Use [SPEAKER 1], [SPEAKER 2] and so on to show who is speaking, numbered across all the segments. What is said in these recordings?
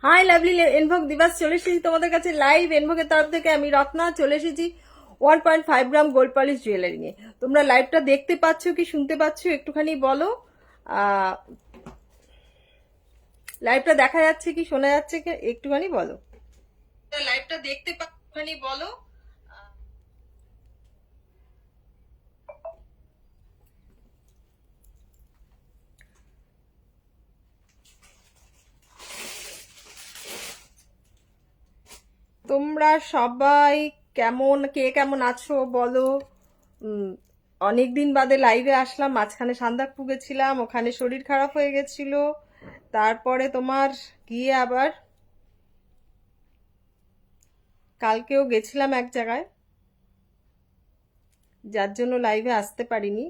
[SPEAKER 1] High lovely এনভোগ দিবাস, চলে এসেছি তোমাদের কাছে লাইভ। এনভোগের তরফ থেকে আমি রত্না চলে এসেছি 1.5 গ্রাম গোল্ড পলিশ জুয়েলারি নিয়ে। তোমরা লাইভটা দেখতে পাচ্ছ কি শুনতে পাচ্ছ একটুখানি বলো। লাইভটা দেখা যাচ্ছে কি শোনা যাচ্ছে কি একটুখানি বলো। লাইভটা দেখতে একটুখানি বলো। তোমরা সবাই কে কেমন আছো বলো। অনেকদিন বাদে লাইভে আসলাম, মাঝখানে সান্দাকফু গেছিলাম, ওখানে শরীর খারাপ হয়ে গেছিল, তারপরে তোমার গিয়ে আবার কালকেও গেছিলাম এক জায়গায়, যার জন্য লাইভে আসতে পারিনি।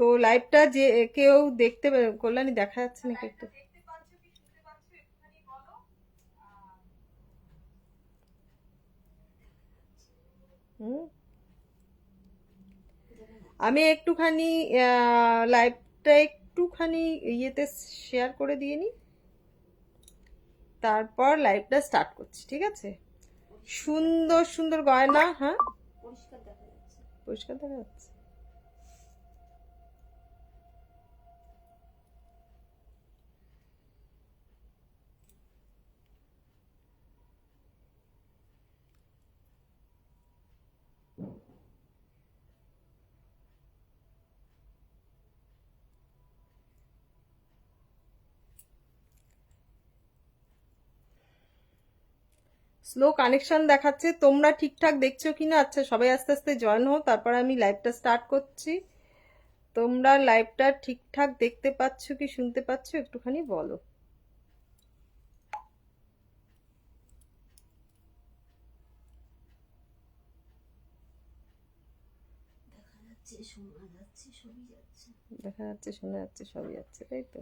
[SPEAKER 1] তো লাইভটা যে কেউ দেখতে কল্যাণী দেখা যাচ্ছে নাকি একটু? আমি একটুখানি লাইভটা একটুখানি ইয়েতে শেয়ার করে দিয়ে নি, তারপর লাইভটা স্টার্ট করছি, ঠিক আছে? সুন্দর সুন্দর গয়না। হ্যাঁ, পরিষ্কার দেখা যাচ্ছে। স্লো কানেকশন দেখাচ্ছে, তোমরা ঠিকঠাক দেখছো কিনা? আচ্ছা, সবাই আস্তে আস্তে জয়েন হও, তারপর আমি লাইভটা স্টার্ট করছি। তোমরা লাইভটা ঠিকঠাক দেখতে পাচ্ছ কি শুনতে পাচ্ছ একটুখানি বলো। দেখা যাচ্ছে শোনা যাচ্ছে সবই যাচ্ছে, তাই তো?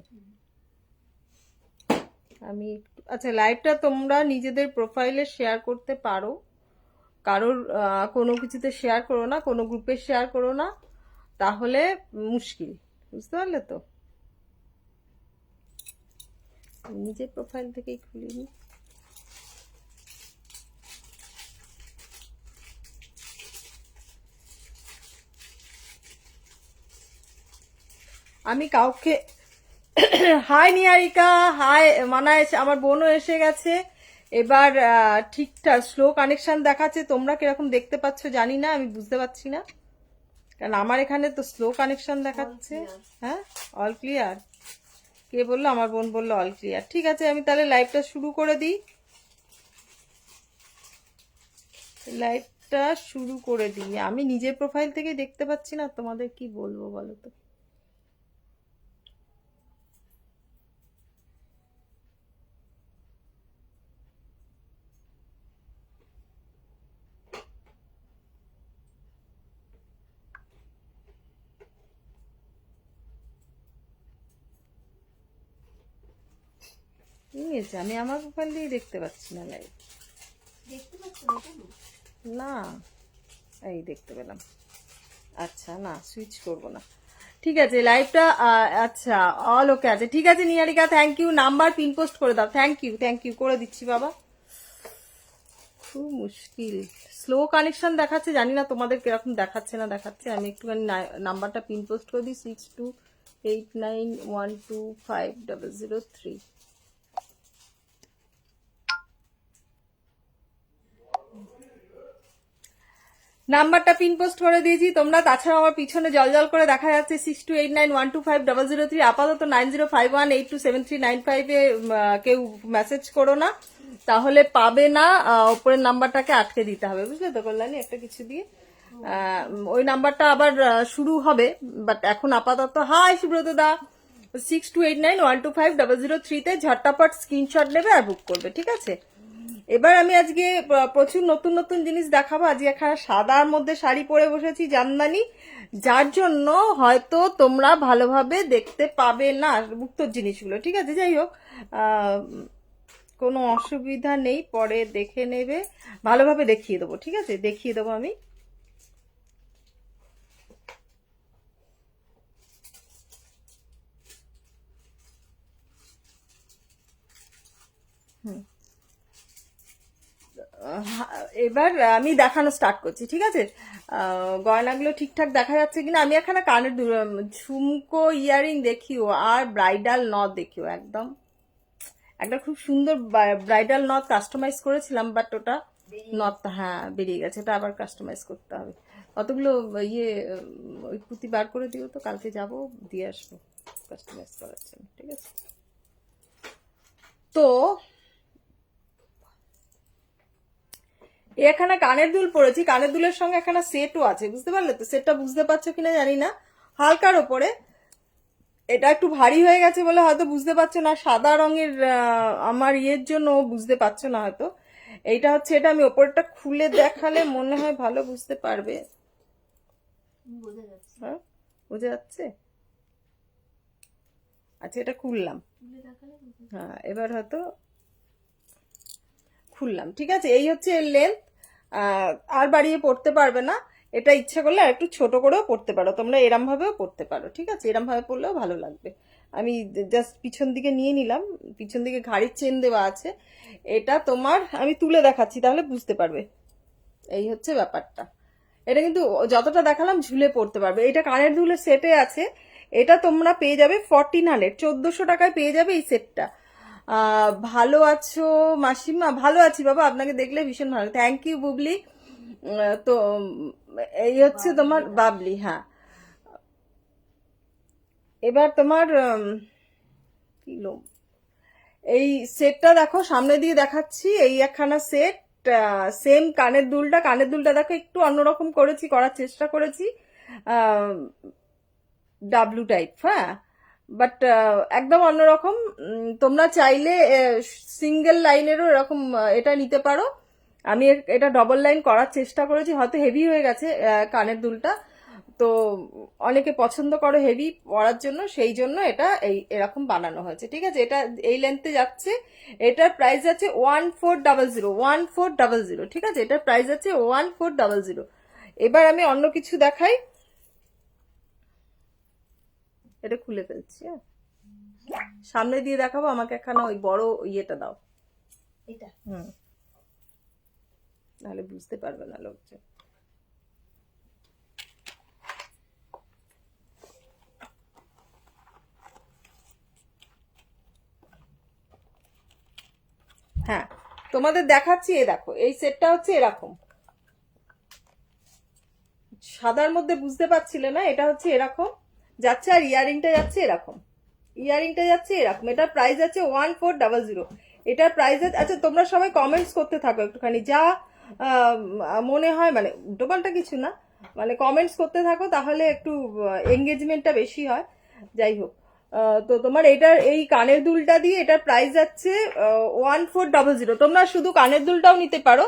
[SPEAKER 1] আমি আচ্ছা, লাইভটা তোমরা নিজেদের প্রোফাইলে শেয়ার করতে পারো, কারোর কোনো কিছুতে শেয়ার করো না, কোনো গ্রুপে শেয়ার করো না, তাহলে মুশকিল, বুঝতে পারলে তো? নিজের প্রোফাইল থেকেই খুলিনি। আমি কাউকে হাই নিয়ারিকা, হাই মানায়, আমার বোনও এসে গেছে। এবার ঠিকঠাক স্লো কানেকশন দেখাচ্ছে, তোমরা কিরকম দেখতে পাচ্ছ জানি না, আমি বুঝতে পারছি না, কারণ আমার এখানে তো স্লো কানেকশন দেখাচ্ছে। হ্যাঁ, অল ক্লিয়ার। কে বললো? আমার বোন বললো অল ক্লিয়ার। ঠিক আছে, আমি তাহলে লাইভটা শুরু করে দিই। লাইভটা শুরু করে দিই। আমি নিজের প্রোফাইল থেকে দেখতে পাচ্ছি না, তোমাদের কি বলবো বলো তো। ঠিক আছে, আমি আমার প্রোফাইল দিয়ে দেখতে পাচ্ছি না লাইভ। না, এই দেখতে পেলাম। আচ্ছা, না সুইচ করব না, ঠিক আছে লাইভটা। আচ্ছা, অল ওকে আছে, ঠিক আছে Niyarika, thank you. Number pin post করে দাও। থ্যাংক ইউ করে দিচ্ছি বাবা। খুব মুশকিল, স্লো কানেকশন দেখাচ্ছে, জানি না তোমাদের কিরকম দেখাচ্ছে না দেখাচ্ছে। আমি একটুখানি নাম্বারটা পিন পোস্ট করে দিই, 6289125003। নাম্বারটা পিন পোস্ট করে দিয়েছি তোমরা। তাছাড়া আমার পিছনে জল করে দেখা যাচ্ছে 6289125003। আপাতত 9051827395 কেউ মেসেজ করো না, তাহলে পাবে না। ওপরের নাম্বারটাকে আটকে দিতে হবে, বুঝলে তো কল্যাণী, একটা কিছু দিয়ে। ওই নাম্বারটা আবার শুরু হবে, বাট এখন আপাতত হাই সুব্রত দা 6289125003 ঝট্টাপট স্ক্রিনশট নেবে আর বুক করবে, ঠিক আছে? এবার আমি আজকে প্রচুর নতুন নতুন জিনিস দেখাবো। আজকে এখানে সাদার মধ্যে শাড়ি পরে বসেছি জামদানি, যার জন্য হয়তো তোমরা ভালোভাবে দেখতে পাবে না মুক্তোর জিনিসগুলো, ঠিক আছে? যাই হোক, কোনো অসুবিধা নেই, পরে দেখে নেবে, ভালোভাবে দেখিয়ে দেবো, ঠিক আছে? দেখিয়ে দেবো আমি। এবার আমি দেখানো স্টার্ট করছি, ঠিক আছে? গয়নাগুলো ঠিকঠাক দেখা যাচ্ছে কিনা। আমি এখানে কানের ঝুমকো ইয়ারিং দেখিও আর ব্রাইডাল নথ দেখিও, একদম একটা খুব সুন্দর ব্রাইডাল নথ কাস্টমাইজ করেছিলাম, বাট ওটা নথ, হ্যাঁ বেরিয়ে গেছে, এটা আবার কাস্টমাইজ করতে হবে। কতগুলো ইয়ে ওই পুঁতি বার করে দিও তো, কালকে যাব দিয়ে আসবো কাস্টমাইজ করার জন্য, ঠিক আছে? তো এখানে কানের দুল পরেছি, কানের দুলের সঙ্গে এখানে সেটও আছে, বুঝতে পারলে তো? সেটটা বুঝতে পারছো কিনা জানি না, হালকার ওপরে। এটা একটু ভারী হয়ে গেছে বলে হয়তো বুঝতে পারছো না, সাদা রঙের আমার ইয়ের জন্য বুঝতে পারছো না হয়তো। এইটা হচ্ছে, এটা আমি ওপরটা খুলে দেখালে মনে হয় ভালো বুঝতে পারবে। হ্যাঁ বোঝা যাচ্ছে? আচ্ছা এটা খুললাম, হ্যাঁ এবার হয়তো খুললাম, ঠিক আছে? এই হচ্ছে এর লেন্থ, আর বাড়িয়ে পড়তে পারবে না। এটা ইচ্ছা করলে আর একটু ছোট করেও পড়তে পারো তোমরা, এরম ভাবেও পড়তে পারো, ঠিক আছে? এরম ভাবে পড়লেও ভালো লাগবে। আমি জাস্ট পিছন দিকে নিয়ে নিলাম, পিছন দিকে ঘাড়ির চেন দেওয়া আছে। এটা তোমার আমি তুলে দেখাচ্ছি, তাহলে বুঝতে পারবে। এই হচ্ছে ব্যাপারটা। এটা কিন্তু যতটা দেখালাম ঝুলে পড়তে পারবে। এটা কানের দুলের সেটে আছে, এটা তোমরা পেয়ে যাবে 1400, 1400 টাকায় পেয়ে যাবে এই সেটটা। ভালো আছো মাসিমা? ভালো আছি বাবা, আপনাকে দেখলে ভীষণ ভালো, থ্যাংক ইউ বুবলি। তো এই হচ্ছে তোমার বাবলি, হ্যাঁ। এবার তোমার কি লোম, এই সেটটা দেখো, সামনে দিয়ে দেখাচ্ছি, এই একখানা সেট, সেম কানের দুলটা দেখো একটু অন্যরকম করেছি, করার চেষ্টা করেছি, ডাব্লু টাইপ, হ্যাঁ, বাট একদম অন্যরকম। তোমরা চাইলে সিঙ্গেল লাইনেরও এরকম এটা নিতে পারো। আমি এটা ডবল লাইন করার চেষ্টা করেছি, হয়তো হেভি হয়ে গেছে কানের দুলটা, তো অনেকে পছন্দ করে হেভি পরার জন্য, সেই জন্য এটা এরকম বানানো হয়েছে, ঠিক আছে? এটা এই লেন্থে যাচ্ছে, এটার প্রাইস যাচ্ছে 1400, 1400, ঠিক আছে? এটার প্রাইস যাচ্ছে 1400। এবার আমি অন্য কিছু দেখাই, এটা খুলে ফেলছি, হ্যাঁ সামনে দিয়ে দেখাবো। আমাকে এখানে ওই বড় ইয়েটা দাও, এটা, নাহলে বুঝতে পারবে না লোকজন। হ্যাঁ তোমাদের দেখাচ্ছি, এ দেখো এই সেটটা হচ্ছে এরকম, সাদার মধ্যে বুঝতে পারছিলে না, এটা হচ্ছে এরকম যাচ্ছে, আর ইয়ারিংটা যাচ্ছে এরকম, ইয়ারিংটা যাচ্ছে এরকম। এটার প্রাইস আছে 1400। এটার প্রাইস আছে, আচ্ছা তোমরা সবাই কমেন্টস করতে থাকো একটুখানি, যা মনে হয়, মানে উল্টোপাল্টা কিছু না, মানে কমেন্টস করতে থাকো, তাহলে একটু এঙ্গেজমেন্টটা বেশি হয়। যাই হোক, তো তোমার এটার এই কানের দুলটা দিয়ে এটার প্রাইস যাচ্ছে 1400। তোমরা শুধু কানের দুলটাও নিতে পারো,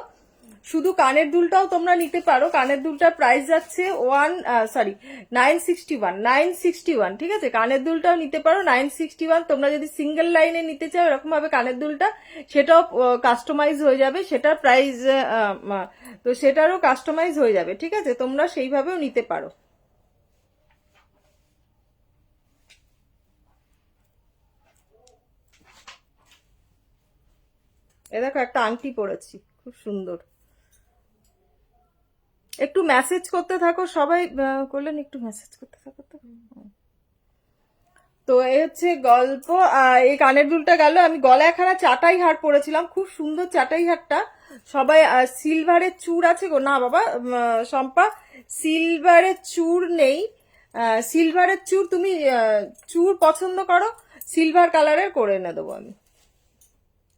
[SPEAKER 1] শুধু কানের দুলটাও তোমরা নিতে পারো। কানের দুলটার প্রাইস যাচ্ছে 961, ঠিক আছে? কানের দুলটাও নিতে পারো 961। তোমরা যদি সিঙ্গেল লাইনে নিতে চাও এরকম ভাবে কানের দুলটা, সেটাও কাস্টমাইজ হয়ে যাবে, সেটার প্রাইস, তো সেটারও কাস্টমাইজ হয়ে যাবে, ঠিক আছে? তোমরা সেইভাবেও নিতে পারো। এ দেখো একটা আংটি পরেছি, খুব সুন্দর। একটু মেসেজ করতে থাকো সবাই, করলেন একটু মেসেজ করতে থাকো তো। তো এই হচ্ছে গল্প। এই কানের দুলটা গেল। আমি গলায় একখানা চাটাই হার পরেছিলাম, খুব সুন্দর চাটাই হারটা। সবাই সিলভারের চূড় আছে গো? না বাবা শম্পা, সিলভারের চূড় নেই। সিলভারের চূড় তুমি চূড় পছন্দ করো, সিলভার কালারের করে এনে দেবো আমি।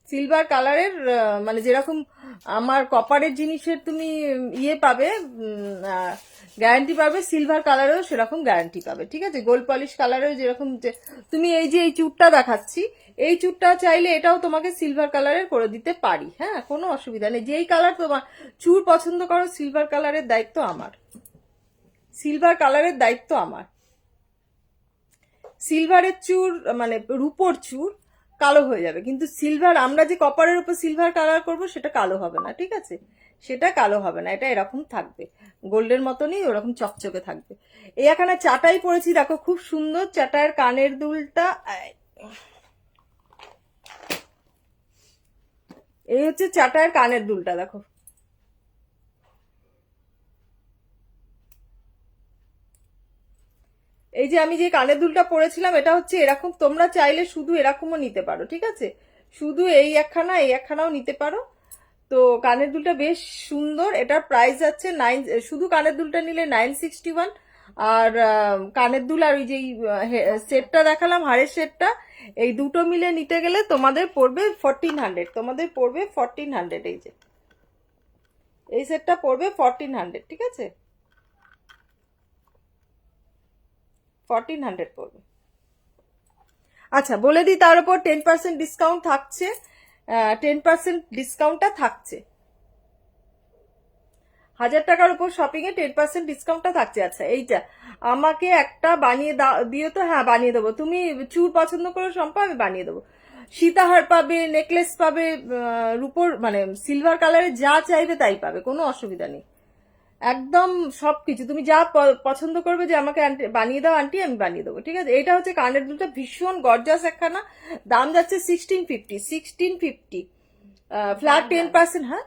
[SPEAKER 1] সিলভার কালারের মানে যেরকম আমার কপারের জিনিসের তুমি ইয়ে পাবে, গ্যারান্টি পাবে, সিলভার কালারেও সেরকম গ্যারান্টি পাবে, ঠিক আছে? গোল্ড পলিশ কালারেও যেরকম, তুমি এই যে এই চুরটা দেখাচ্ছি, এই চুরটা চাইলে এটাও তোমাকে সিলভার কালারের করে দিতে পারি, হ্যাঁ কোনো অসুবিধা নেই। যেই কালার তোমার চুর পছন্দ করো, সিলভার কালারের দায়িত্ব আমার, সিলভার কালারের দায়িত্ব আমার। সিলভারের চুর মানে রূপোর চুর কালো হয়ে যাবে, কিন্তু সিলভার, আমরা যে কপারের উপর সিলভার কালার করব সেটা কালো হবে না, ঠিক আছে? সেটা কালো হবে না, এটা এরকম থাকবে, গোল্ডের মতনই ওরকম চকচকে থাকবে। এই এখানে চাটাই পরেছি, দেখো খুব সুন্দর চাটায়ের কানের দুলটা, এই হচ্ছে চাটার কানের দুলটা, দেখো এই যে আমি যে কানের দুলটা পরেছিলাম এটা হচ্ছে এরকম, তোমরা চাইলে শুধু এরকমও নিতে পারো, ঠিক আছে, শুধু এই একখানাও নিতে পারো। তো কানের দুলটা বেশ সুন্দর, এটার প্রাইস যাচ্ছে শুধু কানের দুলটা নিলে 961, আর কানের দুল আর ওই যে সেটটা দেখালাম হাড়ের সেটটা, এই দুটো মিলে নিতে গেলে তোমাদের পড়বে 1400, তোমাদের পড়বে 1400, এই যে এই সেটটা পড়বে 1400, ঠিক আছে, 1400 পড়বে। আচ্ছা বলে দিই, তার উপর 10% ডিসকাউন্ট থাকছে, 10% ডিসকাউন্টটা থাকছে, 1000 টাকার উপর শপিং এ 10% ডিসকাউন্টটা থাকছে। আচ্ছা এইটা আমাকে একটা বানিয়ে দিও তো, হ্যাঁ বানিয়ে দেবো, তুমি চুর পছন্দ করো শম্পা, আমি বানিয়ে দেবো, সীতাহার পাবে, নেকলেস পাবে, রূপোর মানে সিলভার কালারের যা চাইবে তাই পাবে, কোনো অসুবিধা নেই, একদম সবকিছু তুমি যা পছন্দ করবে যে আমাকে বানিয়ে দাও আন্টি, আমি বানিয়ে দেবো, ঠিক আছে। এটা হচ্ছে কানের দুলটা, ভীষণ গর্জাস একখানা, দাম যাচ্ছে 1650, ফ্ল্যাট 10%, হ্যাঁ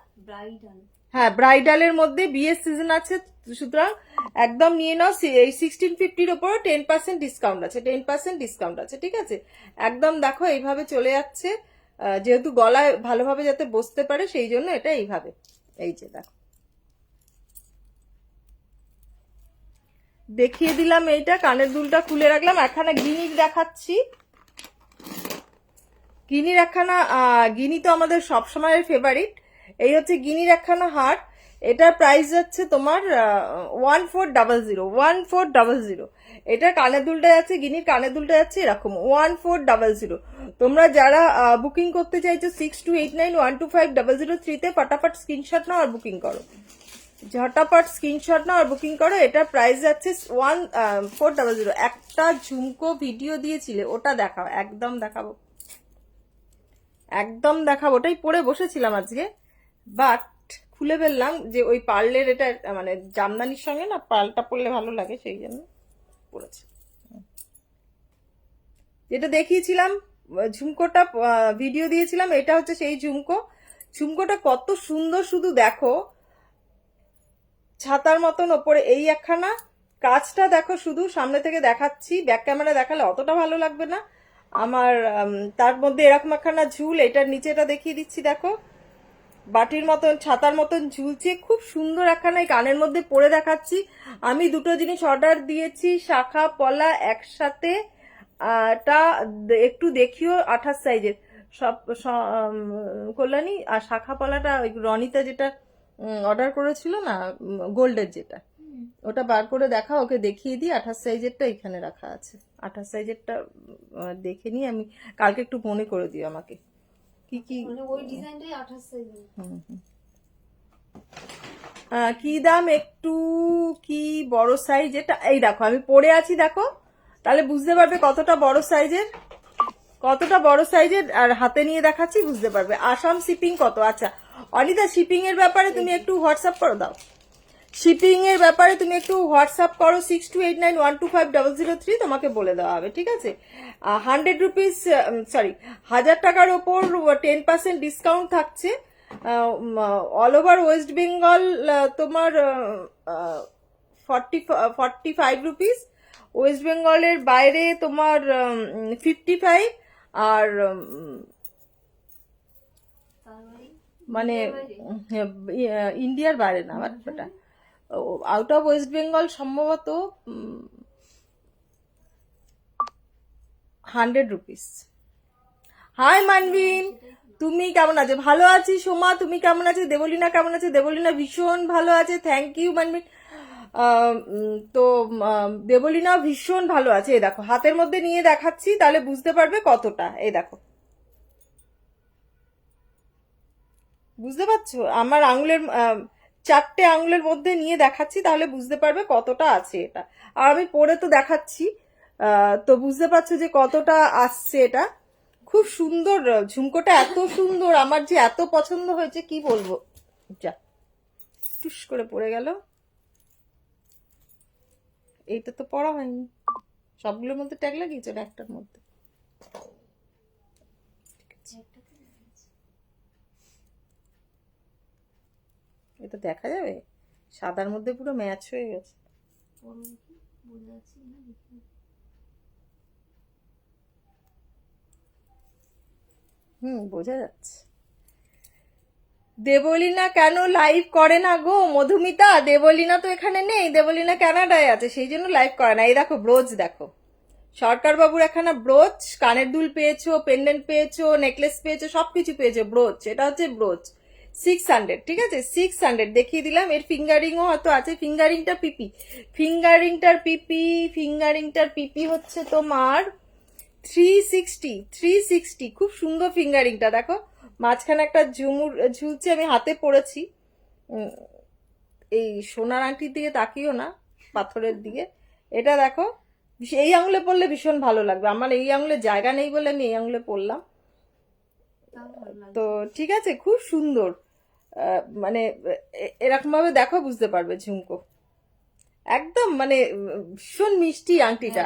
[SPEAKER 1] হ্যাঁ ব্রাইডালের মধ্যে বিয়ের সিজন আছে, সুতরাং একদম নিয়ে নাও, এই 1650-র ওপর 10% ডিসকাউন্ট আছে, 10% ডিসকাউন্ট আছে, ঠিক আছে, একদম দেখো এইভাবে চলে যাচ্ছে, যেহেতু গলায় ভালোভাবে যাতে বসতে পারে সেই জন্য এটা এইভাবে, এই যে দেখো দেখিয়ে দিলাম, এইটা কানের দুলটা খুলে রাখলাম, একখানা গিনির দেখাচ্ছি, গিনির একখানা, গিনি তো আমাদের সবসময়ের ফেভারিট, এই হচ্ছে গিনির একখানা হার, এটার প্রাইস যাচ্ছে তোমার 1400, এটা কানের দুলটা যাচ্ছে, গিনির কানের দুলটা যাচ্ছে এরকম 1400। তোমরা যারা বুকিং করতে চাইছো 6289125003-তে ফটাফট স্ক্রিনশট নাও আর বুকিং করো, ঝটাপট স্ক্রিনশট নাও আর বুকিং করো, এটার প্রাইস যাচ্ছে 1400। একটা ঝুমকো ভিডিও দিয়েছিলে, ওটা দেখাও, একদম দেখাবো, একদম দেখাবো, ওটাই পরে বসেছিলাম আজকে, বাট খুলে ফেললাম যে ওই পার্লের এটা মানে জামদানির সঙ্গে না পার্লটা পরলে ভালো লাগে, সেই জন্য পরেছি। যেটা দেখিয়েছিলাম ঝুমকোটা ভিডিও দিয়েছিলাম, এটা হচ্ছে সেই ঝুমকো, ঝুমকোটা কত সুন্দর শুধু দেখো, ছাতার মতন ওপরে এই একখানা, কাজটা দেখো, শুধু সামনে থেকে দেখাচ্ছি, ব্যাক ক্যামেরা দেখালে অতটা ভালো লাগবে না আমার, তার মধ্যে এরকম একখানা ঝুল, এটার নিচেটা দেখিয়ে দিচ্ছি, দেখো বাটির মতন ছাতার মতন ঝুলছে, খুব সুন্দর একখানা, কানের মধ্যে পরে দেখাচ্ছি। আমি দুটো জিনিস অর্ডার দিয়েছি, শাখা পলা একসাথে, টা একটু দেখিও 28 সাইজের সব, কল্যাণী, আর শাখা পলাটা ওই রনিতা যেটা অর্ডার করেছিল না গোল্ডের যেটা, ওটা বার করে দেখা, ওকে দেখিয়ে দিই, 28 সাইজেরটা এখানে রাখা আছে, 28 সাইজেরটা দেখে নিয়ে আমি কালকে একটু মনে করে দিও আমাকে কি কি, ওই ডিজাইনটাই 28 সাইজ, কি দাম একটু কি বড় সাইজ, এটা এই দেখো আমি পরে আছি, দেখো তাহলে বুঝতে পারবে কতটা বড় সাইজের, কতটা বড় সাইজের, আর হাতে নিয়ে দেখাচ্ছি বুঝতে পারবে। আসাম শিপিং কত, আচ্ছা অনিতা শিপিং এর ব্যাপারে তুমি একটু হোয়াটসঅ্যাপ করে দাও, শিপিং এর ব্যাপারে তুমি একটু হোয়াটসঅ্যাপ করো 6289125003, তোমাকে বলে দেওয়া হবে, ঠিক আছে। 100 রুপিস, সরি 1000 টাকার ওপর 10% ডিসকাউন্ট থাকছে, অল ওভার ওয়েস্ট বেঙ্গল তোমার 45 রুপিস, ওয়েস্ট বেঙ্গলের বাইরে তোমার 55, আর মানে ইন্ডিয়ার বাইরে না, ওটা আউট অফ ওয়েস্ট বেঙ্গল সম্ভবত 100 রুপিস। হাই মানবিন, তুমি কেমন আছো? ভালো আছি সোমা, তুমি কেমন আছো? দেবলীনা কেমন আছে? দেবলীনা ভীষণ ভালো আছে, থ্যাংক ইউ মানবিন। তো দেবলীনা ভীষণ ভালো আছে, এই দেখো হাতের মধ্যে নিয়ে দেখাচ্ছি, তাহলে বুঝতে পারবে কতটা, এই দেখো বুঝতে পারছো, আমার আঙুলের 4টে আঙুলের মধ্যে নিয়ে দেখাচ্ছি, তাহলে বুঝতে পারবে কতটা আছে এটা, আর আমি পরে তো দেখাচ্ছি, তো বুঝতে পারছো যে কতটা আসছে এটা, খুব সুন্দর ঝুমকোটা, এত সুন্দর, আমার যে এত পছন্দ হয়েছে কি বলবো, যা টুস করে পড়ে গেল, এইটা তো পড়া হয়নি, সবগুলোর মধ্যে ট্যাগ লাগিয়েছে না একটার মধ্যে, এটা দেখা যাবে? সাদার মধ্যে পুরো ম্যাচ হয়ে গেছে। বোঝা যাচ্ছে। দেবলীনা কেন লাইভ করে না গো মধুমিতা? দেবলীনা তো এখানে নেই, দেবলীনা কানাডায় আছে, সেই জন্য লাইভ করে না। এই দেখো ব্রোচ, দেখো সরকার বাবুর একখানা ব্রোচ, কানের দুল পেয়েছো, পেন্ডেন্ট পেয়েছো, নেকলেস পেয়েছো, সবকিছু পেয়েছো। ব্রোচ, এটা হচ্ছে ব্রোচ 600, ঠিক আছে 600 দেখিয়ে দিলাম। এর ফিঙ্গারিংও হয়তো আছে, ফিঙ্গারিংটা পিপি, ফিঙ্গারিংটার পিপি হচ্ছে তোমার 360। খুব সুন্দর ফিঙ্গারিংটা, দেখো মাঝখানে একটা ঝুমুর ঝুলছে, আমি হাতে পরেছি। এই সোনার আংটির দিকে তাকিও না, পাথরের দিকে। এটা দেখো, এই আঙুলে পরলে ভীষণ ভালো লাগবে। আমার এই আঙুলে জায়গা নেই বলে আমি এই আঙুলে পরলাম। তো ঠিক আছে, খুব সুন্দর। মানে এরকম ভাবে দেখো বুঝতে পারবে ঝুমকো। একদম মানে ভীষণ মিষ্টি আংটিটা,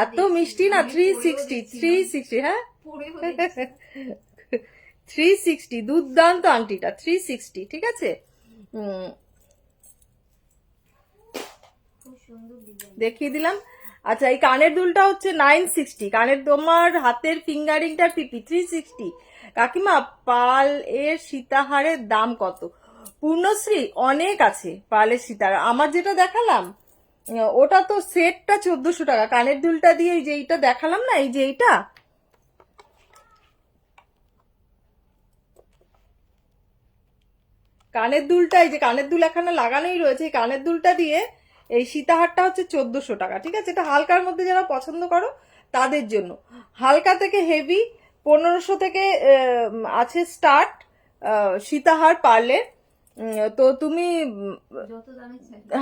[SPEAKER 1] এত মিষ্টি না। 360, হ্যাঁ 360, দুর্দান্ত আংটিটা 360, ঠিক আছে। দেখিয়ে দিলাম। আচ্ছা, এই কানের দুলটা হচ্ছে 960, কানের তোমার হাতের ফিঙ্গারিংটা পিপি 360। কাকিমা পাল এর সীতাহারের দাম কত? পূর্ণশ্রী অনেক আছে পালের সীতাহার। আমার যেটা দেখালাম ওটা তো সেটটা 1400 টাকা। কানের দুলটা দিয়ে এই যে এইটা দেখালাম না, এই যে এইটা, কানের দুলটা, এই যে কানের দুল এখানে লাগানোই রয়েছে, এই কানের দুলটা দিয়ে এই সীতাহারটা হচ্ছে 1400 টাকা, ঠিক আছে। এটা হালকার মধ্যে যারা পছন্দ করো তাদের জন্য। হালকা থেকে হেভি 1500 থেকে আছে স্টার্ট সীতাহার পার্লের। তো তুমি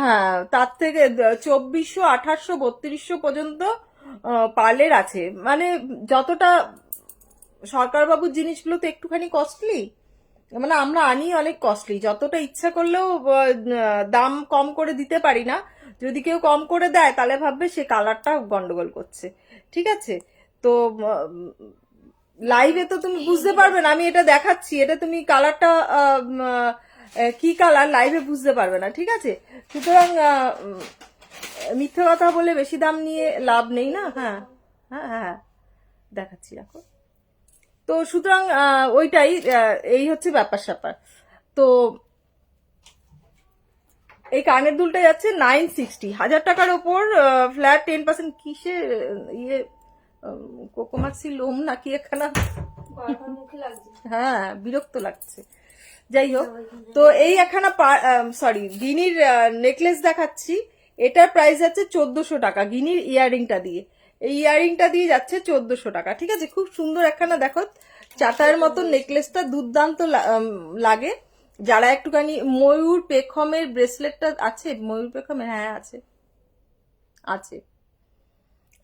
[SPEAKER 1] হ্যাঁ তার থেকে 2400, 2800, 3200 পর্যন্ত পার্লের আছে। মানে যতটা সরকারবাবুর জিনিসগুলো তো একটুখানি কস্টলি, মানে আমরা আনি অনেক কস্টলি, যতটা ইচ্ছা করলেও দাম কম করে দিতে পারি না। যদি কেউ কম করে দেয় তাহলে ভাববে সে কালারটা গন্ডগোল করছে, ঠিক আছে। তো লাইভে তো তুমি বুঝতে পারবে না, আমি এটা দেখাচ্ছি, এটা তুমি কালারটা কি কালার লাইভে বুঝতে পারবে না, ঠিক আছে। সুতরাং মিথ্যে কথা বলে বেশি দাম নিয়ে লাভ নেই না। হ্যাঁ হ্যাঁ হ্যাঁ দেখাচ্ছি, রাখো। তো সুতরাং ওইটাই, এই হচ্ছে ব্যাপার স্যাপার। তো এই কানের দুলটা যাচ্ছে 960, 1000 টাকার ওপর ফ্ল্যাট 10%। কিসে ইয়ে কোকোমাক্সি লোম নাকি এখানে? হ্যাঁ বিরক্ত লাগছে। যাই হোক, তো এই একখানা সরি গিনির নেকলেস দেখাচ্ছি। এটার প্রাইস যাচ্ছে 1400 টাকা গিনির ইয়াররিংটা দিয়ে। এই ইয়াররিংটা দিয়ে যাচ্ছে 1400 টাকা, ঠিক আছে। খুব সুন্দর একখানা দেখো চাটায়ের মতো নেকলেসটা, দুর্দান্ত লাগে। যারা একটুখানি ময়ূর পেখমের ব্রেসলেটটা আছে, ময়ূর পেখমের, হ্যাঁ আছে আছে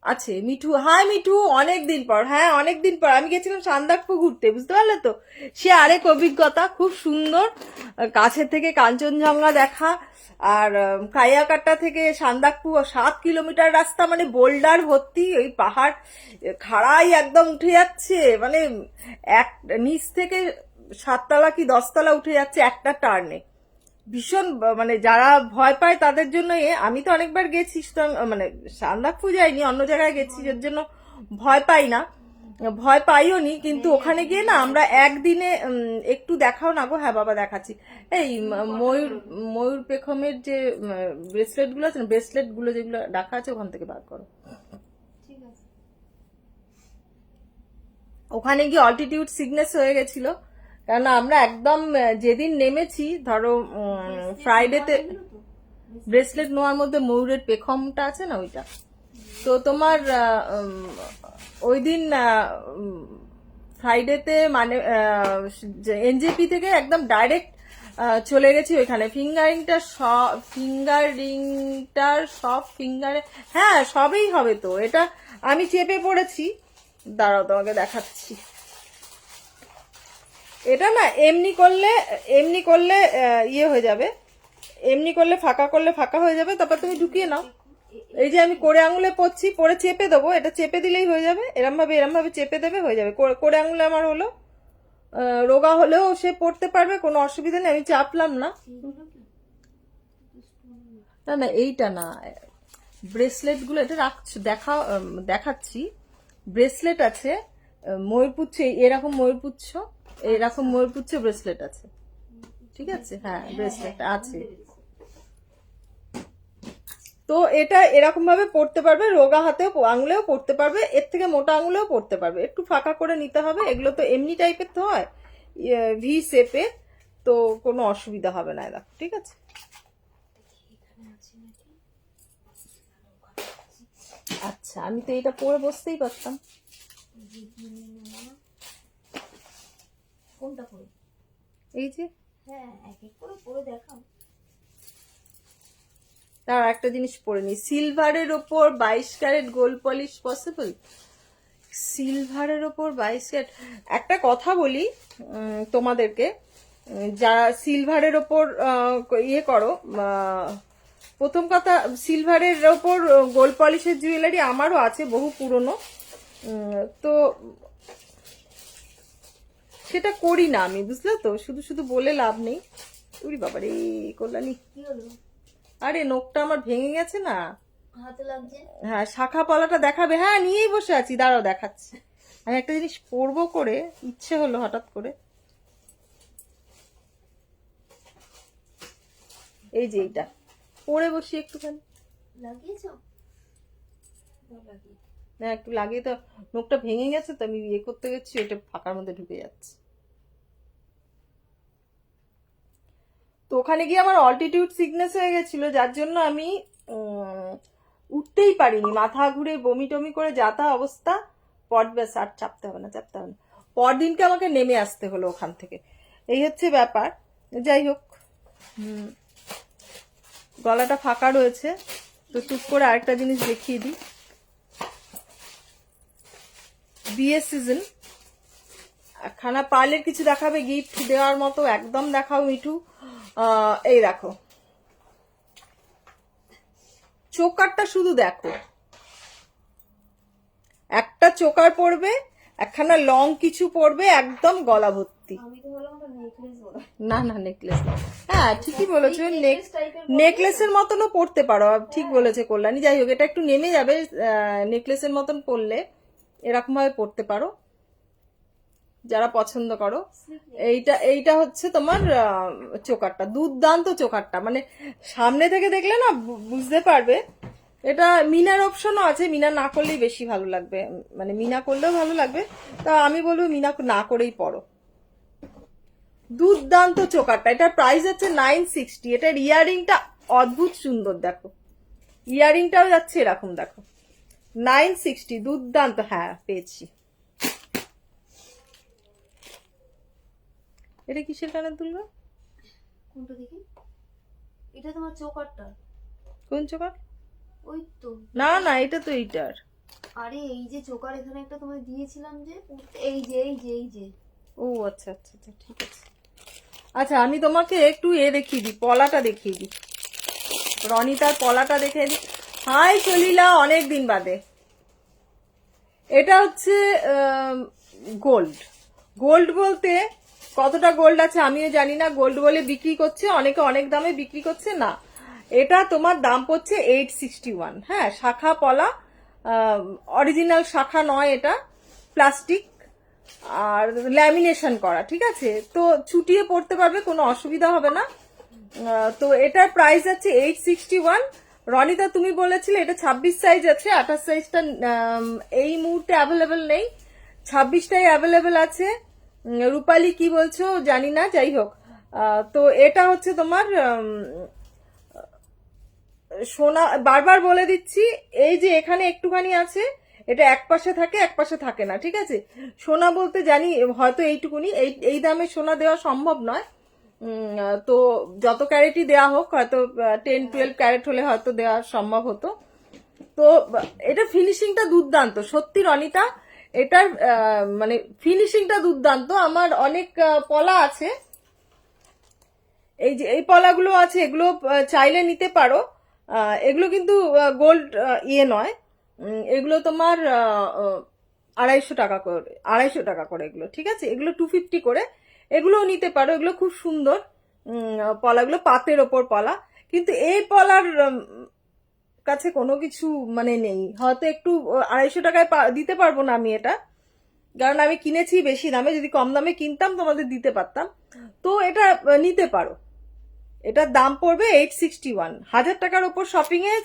[SPEAKER 1] আছে। মিঠু, হাই মিঠু, অনেকদিন পর, হ্যাঁ অনেকদিন পর। আমি গেছিলাম সান্দাকফু ঘুরতে, বুঝতে পারলে তো, সে আরেক অভিজ্ঞতা, খুব সুন্দর। কাছের থেকে কাঞ্চনজঙ্ঘা দেখা, আর কাইয়াকাটা থেকে সান্দাকফু 7 কিলোমিটার রাস্তা, মানে বোল্ডার ভর্তি, ওই পাহাড় খাড়াই একদম উঠে যাচ্ছে, মানে এক নিচ থেকে 7তলা কি 10তলা উঠে যাচ্ছে একটা টার্নে। ভীষণ মানে যারা ভয় পায় তাদের জন্য আমি তো অনেকবার গেছি, মানে সান্দাকফু যাইনি, অন্য জায়গায় গেছি, এর জন্য ভয় পাই না, ভয় পাইও নি। কিন্তু ওখানে গিয়ে না আমরা একদিনে একটু দেখাও না গো। হ্যাঁ বাবা দেখাচ্ছি। এই ময়ূর পেখমের যে ব্রেসলেট গুলো আছে না, ব্রেসলেট গুলো যেগুলো রাখা আছে ওখান থেকে বার করো। ওখানে গিয়ে অল্টিটিউড সিকনেস হয়ে গেছিল, কারণ আমরা একদম যেদিন নেমেছি, ধরো ফ্রাইডেতে, ব্রেসলেট নেওয়ার মধ্যে ময়ূরের পেখমটা আছে না ওইটা। তো তোমার ওই দিন ফ্রাইডেতে মানে এনজেপি থেকে একদম ডাইরেক্ট চলে গেছি ওইখানে। ফিঙ্গারিংটার সব ফিঙ্গারে, হ্যাঁ সবই হবে তো। এটা আমি চেপে পড়েছি, দাঁড়াও তোমাকে দেখাচ্ছি। এটা না এমনি করলে ইয়ে হয়ে যাবে, এমনি করলে ফাঁকা হয়ে যাবে, তারপর তুমি ঢুকিয়ে নাও। এই যে আমি কোড়ে আঙুলে পড়ছি, পরে চেপে দেবো, এটা চেপে দিলেই হয়ে যাবে। এরম ভাবে চেপে দেবে, হয়ে যাবে। কোড়ে আঙুলে আমার হলো, রোগা হলেও সে পড়তে পারবে, কোনো অসুবিধা নেই, আমি চাপলাম না। না না এইটা না, ব্রেসলেট গুলো এটা রাখছি, দেখাচ্ছি। ব্রেসলেট আছে, ময়ূরপুচ্ছ, এরকম ময়ূরপুচ্ছ, এরকম ময়ূরপুচ্ছ ব্রেসলেট আছে, ঠিক আছে, হ্যাঁ ব্রেসলেট আছে। তো এটা এরকম ভাবে পড়তে পারবে, রোগা হাতেও আঙুলেও পড়তে পারবে, এর থেকে মোটা আঙুলেও পড়তে পারবে, একটু ফাঁকা করে নিতে হবে। এগুলো তো এমনি টাইপের তো হয়, ভি শেপে, তো কোনো অসুবিধা হবে না, দেখো ঠিক আছে। আচ্ছা আমি তো এটা পরে বসতেই পারতাম।
[SPEAKER 2] কোনটা করে?
[SPEAKER 1] এই যে,
[SPEAKER 2] হ্যাঁ এক এক করে পরে দেখাও।
[SPEAKER 1] তার একটা জিনিস পরে নি, সিলভারের ওপর 22 ক্যারেট গোল্ড পলিশ পসিবল? সিলভারের ওপর 22 ক্যারেট, একটা কথা বলি তোমাদেরকে, যারা সিলভারের ওপর ইয়ে করো, প্রথম কথা, সিলভারের ওপর গোল্ড পলিশের জুয়েলারি আমারও আছে, বহু পুরনো, তো সেটা করি না আমি, বুঝলে তো, শুধু শুধু বলে লাভ নেই। উরি বাবারে কল্যাণী,
[SPEAKER 2] কি হলো?
[SPEAKER 1] আরে নখটা আমার ভেঙে গেছে না।
[SPEAKER 2] হাতে লাগছে।
[SPEAKER 1] হ্যাঁ শাখা পলাটা দেখাবে? হ্যাঁ নিয়েই বসে আছি, দাঁড়াও দেখাচ্ছি। আমি একটা জিনিস পরবো করে ইচ্ছে হলো হঠাৎ করে, এই যে এইটা পরে বসি একটুখানি।
[SPEAKER 2] লাগিয়েছো?
[SPEAKER 1] না একটু লাগিয়ে, তো নখটা ভেঙে গেছে তো, আমি ইয়ে করতে গেছি, ওইটা ফাঁকার মধ্যে ঢুকে যাচ্ছে। তো ওখানে গিয়ে আমার অল্টিটিউড সিকনেস হয়ে গেছিল, যার জন্য আমি উঠতেই পারিনি, মাথা ঘুরে বমি টমি করে যাতা অবস্থা। ব্যাস আর চাপতে হবে না, চাপতে হবে না। পরদিনকে আমাকে নেমে আসতে হলো ওখান থেকে, এই হচ্ছে ব্যাপার। যাই হোক, গলাটা ফাঁকা রয়েছে, তো টুক করে আরেকটা জিনিস দেখিয়ে দিই। বিয়ে সিজন, খানা পার্লের কিছু দেখাবে গিফট দেওয়ার মতো, একদম দেখাও মিঠু। এই দেখো চোকারটা শুধু দেখো, একটা চোকার পড়বে, একখানা লং কিছু পড়বে, একদম গলা ভর্তি। না না নেকলেস, হ্যাঁ ঠিকই বলেছো, নেকলেসের মতনও পড়তে পারো, ঠিক বলেছে কল্যাণী। যাই হোক, এটা একটু নেমে যাবে, নেকলেসের মতন পড়লে এরকম ভাবে পড়তে পারো, যারা পছন্দ করো। এইটা হচ্ছে তোমার চোকারটা, দুর্দান্ত চোকারটা, মানে সামনে থেকে দেখলে না বুঝতে পারবে। এটা মিনার অপশনও আছে, মিনা না করলেই বেশি ভালো লাগবে, মানে মিনা করলেও ভালো লাগবে, তা আমি বলবো মিনা না করেই পড়ো। দুর্দান্ত চোকারটা, এটার প্রাইস আছে 960। এটার ইয়ারিংটা অদ্ভুত সুন্দর, দেখো ইয়ারিংটাও যাচ্ছে এরকম, দেখো 960, দুর্দান্ত। হ্যাঁ পেয়েছি। এটা কিসের কানের দুল?
[SPEAKER 2] কোনটা দেখি? এটা তোমার চোকারটা।
[SPEAKER 1] কোন চোকার?
[SPEAKER 2] ওই তো।
[SPEAKER 1] না না এটা তো এইটার।
[SPEAKER 2] আরে এই যে চোকার এখানে একটা তোমায় দিয়েছিলাম যে, এই যে এই যে এই যে।
[SPEAKER 1] ও আচ্ছা আচ্ছা আচ্ছা, ঠিক আছে। আচ্ছা আমি তোমাকে একটু দেখিয়ে দিই, পলাটা দেখিয়ে দিই, রনিতার পলাটা দেখিয়ে দিই। হাই চলিলা, অনেক দিন বাদে। এটা হচ্ছে গোল্ড। গোল্ড বলতে কতটা গোল্ড আছে আমিও জানি না, গোল্ড বলে বিক্রি করছে অনেকে, অনেক দামে বিক্রি করছে না। এটা তোমার দাম পড়ছে 861। হ্যাঁ শাখা পলা, অরিজিনাল শাখা নয়, এটা প্লাস্টিক আর ল্যামিনেশন করা, ঠিক আছে, তো ছুটিয়ে পড়তে পারবে, কোনো অসুবিধা হবে না। তো এটার প্রাইস আছে 861। রনিতা তুমি বলেছিলে এটা 26 সাইজ আছে, 28 সাইজটা এই মুহূর্তে অ্যাভেলেবেল নেই, 26টাই অ্যাভেলেবেল আছে। রূপালী কি বলছো জানি না, যাই হোক। তো এটা হচ্ছে তোমার সোনা, বারবার বলে দিচ্ছি, এই যে এখানে একটুখানি আছে, এটা এক পাশে থাকে এক পাশে থাকে না, ঠিক আছে। সোনা বলতে জানি হয়তো এইটুকুনি, এই দামে সোনা দেওয়া সম্ভব নয়, তো যত ক্যারেটই দেওয়া হোক, হয়তো 10-12 ক্যারেট হলে হয়তো দেওয়া সম্ভব হতো। তো এটা ফিনিশিংটা দুর্দান্ত সত্যি রনিতা, এটার মানে ফিনিশিংটা দুর্দান্ত। আমার অনেক পলা আছে, এই যে এই পলাগুলো আছে, এগুলো চাইলে নিতে পারো। এগুলো কিন্তু গোল্ড ইয়ে নয়, এগুলো তোমার 250 টাকা করে, 250 টাকা করে এগুলো, ঠিক আছে? এগুলো 250 করে, এগুলোও নিতে পারো, এগুলো খুব সুন্দর পলাগুলো, পাতের ওপর পলা। কিন্তু এই পলার কাছে কোনো কিছু মানে নেই, হয়তো একটু 250 টাকায় দিতে পারবো না আমি এটা, কারণ আমি কিনেছি বেশি দামে, যদি কম দামে কিনতাম তোমাদের দিতে পারতাম। তো এটা নিতে পারো, এটার দাম পড়বে 861, 1000 টাকার উপর শপিং এ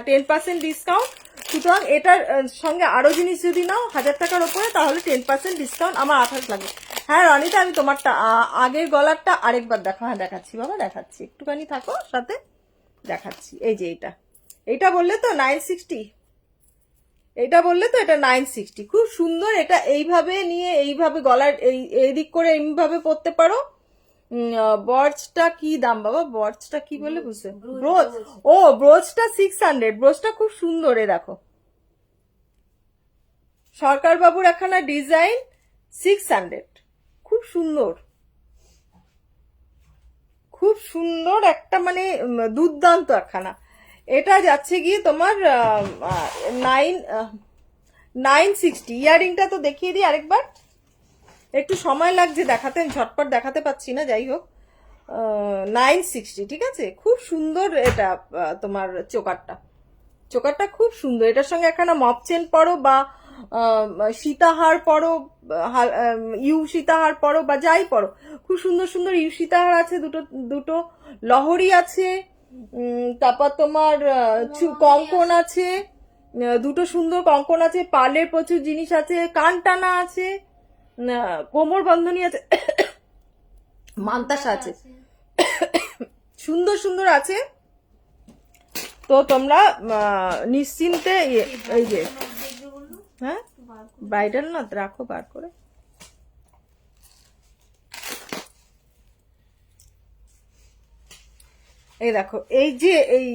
[SPEAKER 1] 10% ডিসকাউন্ট। সুতরাং এটার সঙ্গে আরো জিনিস যদি নাও 1000 টাকার উপরে, তাহলে 10% ডিসকাউন্ট আমার 28 লাগবে। হ্যাঁ রনিতা, আমি তোমারটা আগের গলারটা আরেকবার দেখো। হ্যাঁ দেখাচ্ছি বাবা, দেখাচ্ছি, একটুখানি থাকো সাথে, দেখাচ্ছি। এই যে এইটা বললে তো 960, এটা বললে তো, এটা 960, খুব সুন্দর। এটা এইভাবে নিয়ে এইভাবে গলার এই দিক করে এইভাবে পরতে পারো। বর্চটা কি দাম বাবা, বর্চটা কি বলে বুঝতে, ব্রোচ, ও ব্রোচটা 600, ব্রোচটা খুব সুন্দর। এ দেখো, সরকার বাবুর একখানা ডিজাইন, 600, খুব সুন্দর, খুব সুন্দর একটা, মানে দুর্দান্ত একখানা। এটা যাচ্ছে গিয়ে তোমার 960। ইয়ারিংটা তো দেখিয়ে দিই আরেকবার, একটু সময় লাগছে দেখাতে, আমি ঝটপট দেখাতে পাচ্ছি না, যাই হোক 960, ঠিক আছে? খুব সুন্দর এটা, তোমার চোকারটা খুব সুন্দর। এটার সঙ্গে একখানা মপ চেন পরো, বা সীতাহার পরো, ইউ সীতাহার পরো, বা যাই পরো, খুব সুন্দর সুন্দর ইউ সীতাহার আছে, দুটো দুটো লহরি আছে, তারপর তোমার কঙ্কন আছে, দুটো সুন্দর কঙ্কন আছে, পার্লের প্রচুর জিনিস আছে, কান টানা আছে, কোমর বন্ধনী আছে, মান্তাসা আছে, সুন্দর সুন্দর আছে। তো তোমরা নিশ্চিন্তে এই যে, হ্যাঁ ব্রাইডাল না, রাখো বার করে। এই দেখো, এই যে এই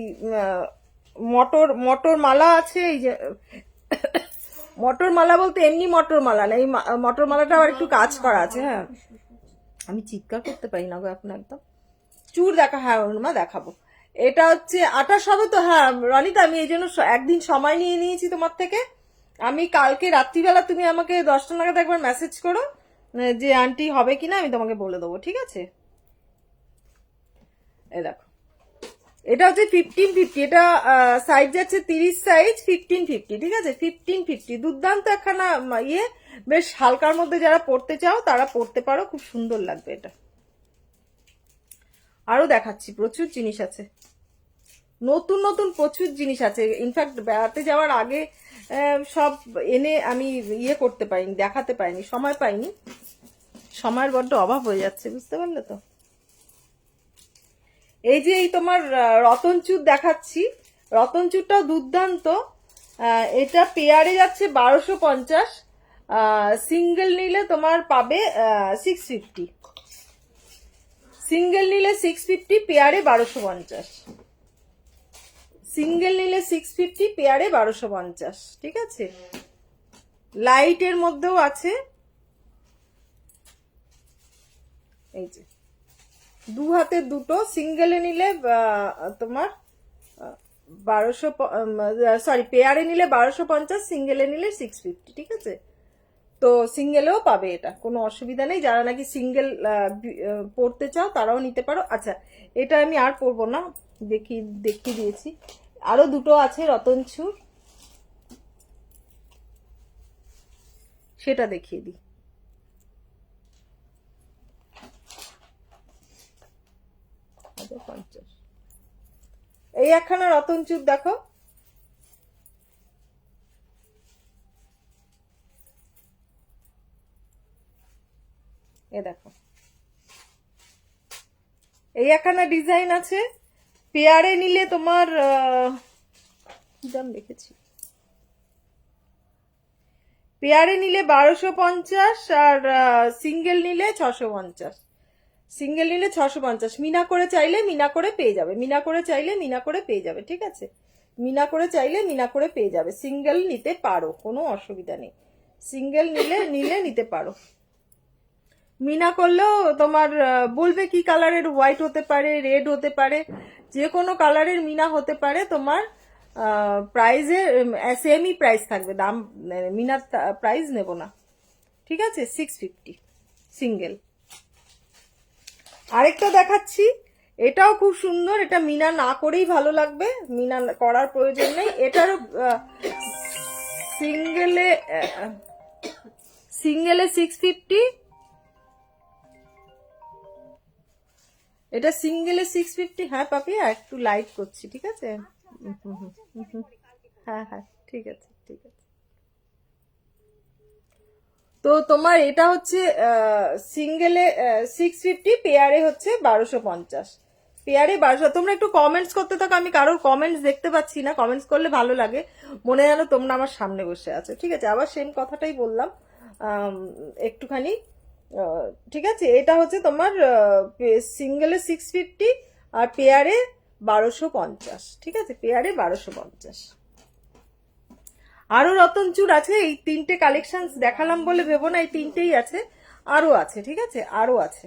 [SPEAKER 1] মটর মালা আছে, এই যে মটর মালা বলতে এমনি মটর মালা না, এই মটর মালাটা আবার একটু কাজ করা আছে। হ্যাঁ আমি চিৎকার করতে পারি না গো এখন একদম। চুর দেখা, হ্যাঁ অনুমা দেখাবো। এটা হচ্ছে 28 হবে তো। হ্যাঁ রনিতা, আমি এই জন্য একদিন সময় নিয়ে নিয়েছি তোমার থেকে। আমি কালকে রাত্রিবেলা তুমি আমাকে 10টা নাগাদ একবার মেসেজ করো যে আন্টি হবে কিনা, আমি তোমাকে বলে দেবো, ঠিক আছে? এই দেখো, এটা হচ্ছে 1550, এটা সাইজ যাচ্ছে 30 সাইজ, 1550, ঠিক আছে? 1550, দুর্দান্ত একখানা ইয়ে, বেশ হালকার মধ্যে যারা পড়তে চাও তারা পড়তে পারো, খুব সুন্দর লাগবে এটা। আরো দেখাচ্ছি, প্রচুর জিনিস আছে, নতুন নতুন প্রচুর জিনিস আছে। ইনফ্যাক্ট বেড়াতে যাওয়ার আগে সব এনে আমি ইয়ে করতে পারিনি, দেখাতে পারিনি, সময় পাইনি, সময়ের বড্ড অভাব হয়ে যাচ্ছে, বুঝতে পারলে তো। এই যে এই তোমার রতনচুর দেখাচ্ছি, রতনচুরটাও দুর্দান্ত। এটা পেয়ারে যাচ্ছে 1250, সিঙ্গেল নিলে তোমার পাবে 650, সিঙ্গেল নিলে 650, পেয়ারে 1250, সিঙ্গেল নিলে 650, পেয়ারে 1250, ঠিক আছে? লাইটের মধ্যেও আছে, এই যে দু হাতে দুটো, সিঙ্গেলে নিলে তোমার 1200, সরি পেয়ারে নিলে 1250, সিঙ্গেলে নিলে 650, ঠিক আছে? তো সিঙ্গেলেও পাবে, এটা কোনো অসুবিধা নেই। যারা নাকি সিঙ্গেল পড়তে চাও তারাও নিতে পারো। আচ্ছা এটা আমি আর পরবো না, দেখিয়ে দিয়েছি। আরো দুটো আছে রতনচুর, সেটা দেখিয়ে দিই। এই একখানা রতনচুর দেখো, এ দেখো, এই একখানা ডিজাইন আছে, পেয়ারে নিলে তোমার কি দাম দেখেছি, পেয়ারে নিলে 1250, আর সিঙ্গেল নিলে 650, সিঙ্গেল নিলে 650। মিনা করে চাইলে মিনা করে পেয়ে যাবে, মিনা করে চাইলে মিনা করে পেয়ে যাবে, ঠিক আছে? মিনা করে চাইলে মিনা করে পেয়ে যাবে, সিঙ্গেল নিতে পারো, কোনো অসুবিধা নেই, সিঙ্গেল নিলে নিতে পারো। মিনা করলেও তোমার বলবে কি কালারের, হোয়াইট হতে পারে, রেড হতে পারে, যে কোনো কালারের মিনা হতে পারে তোমার। প্রাইজে সেমই প্রাইস থাকবে, দাম মিনার প্রাইস নেব না, ঠিক আছে? 650 সিঙ্গেল। আরেকটা দেখাচ্ছি, এটাও খুব সুন্দর, এটা মিনা না করেই ভালো লাগবে, মিনা করার প্রয়োজন নেই। এটারও সিঙ্গেলে সিঙ্গেলে 650, এটা সিঙ্গেলে 650। হ্যাঁ পাপি, আর একটু লাইট করছি, ঠিক আছে? হ্যাঁ হ্যাঁ, ঠিক আছে ঠিক আছে। তো তোমার এটা হচ্ছে সিঙ্গেলে 650, পেয়ারে হচ্ছে 1250, পেয়ারে 1200। তোমরা একটু কমেন্টস করতে থাকো, আমি কারোর কমেন্টস দেখতে পাচ্ছি না, কমেন্টস করলে ভালো লাগে, মনে যেন তোমরা আমার সামনে বসে আছো, ঠিক আছে? আবার সেম কথাটাই বললাম, একটুখানি ঠিক আছে। এটা হচ্ছে তোমার সিঙ্গেলে 650 আর পেয়ারে 1250, ঠিক আছে? পেয়ারে 1250। আরো রতনচুর আছে, এই তিনটে কালেকশন দেখালাম বলে ভেবো না, এই তিনটেই আছে, আরো আছে, ঠিক আছে? আরো আছে।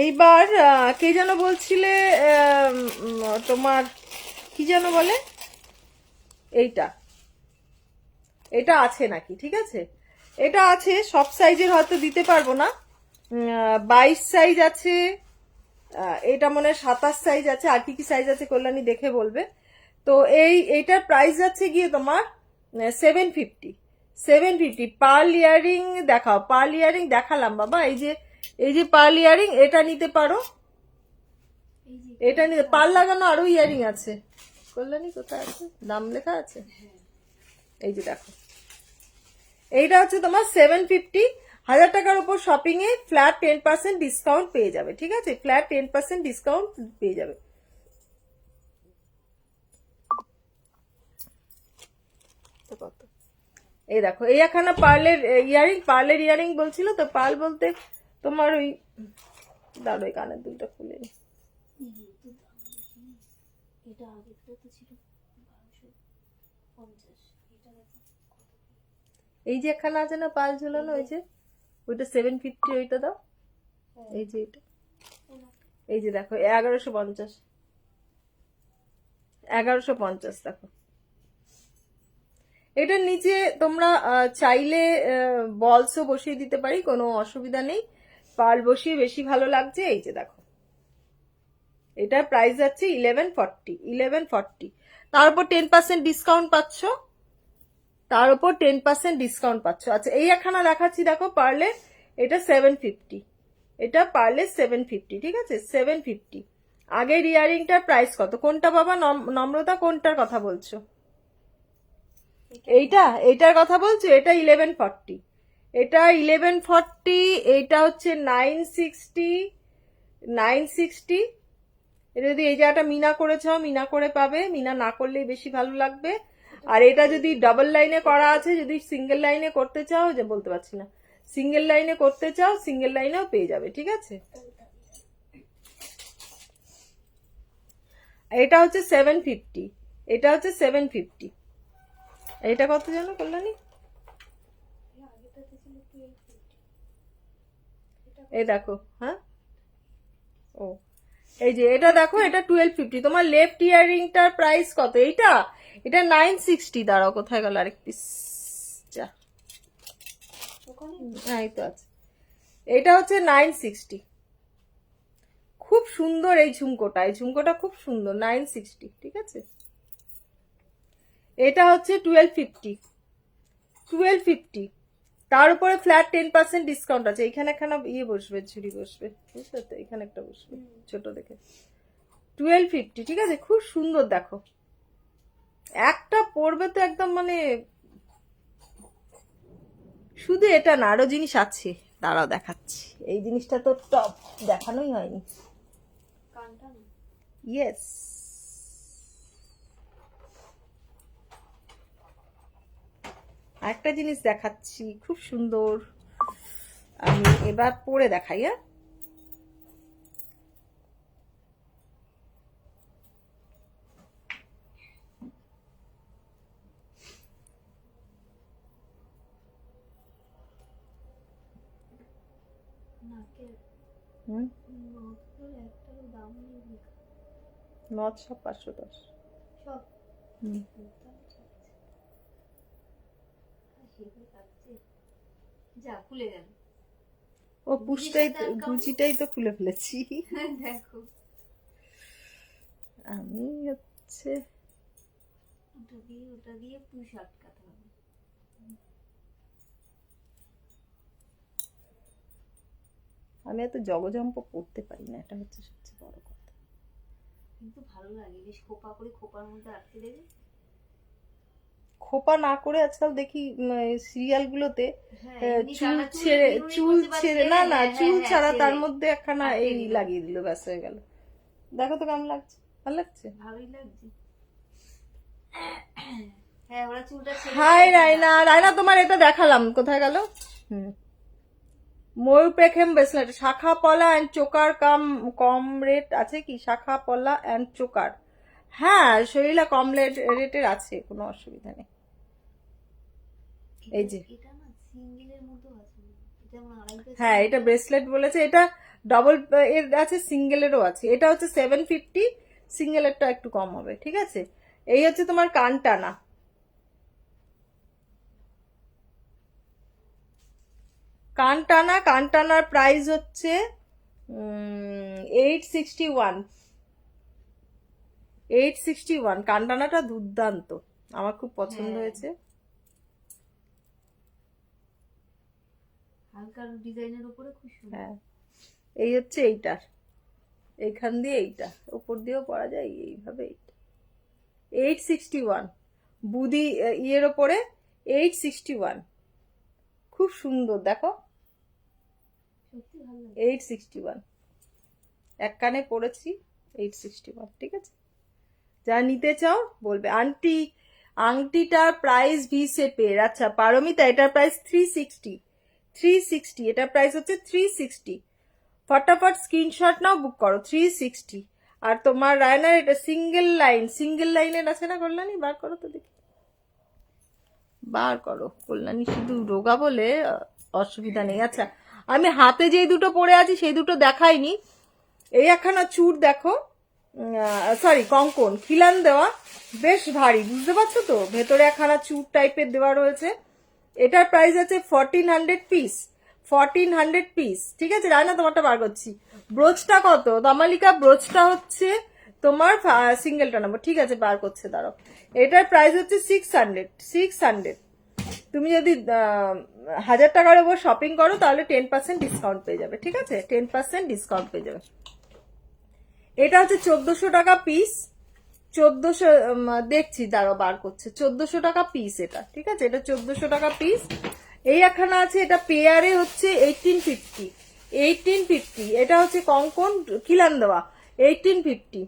[SPEAKER 1] এইবার কে যেন বলছিলে, তোমার কি যেন বলে, এইটা, এটা আছে নাকি, ঠিক আছে? এটা আছে, সব সাইজের হয়তো দিতে পারবো না, 22 সাইজ আছে, এটা মনে হয় 27 সাইজ আছে, আর কি কি সাইজ আছে কল্যাণী দেখে বলবে। তো এইটার প্রাইস যাচ্ছে গিয়ে তোমার 750, 750। পার্ল ইয়ারিং দেখাও, পার্ল ইয়ারিং দেখালাম বাবা, এই যে পার্ল ইয়ারিং, এটা নিতে পারো, এটা নিতে। পার্ল লাগানো আরো ইয়ারিং আছে, কল্যাণী কোথায় আছে, দাম লেখা আছে, এই যে দেখো, এইটা হচ্ছে তোমার 750। 1000 টাকার উপর শপিং এ ফ্ল্যাট 10% ডিসকাউন্ট পেয়ে যাবে, ঠিক আছে? ফ্ল্যাট 10% ডিসকাউন্ট পেয়ে যাবে। কত, এই দেখো, এই একখানা পার্লের ইয়ারিং, পার্লের ইয়ারিং বলছিল তো, পার্ল বলতে তোমার ওই, দাঁড়ো এই কানের দুলটা খুলে নি।
[SPEAKER 2] এটা আগেরটা তো ছিল 1250, এটা দেখো
[SPEAKER 1] এই যে একখানা আছে না পার্ল ঝুলানো, ওই যে ওইটা 750, ওইটা দাও, এই যে এটা, এই যে দেখো 1150, 1150 দেখো। এটার নিচে তোমরা চাইলে বলসও বসিয়ে দিতে পারি, কোনো অসুবিধা নেই, পার্ল বসিয়ে বেশি ভালো লাগছে। এই যে দেখো, এটার প্রাইস যাচ্ছে 1140, 1140। তার উপর 10% ডিসকাউন্ট পাচ্ছ, তার উপর 10% ডিসকাউন্ট পাচ্ছ। আচ্ছা, এই একখানা দেখাচ্ছি দেখো পার্লে, এটা 750, এটা পার্লে 750, ঠিক আছে? 750। আগের ইয়ারিংটার প্রাইস কত, কোনটা বাবা নম্রতা, কোনটার কথা বলছো? এইটার কথা বলছো? এটা 1140, এটা 1140, এইটা হচ্ছে 960, 960। এটা যদি এই জায়গাটা মিনা করেছ, মিনা করে পাবে, মিনা না করলেই বেশি ভালো লাগবে। আর এটা যদি ডাবল লাইনে করা আছে, যদি সিঙ্গেল লাইনে করতে চাও, যে বলতে পারছি না, সিঙ্গেল লাইনে করতে চাও, সিঙ্গেল লাইনেও পেয়ে যাবে, ঠিক আছে? এটা হচ্ছে 750, এটা হচ্ছে 750। এটা কত জানো কল্যাণী? এই দেখো, হ্যাঁ, ও এই যে এটা দেখো, এটা 1250। তোমার লেফট ইয়ারিংটার প্রাইস কত? এইটা, এটা 960। দাঁড়াও, কোথায় গেল আরেক পিস, যা, হ্যাঁ এই তো আছে। এটা হচ্ছে 960, খুব সুন্দর এই ঝুমকোটা, এই ঝুমকোটা খুব সুন্দর, 960, ঠিক আছে? এটা হচ্ছে 1250, 1250। তার উপরে ফ্ল্যাট 10% ডিসকাউন্ট আছে। এখানে একখানা ইয়ে বসবে, ঝুড়ি বসবে, বুঝলে তো? এখানে একটা বসবে ছোট দেখে, 1250, ঠিক আছে? খুব সুন্দর দেখো, একটা পরবে তো একদম মানে, শুধু এটা না, আরো জিনিস আছে, দাঁড়াও দেখাচ্ছি। এই জিনিসটা তো টপ, দেখানোই হয়নি। ইয়েস, একটা জিনিস দেখাচ্ছি, খুব সুন্দর, আমি এবার পরে দেখাই। হ্যাঁ,
[SPEAKER 2] নাকের
[SPEAKER 1] হুম,
[SPEAKER 2] নখগুলো একটারও দাম নেই লেখা।
[SPEAKER 1] নথ সব 510।
[SPEAKER 2] সব
[SPEAKER 1] হুম।
[SPEAKER 2] যা খুলে গেল।
[SPEAKER 1] ও পুষটাই গুচিটাই তো খুলে ফেলেছি।
[SPEAKER 2] দেখো
[SPEAKER 1] আমি হচ্ছে
[SPEAKER 2] ওটা দিয়ে পুশ আটকাতে হবে।
[SPEAKER 1] আমি এত জগজম্প করতে পারি না, এটা হচ্ছে সবচেয়ে বড় কথা।
[SPEAKER 2] কিন্তু ভালো লাগে বেশ, খোপা করে খোপার মধ্যে আটকে দেবে।
[SPEAKER 1] খোপা না করে আজকাল দেখি সিরিয়াল গুলোতে
[SPEAKER 2] হ্যাঁ,
[SPEAKER 1] চুল
[SPEAKER 2] সাদা
[SPEAKER 1] ছেড়ে
[SPEAKER 2] চুল
[SPEAKER 1] না না
[SPEAKER 2] হ্যাঁ,
[SPEAKER 1] চুল
[SPEAKER 2] হ্যাঁ,
[SPEAKER 1] ছাড়া তার
[SPEAKER 2] ছেড়ে
[SPEAKER 1] মধ্যে একখানা
[SPEAKER 2] আটকে
[SPEAKER 1] এই
[SPEAKER 2] দিল।
[SPEAKER 1] লাগিয়ে দিল, ব্যাস হয়ে গেল। দেখো তো কেমন লাগছে, ভালো লাগছে?
[SPEAKER 2] ভালোই লাগছে। হ্যাঁ, ওরা চুলটা ছেড়ে
[SPEAKER 1] হাই
[SPEAKER 2] দিয়ে
[SPEAKER 1] রায়না, রায়না তোমার এটা দেখালাম, কোথায় গেল? ময়ূর পেখম ব্রেসলেট, শাখা পলা অ্যান্ড চোকার কম রেট আছে কি? শাখা পলা অ্যান্ড চোকার, হ্যাঁ শরীরা কম রেটের আছে, কোনো অসুবিধা নেই। এই যে
[SPEAKER 2] এটা না সিঙ্গেলের মতো আছে, এটা আমার আড়াইটা।
[SPEAKER 1] হ্যাঁ এটা ব্রেসলেট বলেছে, এটা ডবল এর আছে, সিঙ্গেলেরও আছে। এটা হচ্ছে 750, সিঙ্গেলেরটা একটু কম হবে, ঠিক আছে? এই হচ্ছে তোমার কানটানা। কানটানার প্রাইস হচ্ছে 861। 861, কানটানাটা দুর্দান্ত, আমার খুব পছন্দ হয়েছে।
[SPEAKER 2] হালকা ডিজাইনের উপরে খুব সুন্দর।
[SPEAKER 1] হ্যাঁ এই হচ্ছে এইটার, এইখান দিয়ে এইটা উপর দিয়েও পরা যায়, এইভাবে। 861 বুদি ইয়ের ওপরে 861, খুব সুন্দর দেখো।
[SPEAKER 2] সত্যি ভালো লাগে।
[SPEAKER 1] 861 এক কানে পড়েছি, 861, ঠিক আছে? যা নিতে চাও বলবে। আংটিটার প্রাইস ভি শেপের, আচ্ছা পারমিতা এটার প্রাইস 360। 360 এটার প্রাইস হচ্ছে 360। ফটাফট স্ক্রিনশট নাও, বুক করো 360। আর তোমার রায়নার এটা সিঙ্গেল লাইনের আছে না কল্যাণী? বার করো তো দেখি, বার করো কল্যাণী, শুধু রোগা বলে অসুবিধা নেই। আচ্ছা আমি হাতে যে দুটো পরে আছি সেই দুটো দেখাইনি। এই একখানা চূড় দেখো, সরি কঙ্কন খিলান দেওয়া, বেশ ভারী, বুঝতে পারছো তো? ভেতরে একখানা চূড় টাইপের দেওয়া রয়েছে। এটার প্রাইস আছে 1400 পিস। 1400 পিস, ঠিক আছে? রায়না তোমারটা বার করছি। ব্রোচটা কত দামালিকা? ব্রোচটা হচ্ছে তোমার সিঙ্গেলটা নেবো, ঠিক আছে বার করছে, দাঁড়াও। এটার প্রাইস হচ্ছে 600। তুমি যদি 1000 টাকার উপর শপিং করো তাহলে 10% ডিসকাউন্ট পেয়ে যাবে, ঠিক আছে? 10% ডিসকাউন্ট পেয়ে যাবে। এটা হচ্ছে 1400 টাকা পিস। 1400 দেখছি, দাঁড়াও বার করছে, 1400 টাকা পিস এটা, ঠিক আছে? এটা 1400 টাকা পিস। এই একখানা আছে, এটা পেয়ারে হচ্ছে 1850। 1850 এটা হচ্ছে কঙ্কন খিলান দেওয়া, 1850।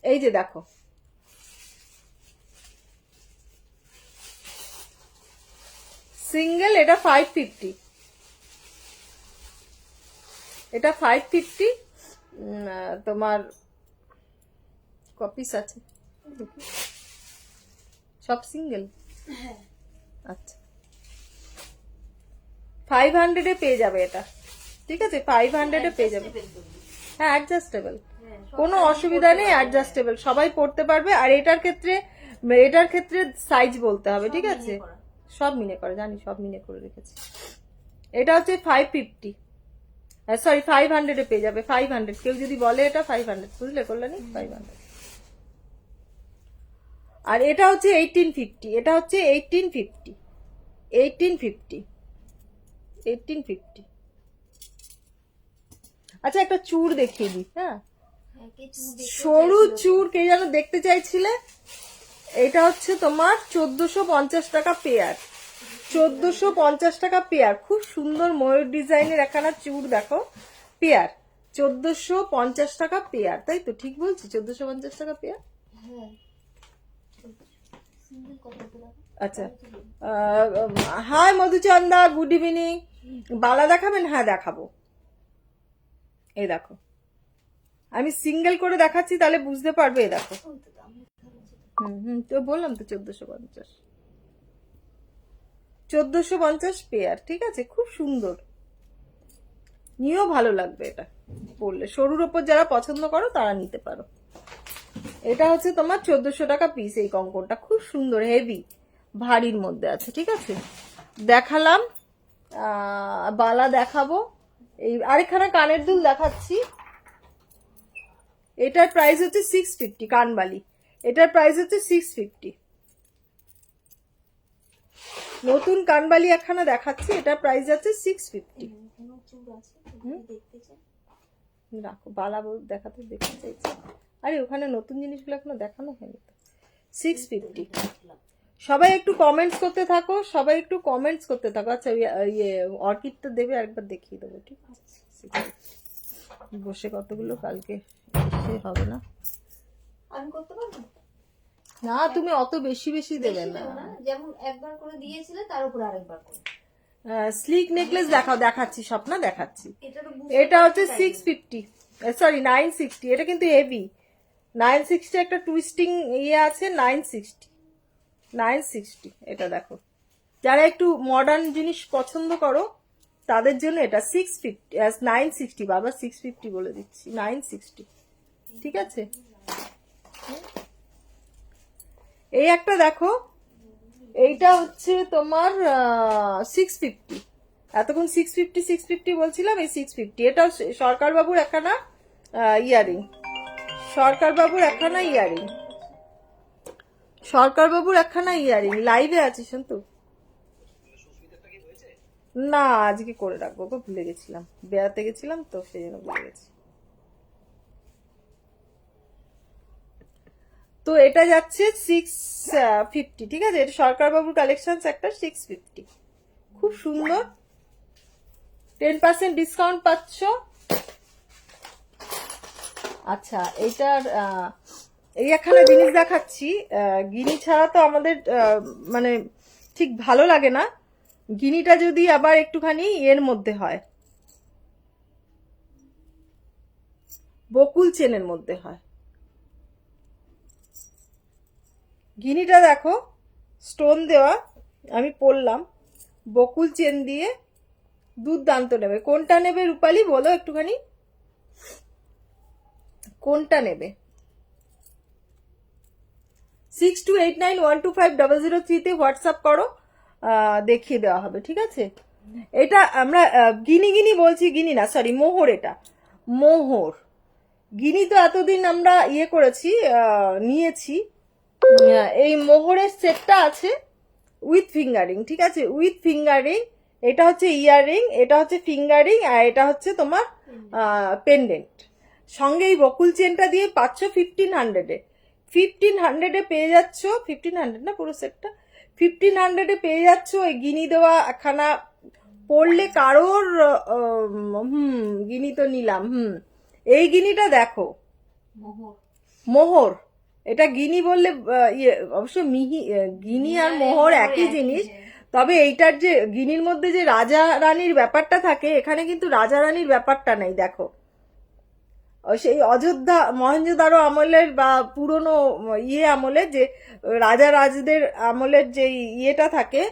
[SPEAKER 1] এই যে দেখো, সিঙ্গেল এটা 550, এটা 550। তোমার কপিস আছে সব সিঙ্গেল? আচ্ছা 500 এ পেয়ে যাবে এটা, ঠিক আছে? 500 এ পেয়ে যাবে। হ্যাঁ অ্যাডজাস্টেবল, কোনো অসুবিধা নেই, অ্যাডজাস্টেবল, সবাই পড়তে পারবে। আর এটার ক্ষেত্রে সাইজ বলতে হবে, ঠিক আছে? সব মিনে করে, জানি সব মিনে করে রেখেছি। এটা হচ্ছে 550, সরি 500 এ পেয়ে যাবে। 500 কেউ যদি বলে এটা 500, বুঝলে কল্যাণী? 500। আর এটা হচ্ছে 1850, এটা হচ্ছে 1850। 1850। আচ্ছা একটা চূড় দেখিয়ে দিই, হ্যাঁ সরু চূড়, কে যেন দেখতে চাইছিলে। এটা হচ্ছে তোমার 1450 টাকা পেয়ার। 1450 টাকা পেয়ার, খুব সুন্দর ময়ূর ডিজাইনের একখানা চূড় দেখো, পেয়ার 1450 টাকা পেয়ার, তাই তো? ঠিক বলছি? 1450 টাকা পেয়ার। আচ্ছা হাই মধুচন্দা, গুড ইভিনিং। বালা দেখাবেন? হ্যাঁ দেখাবো। এই দেখো আমি সিঙ্গেল করে দেখাচ্ছি, তাহলে বুঝতে পারবে। এই দেখো, তো বললাম তো 1450 পেয়ার, ঠিক আছে? খুব সুন্দর। নিয়েও ভালো লাগবে, এটা পরলে সরুর ওপর যারা পছন্দ করো তারা নিতে পারো। এটা হচ্ছে তোমার 1400 টাকা পিস। এই কঙ্কনটা খুব সুন্দর, হেভি ভারীর মধ্যে আছে। ঠিক আছে, দেখালাম। বালা দেখাবো। এই আরেকখানা কানের দুল দেখাচ্ছি। এটার প্রাইস হচ্ছে 650, কানবালি। এটার প্রাইস হচ্ছে 650। নতুন কানবালি একখানা দেখাচ্ছি, এটার প্রাইস যাচ্ছে 650। রাখো, বালা দেখাতে দেখতে চাইছি। আরে ওখানে নতুন জিনিসগুলো এখনো দেখানো হয়নি তো। 650। সবাই একটু কমেন্টস করতে থাকো, সবাই একটু কমেন্টস করতে থাকো। আচ্ছা ইয়ে অর্কিডটা দেবে, একবার দেখিয়ে দেবো। ঠিক আছে, বসে কতগুলো কালকে এসে হবে না।
[SPEAKER 2] আমি করতে পারবো
[SPEAKER 1] না, তুমি অত বেশি বেশি দেবে না।
[SPEAKER 2] যেমন একবার করে দিয়েছিলে তার উপর আরেকবার করে।
[SPEAKER 1] স্লিক নেকলেস দেখাও, দেখাচ্ছি স্বপ্না, দেখাচ্ছি।
[SPEAKER 2] এটা তো
[SPEAKER 1] এটা হচ্ছে 650, সরি 960। এটা কিন্তু হেভি। 960 একটা টুইস্টিং ইয়ে আছে। 960 এটা দেখো। যারা একটু মডার্ন জিনিস পছন্দ করো তাদের জন্য এটা 650, 960। বাবা 650 বলে দিচ্ছি, 960। ঠিক আছে, এই একটা দেখো, এইটা হচ্ছে তোমার 650। এতক্ষণ 650 বলছিলাম, এই 650। এটা সরকার বাবুর একখানা ইয়ারিং। সরকার বাবুর একখানা ইয়ারিং। সরকার বাবুর একখানা ইয়ারিং। লাইভে আছিস তো? না, আজকে করে রাখবো গো, ভুলে গেছিলাম, বেড়াতে গেছিলাম তো সেই জন্য ভুলে গেছি। তো এটা যাচ্ছে 650। ঠিক আছে, এটা সরকার বাবুর কালেকশন একটা 650। খুব সুন্দর, 10% ডিসকাউন্ট পাচ্ছ। আচ্ছা, এইটার এই একখানা জিনিস দেখাচ্ছি। গিনি ছাড়া তো আমাদের মানে ঠিক ভালো লাগে না। গিনিটা যদি আবার একটুখানি এর মধ্যে হয়, বকুল চেনের মধ্যে হয়। গিনিটা দেখো, স্টোন দেওয়া, আমি পরলাম, বকুল চেন দিয়ে, দুর্দান্ত। নেবে কোনটা নেবে রূপালি, বলো একটুখানি কোনটা নেবে। 6289125003 হোয়াটসঅ্যাপ করো, দেখিয়ে দেওয়া হবে। ঠিক আছে, এটা আমরা গিনি গিনি বলছি, গিনি না, সরি মোহর। এটা মোহর। গিনি তো এতদিন আমরা ইয়ে করেছি, নিয়েছি। এই মোহরের সেটটা আছে উইথ ফিঙ্গারিং। ঠিক আছে, উইথ ফিঙ্গারিং। এটা হচ্ছে ইয়াররিং, এটা হচ্ছে ফিঙ্গারিং, আর এটা হচ্ছে তোমার পেন্ডেন্ট। সঙ্গে এই বকুল চেনটা দিয়ে পাচ্ছ 1500-এ। 1500-এ পেয়ে যাচ্ছ, 1500 না পুরো সেটটা, 1500-এ পেয়ে যাচ্ছ ওই গিনি দেওয়া একখানা। পড়লে কারোর গিনি তো নিলাম। এই গিনিটা দেখো, মোহর। এটা গিনি বললে অবশ্য মিহি, গিনি আর মোহর একই জিনিস। তবে এইটার যে গিনির মধ্যে যে রাজা রানীর ব্যাপারটা থাকে, এখানে কিন্তু রাজা রানীর ব্যাপারটা নেই। দেখো, সেই অযোধ্যা মহেঞ্জোদারো আমলের বা পুরনো ইয়ে আমলের যে রাজা রাজদের আমলের যে ইয়েটা থাকে,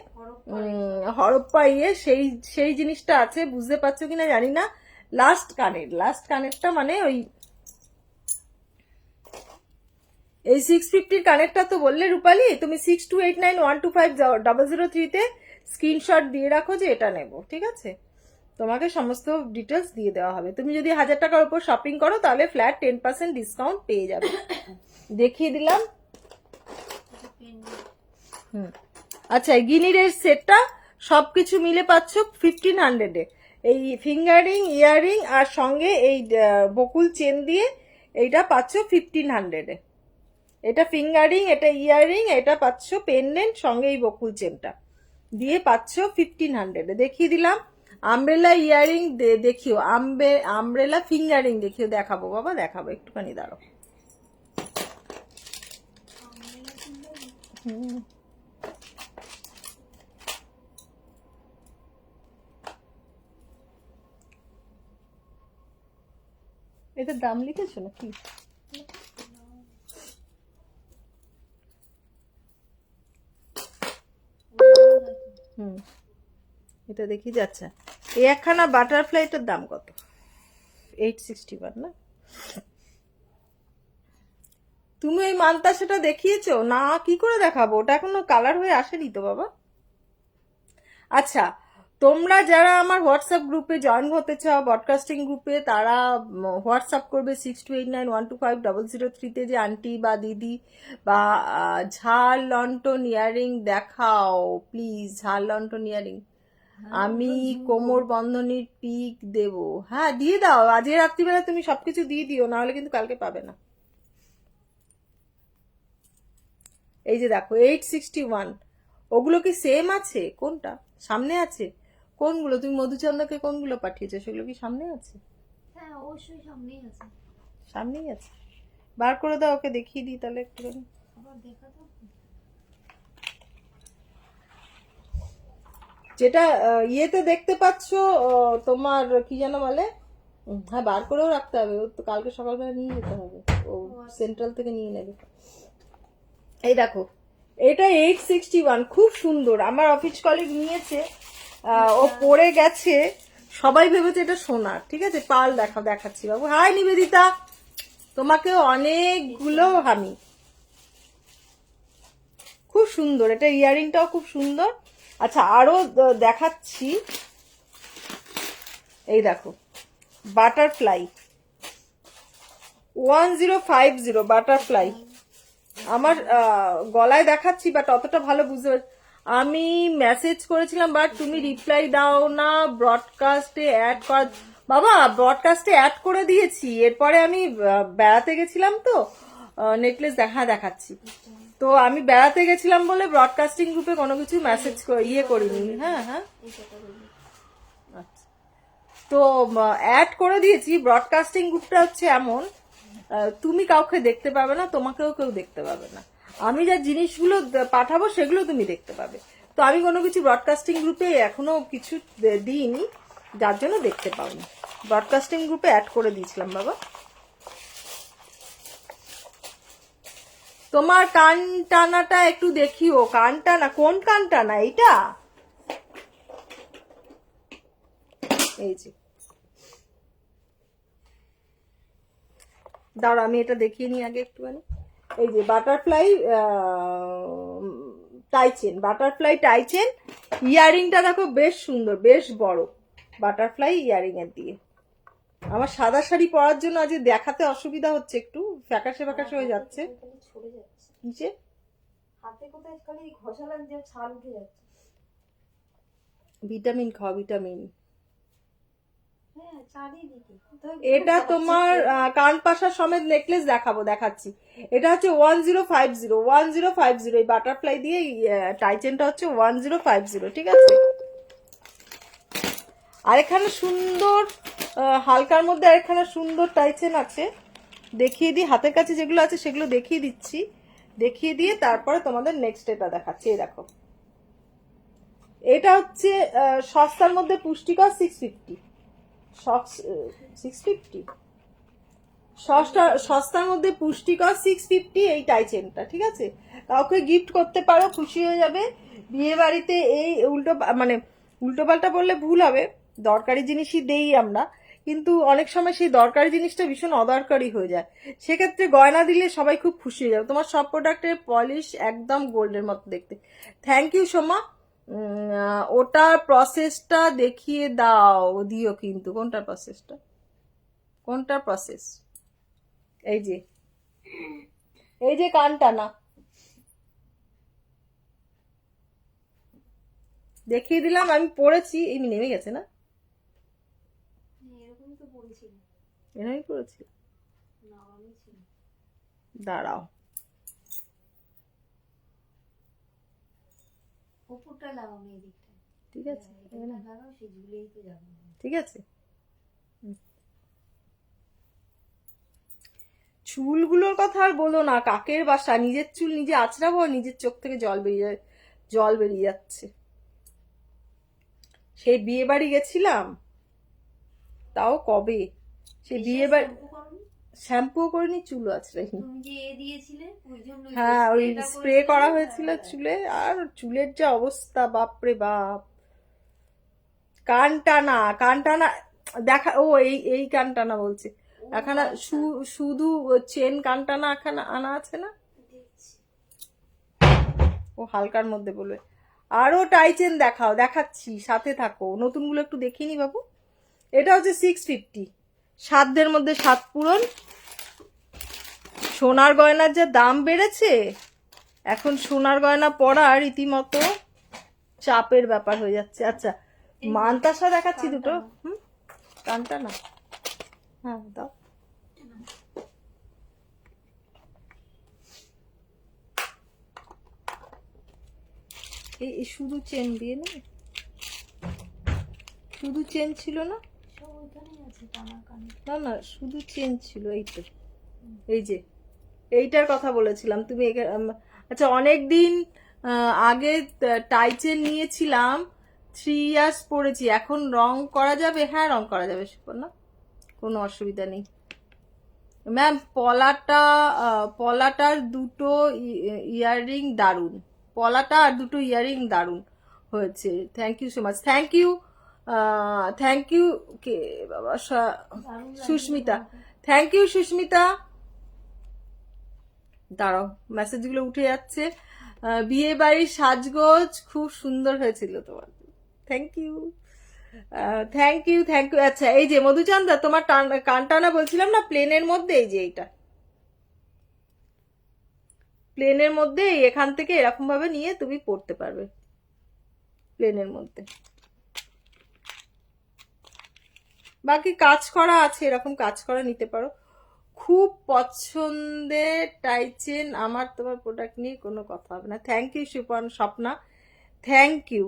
[SPEAKER 1] হরপ্পা ইয়ে, সেই সেই জিনিসটা আছে। বুঝতে পারছো কিনা জানি না। লাস্ট কানেরটা মানে ওই এই 650-র কানেরটা তো বললে রূপালি তুমি। 6289125003-তে স্ক্রিনশট দিয়ে রাখো যে এটা নেব। ঠিক আছে, তোমাকে সমস্ত ডিটেলস দিয়ে দেওয়া হবে। তুমি যদি 1000 টাকার উপর শপিং করো তাহলে ফ্ল্যাট 10% ডিসকাউন্ট পেয়ে যাবে। দেখিয়ে দিলাম। আচ্ছা, গিনির এর সেটটা সবকিছু মিলে পাচ্ছ 1500-এ। এই ফিঙ্গারিং, ইয়ারিং আর সঙ্গে এই বকুল চেন দিয়ে এইটা পাচ্ছ 1500-এ। এটা ফিঙ্গারিং, এটা ইয়ারিং, এটা পাচ্ছ পেন্ডেন্ট, সঙ্গে এই বকুল চেনটা দিয়ে পাচ্ছ 1500-এ। দেখিয়ে দিলাম। আমব্রেলা ইয়ারিং দেখিও, আমব্রেলা ফিঙ্গারিং দেখিও। দেখাবো বাবা, দেখাবো, একটুখানি দাঁড়ো। এটার দাম লিখেছো নাকি? এটা দেখি যাচ্ছে। এই একখানা বাটারফ্লাইটার দাম কত? 861 না? তুমি ওই মানটা সেটা দেখিয়েছো না? কি করে দেখাবো, ওটা এখনো কালার হয়ে আসেনি তো বাবা। আচ্ছা, তোমরা যারা আমার হোয়াটসঅ্যাপ গ্রুপে জয়েন হতে চাও, ব্রডকাস্টিং গ্রুপে, তারা হোয়াটসঅ্যাপ করবে 6289125003 যে আন্টি বা দিদি বা ঝাড় লন্ঠন ইয়ারিং দেখাও প্লিজ, ঝাড় লন্ঠন ইয়ারিং। আমি কোমর বন্ধনীর পিক দেব। হ্যাঁ দিয়ে দাও, আজকে রাত্রিবেলা তুমি সবকিছু দিয়ে দিও, না হলে কিন্তু কালকে পাবে না। এই যে দেখো 861, ওগুলো কি সেম আছে? কোনটা সামনে আছে? কোনগুলো তুমি মধুচন্দ্রকে কোনগুলো পাঠিয়েছো, সেগুলো কি সামনে আছে?
[SPEAKER 2] হ্যাঁ অবশ্যই সামনেই আছে।
[SPEAKER 1] সামনেই আছে, বার করে দাও, ওকে দেখিয়ে দিই তাহলে একটুখানি।
[SPEAKER 2] আবার দেখা তো।
[SPEAKER 1] যেটা ইয়েতে দেখতে পাচ্ছ, তোমার কি যেন বলে, হ্যাঁ বার করেও রাখতে হবে, ও তো কালকে সকালবেলা নিয়ে যেতে হবে, ও সেন্ট্রাল থেকে নিয়ে নেবে। এই দেখো এটা 861, খুব সুন্দর। আমার অফিস কলিগ নিয়েছে, ও পরে গেছে, সবাই ভেবেছে এটা সোনার। ঠিক আছে, পাল দেখাচ্ছি বাবু। হাই নিবেদিতা, তোমাকে অনেকগুলো আমি। খুব সুন্দর, এটা ইয়ারিংটাও খুব সুন্দর। আচ্ছা আরো দেখাচ্ছি, এই দেখো বাটারফ্লাই 1050 বাটারফ্লাই। আমার গলায় দেখাচ্ছি বাট অতটা ভালো বুঝতে পারছি। আমি মেসেজ করেছিলাম বাট তুমি রিপ্লাই দাও না। ব্রডকাস্টে অ্যাড কর বাবা, ব্রডকাস্টে অ্যাড করে দিয়েছি। এরপরে আমি বেড়াতে গেছিলাম তো, নেকলেস দেখাচ্ছি তো, আমি বেড়াতে গেছিলাম বলে ব্রডকাস্টিং গ্রুপে কোনো কিছু মেসেজ করিনি। হ্যাঁ হ্যাঁ আচ্ছা, তো অ্যাড করে দিয়েছি। ব্রডকাস্টিং গ্রুপটা হচ্ছে এমন, তুমি কাউকে দেখতে পাবে না, তোমাকেও কেউ দেখতে পাবে না। আমি যা জিনিসগুলো পাঠাবো সেগুলো তুমি দেখতে পাবে। তো আমি কোনো কিছু ব্রডকাস্টিং গ্রুপে এখনো কিছু দিইনি, যার জন্য দেখতে পাওনি। ব্রডকাস্টিং গ্রুপে অ্যাড করে দিয়েছিলাম বাবা। তোমার কান টানাটা একটু দেখিও। কান টানা, কোন কান টানা? এইটা, এই যে দাঁড়া আমি এটা দেখিয়ে নিই আগে একটুখানি। এই যে বাটারফ্লাই টাইচেন, বাটারফ্লাই টাইচেন ইয়ারিংটা দেখো, বেশ সুন্দর, বেশ বড় বাটারফ্লাই ইয়ারিং এর দিয়ে। আমার সাদা শাড়ি পরার জন্য আজ দেখাতে অসুবিধা হচ্ছে, একটু ফ্যাকাশে হয়ে যাচ্ছে নিচে।
[SPEAKER 2] হাতে কোথায় খালি ঘষালাম যে ছাল উঠে যাচ্ছে।
[SPEAKER 1] ভিটামিন খাও, ভিটামিন।
[SPEAKER 2] হ্যাঁ চারিদিকে।
[SPEAKER 1] এটা তোমার কান পাশা সমেত নেকলেস দেখাচ্ছি। এটা হচ্ছে 1050 এই বাটারফ্লাই দিয়ে টাইচেনটা হচ্ছে 1050। ঠিক আছে, আর এখানে সুন্দর হালকার মধ্যে আরেকখানা সুন্দর টাইচেন আছে, দেখিয়ে দিই। হাতের কাছে যেগুলো আছে সেগুলো দেখিয়ে দিচ্ছি, দেখিয়ে দিয়ে তারপরে তোমাদের নেক্সট এটা দেখাচ্ছি। এই দেখো, এটা হচ্ছে সস্তার মধ্যে পুষ্টিকর 650। 650 সস্তার মধ্যে পুষ্টিকর 650 এই টাইচেনটা। ঠিক আছে, কাউকে গিফট করতে পারো, খুশি হয়ে যাবে। বিয়ে বাড়িতে এই উল্টো পাল্টা বললে ভুল হবে, দরকারি জিনিসই দেই আমরা, কিন্তু অনেক সময় সেই দরকারি জিনিসটা ভীষণ অদরকারি হয়ে যায়। সেক্ষেত্রে গয়না দিলে সবাই খুব খুশি হয়ে যাবে। তোমার সব প্রোডাক্টের পলিশ একদম গোল্ডের মতো দেখতে। Thank you Soma. ওটার প্রসেসটা দেখিয়ে দিও কিন্তু। কোনটার প্রসেস? এই যে কানটা না, দেখিয়ে দিলাম। আমি পড়েছি, এই নেমে গেছে না,
[SPEAKER 2] এরকমই তো বলেছিল।
[SPEAKER 1] এরকমই পড়েছি,
[SPEAKER 2] না আমি ছিল।
[SPEAKER 1] দাঁড়াও,
[SPEAKER 2] উপরটা লাগানো এই দিকটা।
[SPEAKER 1] ঠিক আছে,
[SPEAKER 2] লাগাও, সে ঝুলেই তো যাবে।
[SPEAKER 1] ঠিক আছে। চুলগুলোর কথা আর বলো না, কাকের বাসা। নিজের চুল নিজে আঁচড়াবো, নিজের চোখ থেকে জল বেরিয়ে যাচ্ছে। সেই বিয়ে বাড়ি গেছিলাম, তাও কবে, সেই বিয়ে বাড়ি শ্যাম্পু করিনি, চুল আঁচড়াইনি।
[SPEAKER 2] তুমি যে দিয়েছিলে ওই জন্য।
[SPEAKER 1] হ্যাঁ ওই স্প্রে করা হয়েছিল চুলে, আর চুলের যা অবস্থা, বাপরে বাপ। কানটানা কানটানা দেখা, ও এই এই কানটানা বলছে এখানে শুধু চেন কানটানা এখানে আনা আছে না,
[SPEAKER 2] দেখছি।
[SPEAKER 1] ও হালকার মধ্যে বলবে। আরো টাইচেন দেখাও, দেখাচ্ছি সাথে থাকো, নতুনগুলো একটু দেখিনি বাবু। এটা হচ্ছে 650, সাধ্যের মধ্যে সাত পূরণ। সোনার গয়নার যা দাম বেড়েছে, এখন সোনার গয়না পরা রীতিমতো চাপের ব্যাপার হয়ে যাচ্ছে। আচ্ছা মানতাসা দেখাচ্ছি দুটো। হুম, কানটা না, হ্যাঁ দাও। এই শুধু চেন দিয়ে না, শুধু চেন ছিল না,
[SPEAKER 2] সব ওইখানেই আছে টানা কানে।
[SPEAKER 1] না না শুধু চেন ছিল, এই তো এই যে এইটার কথা বলেছিলাম তুমি আচ্ছা অনেক দিন আগে টাইচেন নিয়েছিলাম, 3 ইয়ার্স পরেছি, এখন রং করা যাবে? হ্যাঁ রং করা যাবে সুপর্ণা, কোনো অসুবিধা নেই ম্যাম। পলাটার দুটো ইয়াররিং দারুন, পলাটা আর দুটো ইয়াররিং দারুন হয়েছে। Thank you so much, thank you, thank you কে বাবা, সুস্মিতা, থ্যাংক ইউ সুস্মিতা। দাঁড়াও মেসেজগুলো উঠে যাচ্ছে। বিয়ে বাড়ির সাজগোজ খুব সুন্দর হয়েছিল তোমার, thank you thank you thank you. আচ্ছা এই যে মধুচন্দ্রা তোমার কানটানা বলছিলাম না প্লেনের মধ্যে, এই যে এইটা প্লেনের মধ্যে, এখান থেকে এরকম ভাবে নিয়ে তুমি পড়তে পারবে প্লেনের মধ্যে। বাকি কাজ করা আছে, এরকম কাজ করা নিতে পারো। খুব পছন্দের টাইচেন আমার, তোমার প্রোডাক্ট নিয়ে কোনো কথা হবে না। Thank you Swapna, thank you.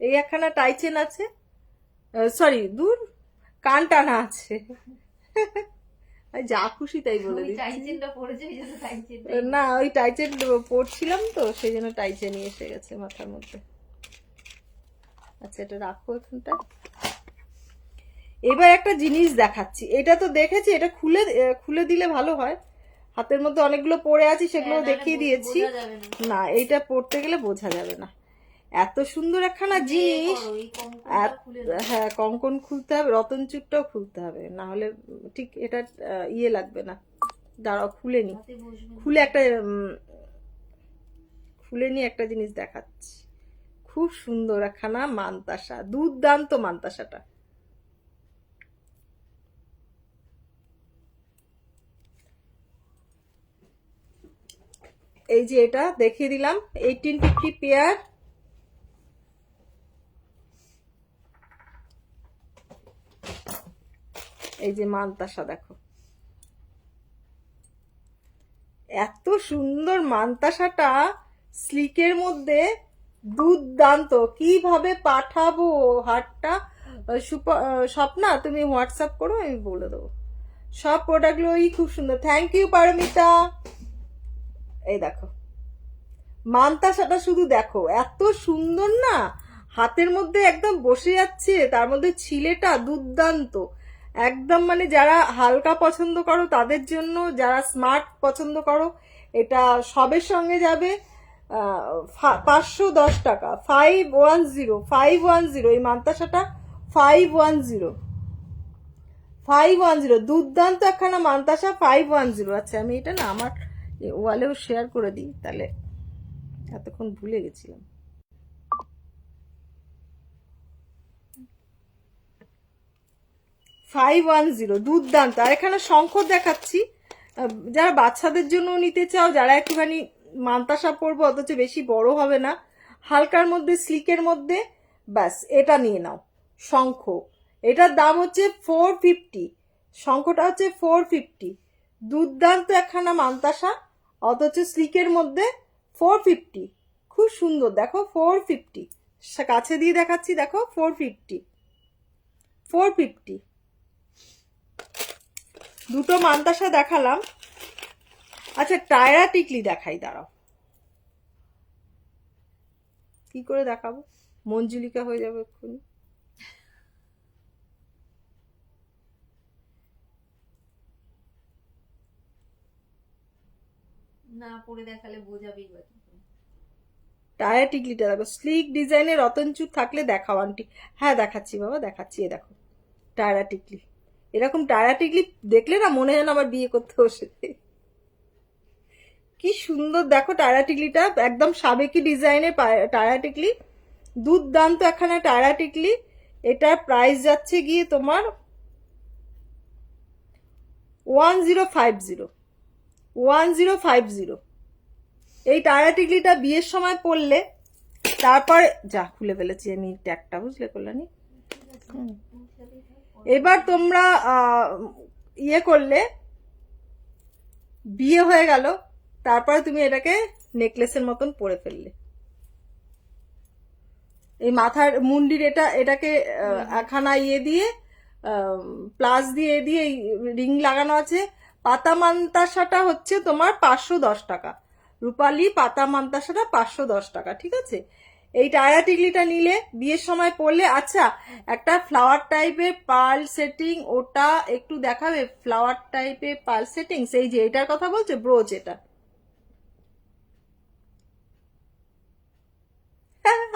[SPEAKER 1] এই একখানা টাইচেন আছে, সরি দূর কানটানা আছে, যা খুশি তাই বলে দিচ্ছি। না ওই টাইচেন পড়ছিলাম তো সেই জন্য টাইচেন এসে গেছে মাথার মধ্যে। আচ্ছা এটা রাখো এখানটা। এবার একটা জিনিস দেখাচ্ছি, এটা তো দেখেছি, এটা খুলে খুলে দিলে ভালো হয়, হাতের মধ্যে অনেকগুলো পড়ে আছে সেগুলো দেখিয়ে দিয়েছি। না এইটা পড়তে গেলে বোঝা যাবে না, এত সুন্দর একখানা জিনিস। হ্যাঁ কঙ্কন খুলতে হবে, রতন চুরটাও খুলতে হবে, না হলে ঠিক এটা ইয়ে লাগবে না। দাঁড়াও খুলে নি, খুলে একটা খুলে নিয়ে একটা জিনিস দেখাচ্ছি। খুব সুন্দর একখানা মানতাসা, দুর্দান্ত মানতাসাটা। এই যে এটা দেখিয়ে দিলাম, 1850 পেয়ার। এই যে মানতাসা দেখো, এত সুন্দর মানতাসাটা স্লিকের মধ্যে, দুর্দান্ত। কিভাবে পাঠাবো হারটা স্বপ্না, তুমি হোয়াটসঅ্যাপ করো আমি বলে দেবো। সব প্রোডাক্টগুলোই খুব সুন্দর। Thank you Paromita. এই দেখো মানতাসাটা শুধু দেখো, এত সুন্দর না, হাতের মধ্যে একদম বসে যাচ্ছে, তার মধ্যে ছিলেটা দুর্দান্ত একদম। মানে যারা হালকা পছন্দ করো তাদের জন্য, যারা স্মার্ট পছন্দ করো এটা সবের সঙ্গে যাবে। 510 টাকা, 510 এই মানতাসাটা 510 দুর্দান্ত একখানা মানতাসা 510। আচ্ছা আমি এটা না আমার ওয়ালেও শেয়ার করে দিই, তাহলে এতক্ষণ ভুলে গেছিলাম। 510 দুর্দান্ত। আর এখানে শঙ্খ দেখাচ্ছি, যারা বাচ্চাদের জন্য নিতে চাও, যারা একটুখানি মানতাসা পরবো অথচ বেশি বড় হবে না, হালকার মধ্যে স্লিকের মধ্যে, ব্যাস এটা নিয়ে নাও। শঙ্খ, এটার দাম হচ্ছে 450, শঙ্খটা হচ্ছে 450। দুর্দান্ত একখানা মানতাসা অথচ স্লিকের মধ্যে 450, খুব সুন্দর দেখো 450। কাছে দিয়ে দেখাচ্ছি দেখো 450। দুটো মানতাসা দেখালাম। আচ্ছা টায়রা টিকলি দেখাই, দাঁড়াও কি করে দেখাবো, মঞ্জুলিকা হয়ে যাবে এক্ষুনি।
[SPEAKER 2] না পরে দেখালে বোঝাবেই বা কি করে।
[SPEAKER 1] টায়া টিকলিটা দেখো, স্লিক ডিজাইনের রতনচুর থাকলে দেখাও আন্টি। হ্যাঁ দেখাচ্ছি বাবা, দেখাচ্ছি। এ দেখো টায়া টিকলি, এরকম টায়া টিকলি দেখলে না মনে হয় না আমার বিয়ে করতে বসেছে। কি সুন্দর দেখো টায়া টিকলিটা, একদম সাবেকি ডিজাইনের টায়া টিকলি, দুর্দান্ত একখানা টায়া টিকলি। এটার প্রাইস যাচ্ছে গিয়ে তোমার 1050, 1050। এই টায়া টিকলিটা বিয়ের সময় পরলে, তারপর যা খুলে ফেলেছি আমি ট্যাগটা, বুঝলে কল্যাণী। এবার তোমরা ইয়ে করলে, বিয়ে হয়ে গেল, তারপরে তুমি এটাকে নেকলেসের মতন পরে ফেললে। এই মাথার মুন্ডির এটাকে একখানা ইয়ে দিয়ে, প্লাস দিয়ে দিয়ে রিং লাগানো আছে। পাতা মান্তাসাটা হচ্ছে তোমার 510 টাকা, রূপালী পাতা মান্তাসাটা 510 টাকা, ঠিক আছে। এই টায়া টিকলিটা নিলে বিয়ের সময় পরলে। আচ্ছা, একটা ফ্লাওয়ার টাইপের পার্ল সেটিং, ওটা একটু দেখাবে? ফ্লাওয়ার টাইপের পার্ল সেটিং, এই যে এটার কথা বলছে, ব্রোচ এটা।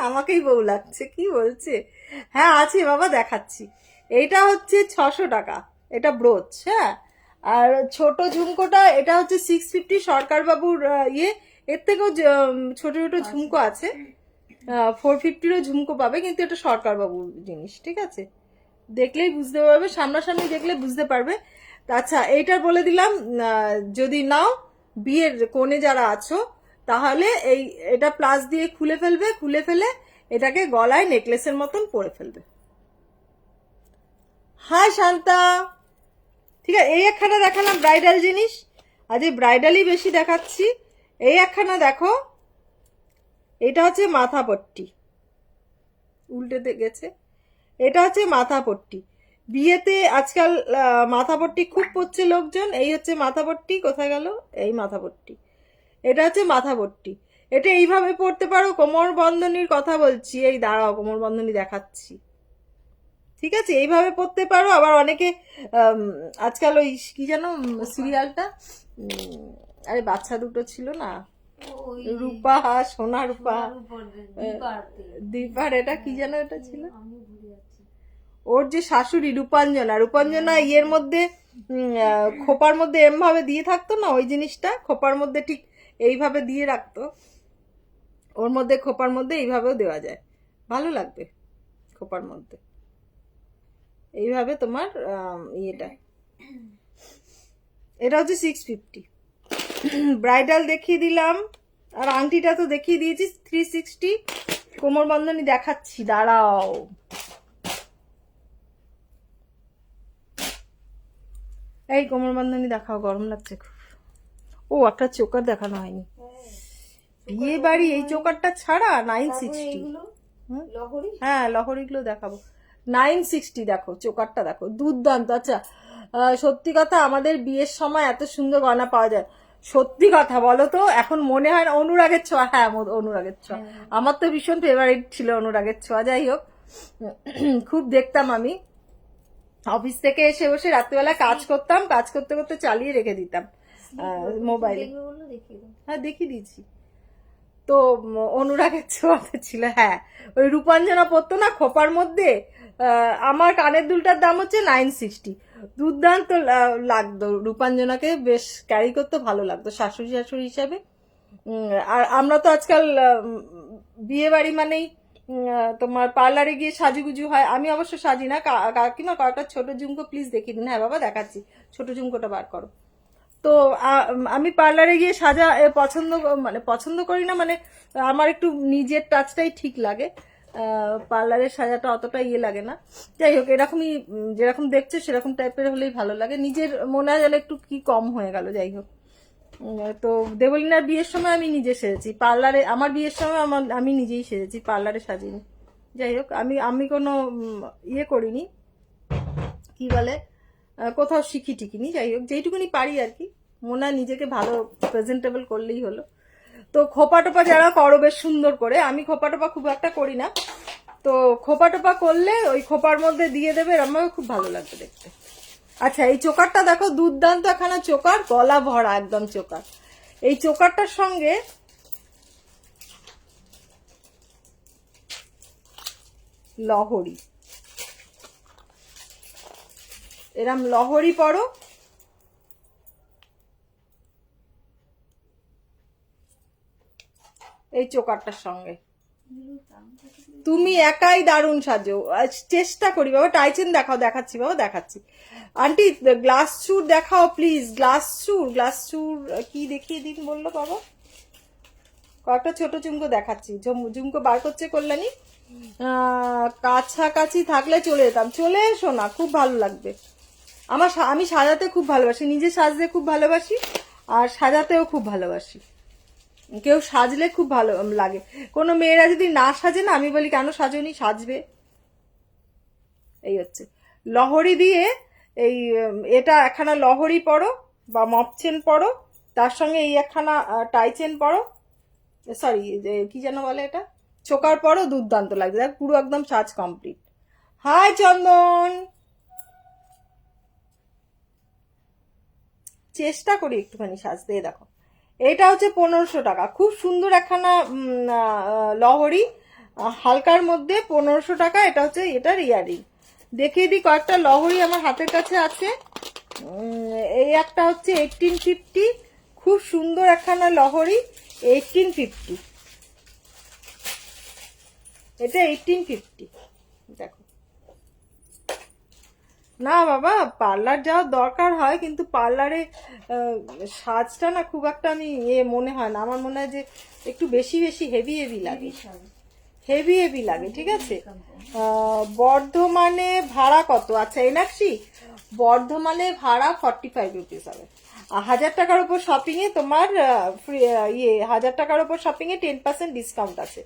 [SPEAKER 1] আমাকেই বউ লাগছে, কি বলছে? হ্যাঁ আছে বাবা, দেখাচ্ছি। এইটা হচ্ছে 600 টাকা, এটা ব্রোচ। হ্যাঁ, আর ছোট ঝুমকোটা এটা হচ্ছে 650, সরকার বাবুর ইয়ে। এর থেকেও ছোট ছোট ঝুমকো আছে, 450-ও ঝুমকো পাবে, কিন্তু এটা সরকার বাবুর জিনিস, ঠিক আছে। দেখলেই বুঝতে পারবে, সামনাসামনি দেখলে বুঝতে পারবে। আচ্ছা, এইটার বলে দিলাম, যদি নাও বিয়ের কোণে যারা আছো, তাহলে এটা প্লাস দিয়ে খুলে ফেলবে, খুলে ফেলে এটাকে গলায় নেকলেসের মতন পরে ফেলবে। হাই শান্তা, ঠিক আছে। এই একখানা দেখালাম ব্রাইডাল জিনিস, আজ এই ব্রাইডালই বেশি দেখাচ্ছি। এই একখানা দেখো, এটা হচ্ছে মাথা পট্টি, উল্টে গেছে। এটা হচ্ছে মাথা পট্টি, বিয়েতে আজকাল মাথা পট্টি খুব পড়ছে লোকজন। এই হচ্ছে মাথা পট্টি, কোথায় গেল এই মাথা পট্টি? এটা হচ্ছে মাথা পট্টি। এটা এইভাবে পড়তে পারো। কোমর বন্ধনীর কথা বলছি, এই দাঁড়াও কোমর বন্ধনী দেখাচ্ছি, ঠিক আছে। এইভাবে পড়তে পারো। আবার অনেকে আজকাল ওই কি যেন সিরিয়ালটা, আরে বাচ্চা দুটো ছিল না, রূপা, সোনা রূপা, দীপার, এটা কি যেন এটা ছিল, ওর যে শাশুড়ি রূপাঞ্জনা, রূপাঞ্জনা ইয়ের মধ্যে খোপার মধ্যে এম ভাবে দিয়ে থাকতো না, ওই জিনিসটা খোপার মধ্যে ঠিক এইভাবে দিয়ে রাখতো। ওর মধ্যে খোপার মধ্যে এইভাবেও দেওয়া যায়, ভালো লাগবে খোপার মধ্যে এইভাবে তোমার ইয়েটা। এটা হচ্ছে 650। ব্রাইডাল দেখিয়ে দিলাম, আর আংটিটা তো দেখিয়ে দিয়েছি 360। কোমর বন্ধনী দেখাচ্ছি, দাঁড়াও। এই কোমর বন্ধনী দেখাও, গরম লাগছে খুব। ও একটা চোকার দেখানো হয়নি, বিয়ে বাড়ি এই চোকারটা ছাড়া 960। হ্যাঁ লহরিগুলো দেখাবো, 960। দেখো চোকারটা দেখো, দুর্দান্ত। আচ্ছা, সত্যি কথা, আমাদের বিয়ের সময় এত সুন্দর গয়না পাওয়া যায়, সত্যি কথা বলো তো, এখন মনে হয় না। অনুরাগের ছোঁয়া, হ্যাঁ অনুরাগের ছোঁয়া, আমার তো ভীষণ ফেভারিট ছিল অনুরাগের ছোঁয়া। যাই হোক, খুব দেখতাম আমি। অফিস থেকে এসে বসে রাত্রিবেলা কাজ করতাম, কাজ করতে করতে চালিয়ে রেখে দিতাম মোবাইলে। হ্যাঁ দেখিয়ে দিয়েছি তো, অনুরাগের ছোঁয়াতে ছিল। হ্যাঁ, ওই রূপাঞ্জনা পড়তো না খোপার মধ্যে। আমার কানের দুলটার দাম হচ্ছে 960। দুর্দান্ত লাগতো, রূপাঞ্জনাকে বেশ ক্যারি করতে ভালো লাগতো শাশুড়ি শাশুড়ি হিসাবে। আর আমরা তো আজকাল বিয়ে বাড়ি মানেই তোমার পার্লারে গিয়ে সাজুগুজু হয়। আমি অবশ্য সাজি না। কাকিমা কয়েকটা ছোট ঝুমকো প্লিজ দেখিয়ে দিন। হ্যাঁ বাবা দেখাচ্ছি, ছোট ঝুমকোটা বার করো। তো আমি পার্লারে গিয়ে সাজা পছন্দ করি না, মানে আমার একটু নিজের টাচটাই ঠিক লাগে, পার্লারের সাজাটা অতটা ইয়ে লাগে না। যাই হোক, এরকমই যেরকম দেখছো সেরকম টাইপের হলেই ভালো লাগে। নিজের মনে হয় একটু কি কম হয়ে গেল। যাই হোক, তো দেবলীনার বিয়ের সময় আমি নিজে সেজেছি পার্লারে, আমার বিয়ের সময় আমি নিজেই সেজেছি, পার্লারে সাজিনি। যাই হোক, আমি কোনো ইয়ে করিনি, কি বলে, কোথাও শিখি টিকিনি। যাই হোক, যেইটুকুনি পারি আর কি, মনে হয় নিজেকে ভালো প্রেজেন্টেবল করলেই হলো। তো খোপা টোপা যারা করো বেশ সুন্দর করে, আমি খোপা টোপা খুব একটা করি না, তো খোপা টোপা করলে ওই খোপার মধ্যে দিয়ে দেবে, আমাকে খুব ভালো লাগবে দেখতে। আচ্ছা, এই চোকারটা দেখো, দুর্দান্ত একখানা চোকার, গলা ভরা একদম চোকার। এই চোকারটার সঙ্গে লহরি, এরম লহরি পরো, এই চোকারটার সঙ্গে। তুমি একাই দারুণ সাজো। চেষ্টা করি বাবা। টাইচেন দেখাও, দেখাচ্ছি বাবা, দেখাচ্ছি। আন্টি গ্লাস চুর দেখাও প্লিজ। গ্লাস চুর কি দেখিয়ে দিন বললো বাবা? কয়েকটা ছোট ঝুমকো দেখাচ্ছি। ঝুমকো বার করছে কল্যাণী। কাছাকাছি থাকলে চলে যেতাম। চলে এসো না, খুব ভালো লাগবে। আমি সাজাতে খুব ভালোবাসি, নিজে সাজতে খুব ভালোবাসি, আর সাজাতেও খুব ভালোবাসি। কেউ সাজলে খুব ভালো লাগে। কোনো মেয়েরা যদি না সাজে না, আমি বলি কেন সাজনি, সাজবে। এই হচ্ছে লহরি দিয়ে এই এটা একখানা লহরি পরো বা মপ চেন পরো, তার সঙ্গে এই একখানা টাই চেন পরো, সরি কি যেন বলে এটা, চোকার পরো, দুর্দান্ত লাগবে। দেখ পুরো একদম সাজ কমপ্লিট। হাই চন্দন, চেষ্টা করি একটুখানি সাজতে। দেখো এটা হচ্ছে 1500 টাকা, খুব সুন্দর একখানা লহরি, হালকার মধ্যে 1500 টাকা। এটা হচ্ছে এটার ইয়ারিং। দেখিয়ে দিই কয়েকটা লহরি আমার হাতের কাছে আছে। এই একটা হচ্ছে 1850, খুব সুন্দর একখানা লহরি, 1850। এটা 1850। দেখো না বাবা, পার্লার যাওয়ার দরকার হয়, কিন্তু পার্লারে সাজটা না খুব একটা আমি মনে হয় না। আমার মনে হয় যে একটু বেশি হেভি লাগে, হেভি লাগে। ঠিক আছে, বর্ধমানে ভাড়া কত? আচ্ছা এনাক্ষী, বর্ধমানে ভাড়া 45 রুপিস হবে। 1000 টাকার উপর শপিং এ তোমার 1000 টাকার উপর শপিং এ 10% ডিসকাউন্ট আছে,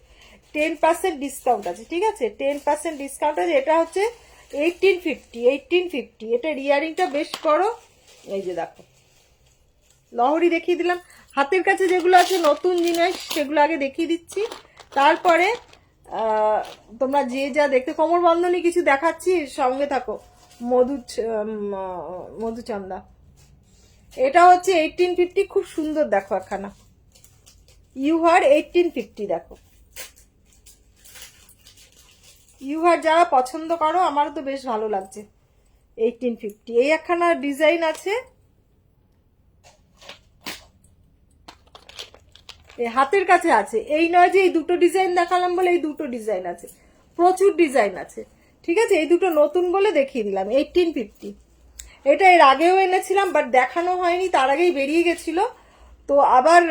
[SPEAKER 1] 10% ডিসকাউন্ট আছে। ঠিক আছে, 10% ডিসকাউন্ট আছে। এটা হচ্ছে 1850। এটা রিয়ারিংটা বেশ বড়। এই যে দেখো লহরি দেখিয়ে দিলাম। হাতের কাছে যেগুলো আছে নতুন জিনিস সেগুলো আগে দেখিয়ে দিচ্ছি, তারপরে তোমরা যে যা দেখতে। কোমর বন্ধনী কিছু দেখাচ্ছি, সঙ্গে থাকো। মধুচন্দা, এটা হচ্ছে 1850, খুব সুন্দর। দেখো একখানা ইউহার 1850। দেখো ইউহার যারা পছন্দ করো, আমারও তো বেশ ভালো লাগছে। 1850 এই একখানা ডিজাইন আছে, হাতের কাছে আছে। এই নয় যে এই দুটো ডিজাইন দেখালাম বলে এই দুটো ডিজাইন আছে, প্রচুর ডিজাইন আছে। ঠিক আছে, এই দুটো নতুন বলে দেখিয়ে দিলাম। 1850। এটা এর আগেও এনেছিলাম, বাট দেখানো হয়নি, তার আগেই বেরিয়ে গেছিল, তো আবার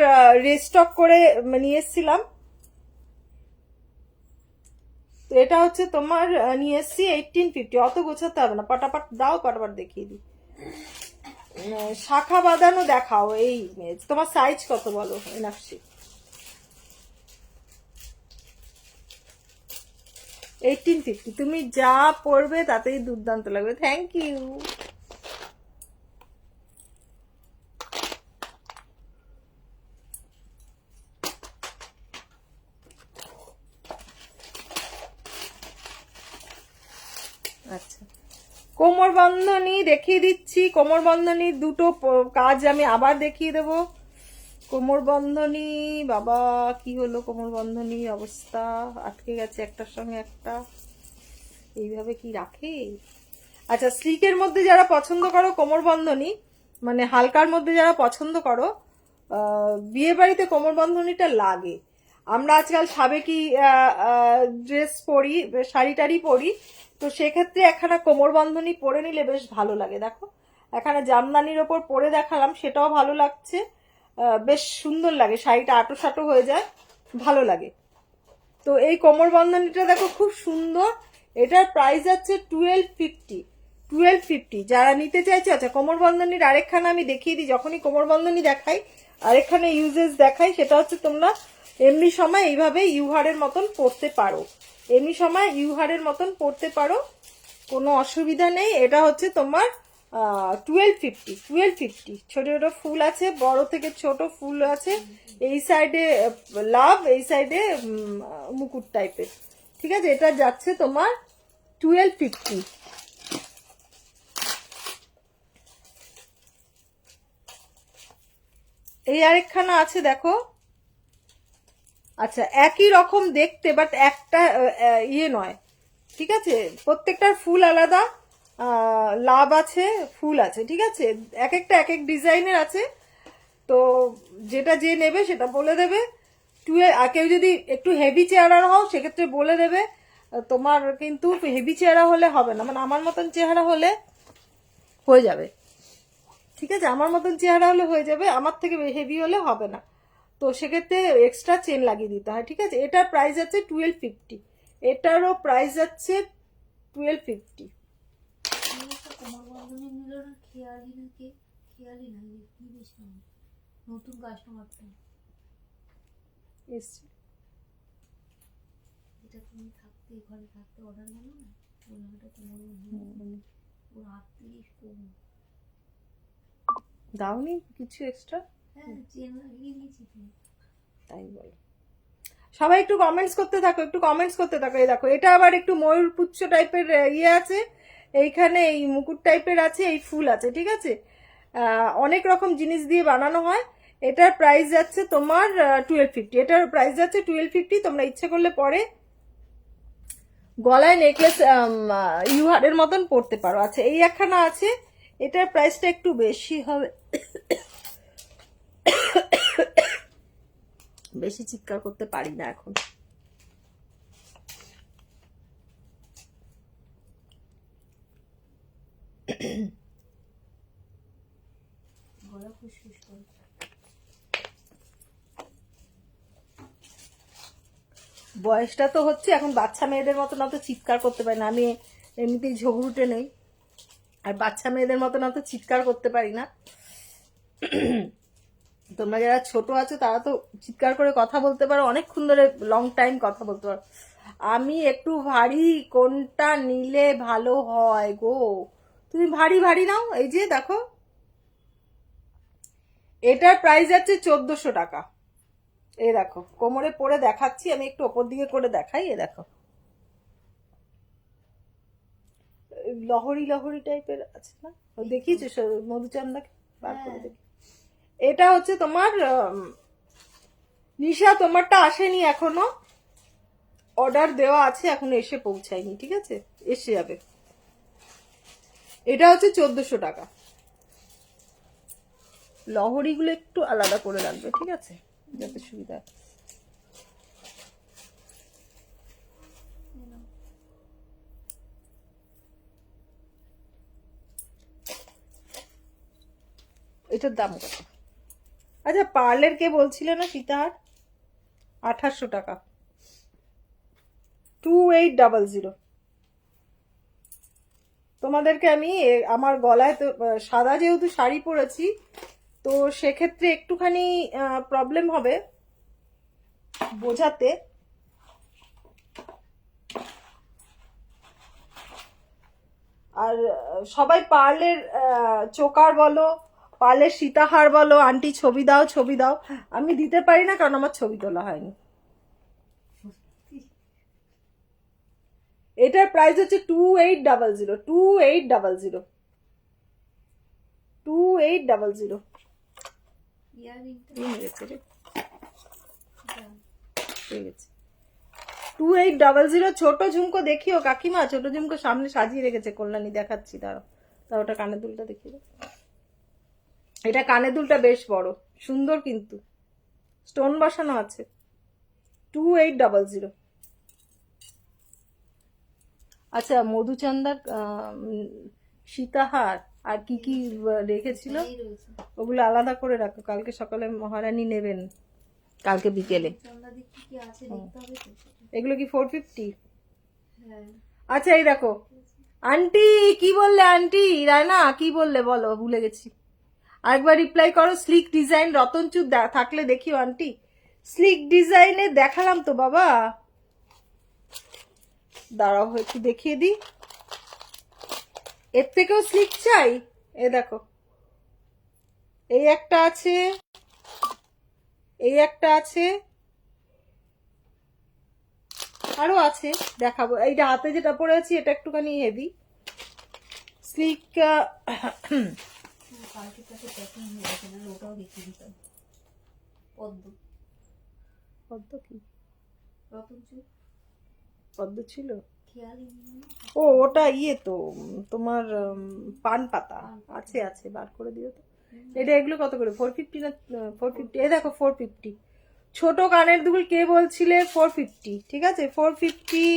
[SPEAKER 1] রেস্টক করে নিয়ে এসছিলাম। তো এটা হচ্ছে তোমার নিয়ে এসছি 1850। অত গোছাতে হবে না, পটাপট দাও, পটাপট দেখিয়ে দিই। শাখা বাঁধানো দেখাও। এই তোমার সাইজ কত বলো এনাক্ষী? 1850। তুমি যা পড়বে তাতেই দুর্দান্ত লাগবে। Thank you. আচ্ছা, কোমর বন্ধনী দেখিয়ে দিচ্ছি। কোমর বন্ধনীর দুটো কাজ আমি আবার দেখিয়ে দেব। কোমর বন্ধনী, বাবা কি হলো, কোমর বন্ধনীর অবস্থা আটকে গেছে একটার সঙ্গে একটা, এইভাবে কি রাখে? আচ্ছা, স্লিকের মধ্যে যারা পছন্দ করো কোমর বন্ধনী, মানে হালকার মধ্যে যারা পছন্দ করো, বিয়ে বাড়িতে কোমর বন্ধনীটা লাগে। আমরা আজকাল সাবেকি ড্রেস পরি, শাড়ি টাড়ি পরি, তো সেক্ষেত্রে একখানা কোমর বন্ধনী পরে নিলে বেশ ভালো লাগে। দেখো এখানে জামদানির ওপর পরে দেখালাম, সেটাও ভালো লাগছে, বেশ সুন্দর লাগে। শাড়িটা আটো সাটো হয়ে যায়, ভালো লাগে। তো এই কোমর বন্ধনীটা দেখো খুব সুন্দর। এটার প্রাইস আছে 1250। যারা নিতে চাইছে, আচ্ছা কোমর বন্ধনীর আরেকখানা আমি দেখিয়ে দিই। যখনই কোমর বন্ধনী দেখাই আরেকখানে ইউজেস দেখাই, সেটা হচ্ছে তোমরা এমনি সময় এইভাবে ইউহারের মতন পরতে পারো, এমনি সময় ইউহারের মতন পরতে পারো, কোনো অসুবিধা নেই। এটা হচ্ছে তোমার 1250। ছোট ছোট ফুল আছে, বড় থেকে ছোট ফুল আছে, এই সাইডে লাভ, এই সাইডে মুকুট টাইপের। ঠিক আছে, এটা যাচ্ছে তোমার 1250। এই আরেকখানা আছে দেখো। আচ্ছা একই রকম দেখতে, বাট একটা ইয়ে নয়, ঠিক আছে, প্রত্যেকটার ফুল আলাদা, লাভ আছে, ফুল আছে, ঠিক আছে, এক একটা এক এক ডিজাইনের আছে। তো যেটা যে নেবে সেটা বলে দেবে। আর কেউ যদি একটু হেভি চেহারার হও সেক্ষেত্রে বলে দেবে। তোমার কিন্তু হেভি চেহারা হলে হবে না, মানে আমার মতন চেহারা হলে হয়ে যাবে, ঠিক আছে, আমার মতন চেহারা হলে হয়ে যাবে, আমার থেকে হেভি হলে হবে না। তো সেক্ষেত্রে এক্সট্রা চেন লাগিয়ে দিতে হয়, ঠিক আছে। এটার প্রাইস আছে 1250, এটারও প্রাইস আছে 1250।
[SPEAKER 2] তোমার বন্ধনে নিল না, খেয়ালি নাকি, খেয়ালি না, কি বেশ নতুন কাস্টমারটা,
[SPEAKER 1] এসছে
[SPEAKER 2] এটা তুমি থাকতে ঘরে থাকতে অর্ডার করো না, ওটা তোমার ওর 38 কম।
[SPEAKER 1] দাওনি কিছু এক্সট্রা?
[SPEAKER 2] হ্যাঁ, চেন লাগিয়ে দিয়েছি তো।
[SPEAKER 1] তাই বলো। সবাই একটু কমেন্টস করতে থাকো, একটু কমেন্টস করতে থাকো। এই দেখো, এটা আবার একটু ময়ূর পুচ্ছ টাইপের ইয়ে আছে, এইখানে এই মুকুট টাইপের আছে, এই ফুল আছে, ঠিক আছে। অনেক রকম জিনিস দিয়ে বানানো হয়। এটার প্রাইস যাচ্ছে তোমার 1250, এটার প্রাইস যাচ্ছে 1250। তোমরা ইচ্ছে করলে পরে গলায় নেকলেস ইউহারের মতন পরতে পারো। আচ্ছা, এই একখানা আছে, এটার প্রাইসটা একটু বেশি হবে, বেশি চিৎকার করতে পারি না এখন।
[SPEAKER 2] গলা খুশখুশ করে।
[SPEAKER 1] বয়সটা তো হচ্ছে, এখন বাচ্চা মেয়েদের মতন অত চিৎকার করতে পারি না। আমি এমনিতেই ঝগড়ুটে নেই, আর বাচ্চা মেয়েদের মতন অত চিৎকার করতে পারি না। তোমরা যারা ছোট আছো তারা তো চিৎকার করে কথা বলতে পারো, অনেকক্ষণ ধরে লং টাইম কথা বলতে পারো। আমি একটু ভারী, কোনটা নিলে ভালো হয় গো? তুমি ভারী ভারী নাও। এই যে দেখো, এটার প্রাইস যাচ্ছে 1400 টাকা। এই দেখো, কোমরে পরে দেখাচ্ছি আমি, একটু ওপর দিকে করে দেখাই। এ দেখো, লহরি লহরি টাইপের আছে না, দেখিয়েছো মধুচন্দাকে? বার করে দেখি। এটা হচ্ছে তোমার নিশা, তোমারটা আসেনি এখনো, অর্ডার দেওয়া আছে, এখনো এসে পৌঁছায়নি, ঠিক আছে, এসে যাবে। এটা হচ্ছে 1400 টাকা। লহরিগুলো একটু আলাদা করে রাখবে, ঠিক আছে, যাতে সুবিধা। এটার দাম কত? আচ্ছা, পার্লের কে বলছিলে না সীতাহার? 2800 টাকা, 2800। তোমাদেরকে আমি আমার গলায় তো সাদা যেহেতু শাড়ি পরেছি, তো সেক্ষেত্রে একটুখানি প্রবলেম হবে বোঝাতে। আর সবাই পার্লের চোকার বলো, পার্লের সীতাহার বলো, আন্টি ছবি দাও ছবি দাও, আমি দিতে পারি না, কারণ আমার ছবি তোলা হয়নি। এটার প্রাইস হচ্ছে 2800, 2800, 2800।
[SPEAKER 2] ইয়াররিংটা
[SPEAKER 1] ঠিক আছে, 2800। ছোট ঝুমকো দেখিও কাকিমা, ছোট ঝুমকো সামনে সাজিয়ে রেখেছে কল্যাণী, দেখাচ্ছি, দাঁড়াও। তা ওটা কানের দুলটা দেখিয়ে দাও। এটা কানের দুলটা বেশ বড়, সুন্দর, কিন্তু স্টোন বসানো আছে। 2800। আচ্ছা, মধুচন্দার সীতাহার আর কি কি রেখেছিল ওগুলো আলাদা করে রাখো, কালকে সকালে মহারানী নেবেন, কালকে বিকেলে। এগুলো কি 450? আচ্ছা, এই দেখো আন্টি, কি বললে আন্টি রায়না, কি বললে বলো, ভুলে গেছি। আরেকবার রিপ্লাই করো। স্লিক ডিজাইন, রতনচুর থাকলে দেখিও আন্টি। স্লিক ডিজাইনে দেখালাম তো বাবা, দাঁড়াও একটু দেখিয়ে দিই। এর থেকেও স্লিক চাই? এ দেখো, এই একটা আছে, এই একটা আছে, আরো আছে, দেখাবো। এইটা হাতে যেটা পরে আছি এটা একটুখানি হেভি স্লিক। পদ্ম কি? পদ্ম ছিল?
[SPEAKER 2] খেয়ালি নিল না।
[SPEAKER 1] ও ওটা ইয়ে তো তোমার পান পাতা আছে আছে, বার করে দিও তো। এটা এগুলো কত করে? 450 না 450? এই দেখো 450। ছোট কানের দুল কে বলছিলে 450, ঠিক আছে 450।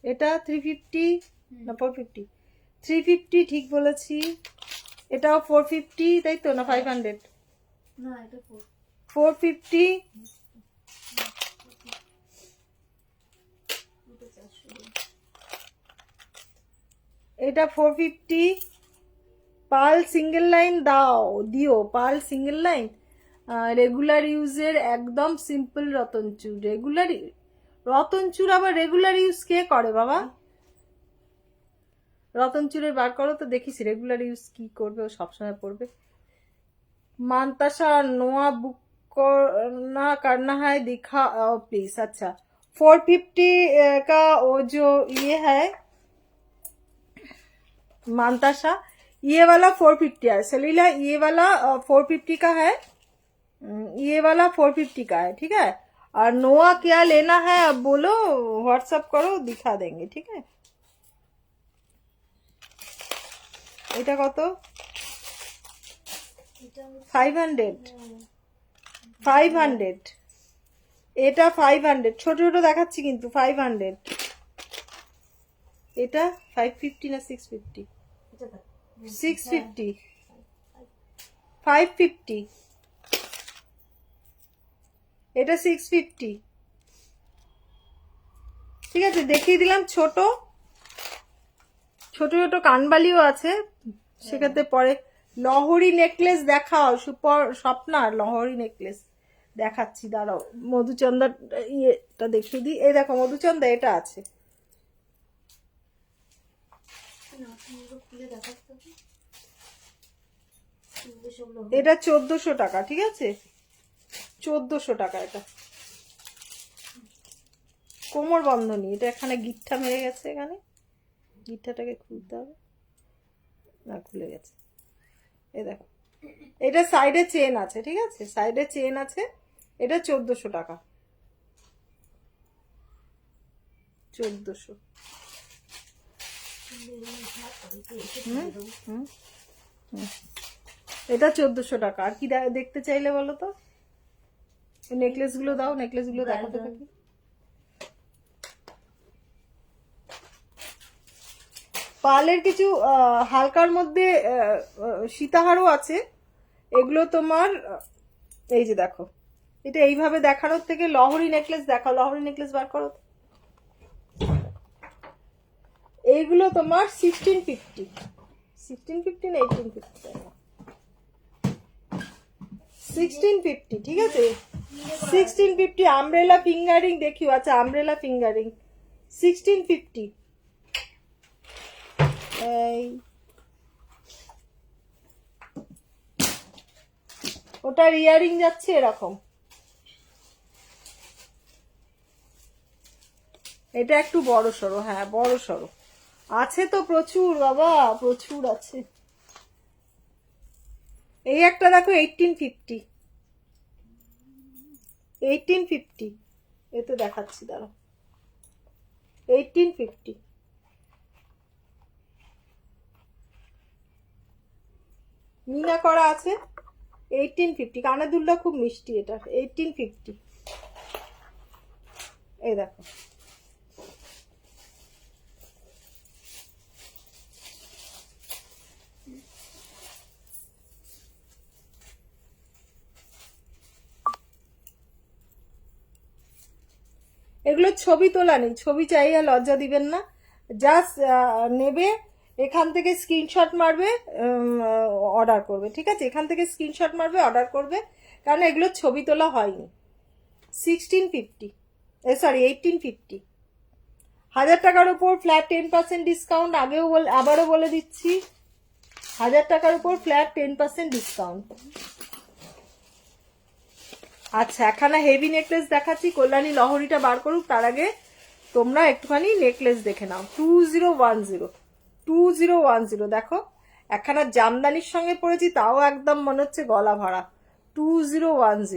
[SPEAKER 1] এটা 350 না 450? 350 ঠিক বলেছি। এটাও 450 তাই তো, না 500?
[SPEAKER 2] না এটা
[SPEAKER 1] 450।
[SPEAKER 2] এটা 400
[SPEAKER 1] এটা 450। পার্ল সিঙ্গেল লাইন দিও, পার্ল সিঙ্গেল লাইন। রেগুলার ইউজের একদম সিম্পল রতনচুর। রতনচুর আবার রেগুলার ইউজ কে করে বাবা? রতনচুরের বার করো তো দেখিস, রেগুলার ইউজ কি করবে, ও সবসময় পড়বে। मानताशा नोआ बुक करना करना है दिखा प्लीज। अच्छा 450 का वो जो ये है मानताशा, ये वाला 450 है। सलीला ये वाला 450 का है, ये वाला 450 का है, ठीक है। और नोआ क्या लेना है अब बोलो, व्हाट्सएप करो दिखा देंगे, ठीक है। এটা কত? 500। 500 এটা 500। ছোট ছোট দেখাচ্ছি কিন্তু 500। এটা 550 না 650? 650। 550। এটা 650, ঠিক আছে দেখিয়ে দিলাম। ছোট ছোট ছোট কানবালিও আছে, সেক্ষেত্রে পরে। লহরি নেকলেস দেখাও স্বপ্নার, লহরি নেকলেস দেখাচ্ছি দাঁড়াও। মধুচন্দ্র ইয়েটা দেখিয়ে দিই। এই দেখো মধুচন্দ্র এটা আছে। এটা 1400 টাকা, ঠিক আছে 1400 টাকা। এটা কোমর বন্ধনী। এটা এখানে গিট্টা মেরে গেছে, এখানে গিট্টাটাকে খুলতে হবে, না খুলে গেছে। এই দেখো এটা সাইডে চেন আছে, ঠিক আছে সাইডে চেন আছে। এটা 1400 টাকা। 1400। এটা 1400 টাকা। আর কি দেখতে চাইলে বলো তো? নেকলেস গুলো দাও, নেকলেস গুলো দেখাতে থাকি। পার্লের কিছু হালকার মধ্যে সীতাহারও আছে। এগুলো তোমার এই যে দেখো, এটা এইভাবে দেখানোর থেকে লহরি নেকলেস দেখাও। লহরি নেকলেস বার করো। এইগুলো তোমার 1650। 1650 না 1850? 1650, ঠিক আছে 1650। আমব্রেলা ফিঙ্গারিং দেখিও। আচ্ছা আমব্রেলা ফিঙ্গারিং 1650। এই ওটার ইয়ারিং যাচ্ছে এরকম। এটা একটু বড় সড়ো, হ্যাঁ বড় সড়ো আছে তো প্রচুর বাবা, প্রচুর আছে। এই একটা দেখো 1850। 1850 এতে দেখাচ্ছি দাঁড়াও। 1850 মিনা করা আছে। 1850 কানের দুলটা খুব মিষ্টি। এটা 1850। এই দেখো এগুলো ছবি তোলা নেই, ছবি চাইয়া লজ্জা দিবেন না। জাস্ট নেবে, এখান থেকে স্ক্রিনশট মারবে, অর্ডার করবে, ঠিক আছে এখান থেকে স্ক্রিনশট মারবে, অর্ডার করবে, কারণ এগুলো ছবি তোলা হয়নি। 1650 সরি 1850। 1000 টাকার উপর ফ্ল্যাট 10% ডিসকাউন্ট। আবারও বলে দিচ্ছি 1000 টাকার উপর ফ্ল্যাট 10% ডিসকাউন্ট। আচ্ছা এখানে হেভি নেকলেস দেখাচ্ছি। কল্যাণী লহরিটা বার করুক তার আগে তোমরা একটুখানি নেকলেস দেখে নাও। 2010 দেখো, একখানা জামদানির সঙ্গে পড়েছি, তাও একদম মনে হচ্ছে গলা ভরা। 2010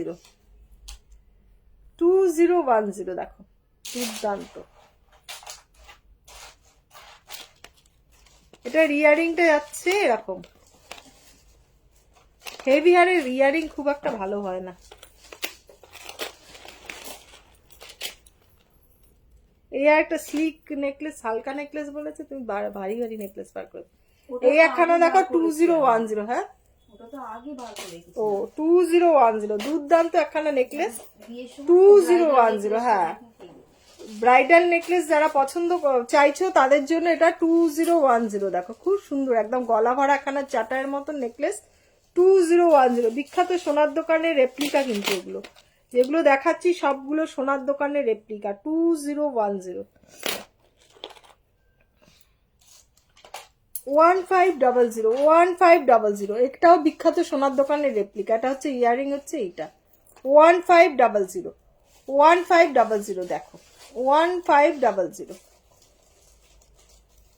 [SPEAKER 1] দেখো দুর্দান্ত। এটা রিয়ারিংটা যাচ্ছে এরকম। হেভি হারের রিয়ারিং খুব একটা ভালো হয় না। এই আর একটা স্লিক নেকলেস, হালকা নেকলেস বলেছে, তুমি ভারী ভারী নেকলেস বার করে। এই একখানা দেখো 2010। হ্যাঁ
[SPEAKER 2] ওটা তো আগে বার করে রেখেছি।
[SPEAKER 1] ও 2010 দুর্দান্ত একখানা নেকলেস। 2010 হ্যাঁ, ব্রাইডাল নেকলেস যারা পছন্দ চাইছো তাদের জন্য এটা 2010। দেখো খুব সুন্দর, একদম গলা ভরা একখানা চাটায়ের মতন নেকলেস। 2010 বিখ্যাত সোনার দোকানের রেপ্লিকা, কিন্তু এগুলো যেগুলো দেখাচ্ছি সবগুলো সোনার দোকানের রেপ্লিকা। 2010 1500 একটাও বিখ্যাত সোনার দোকানের রেপ্লিকা। এটা হচ্ছে ইয়ারিং, হচ্ছে এইটা 1500 দেখো 1500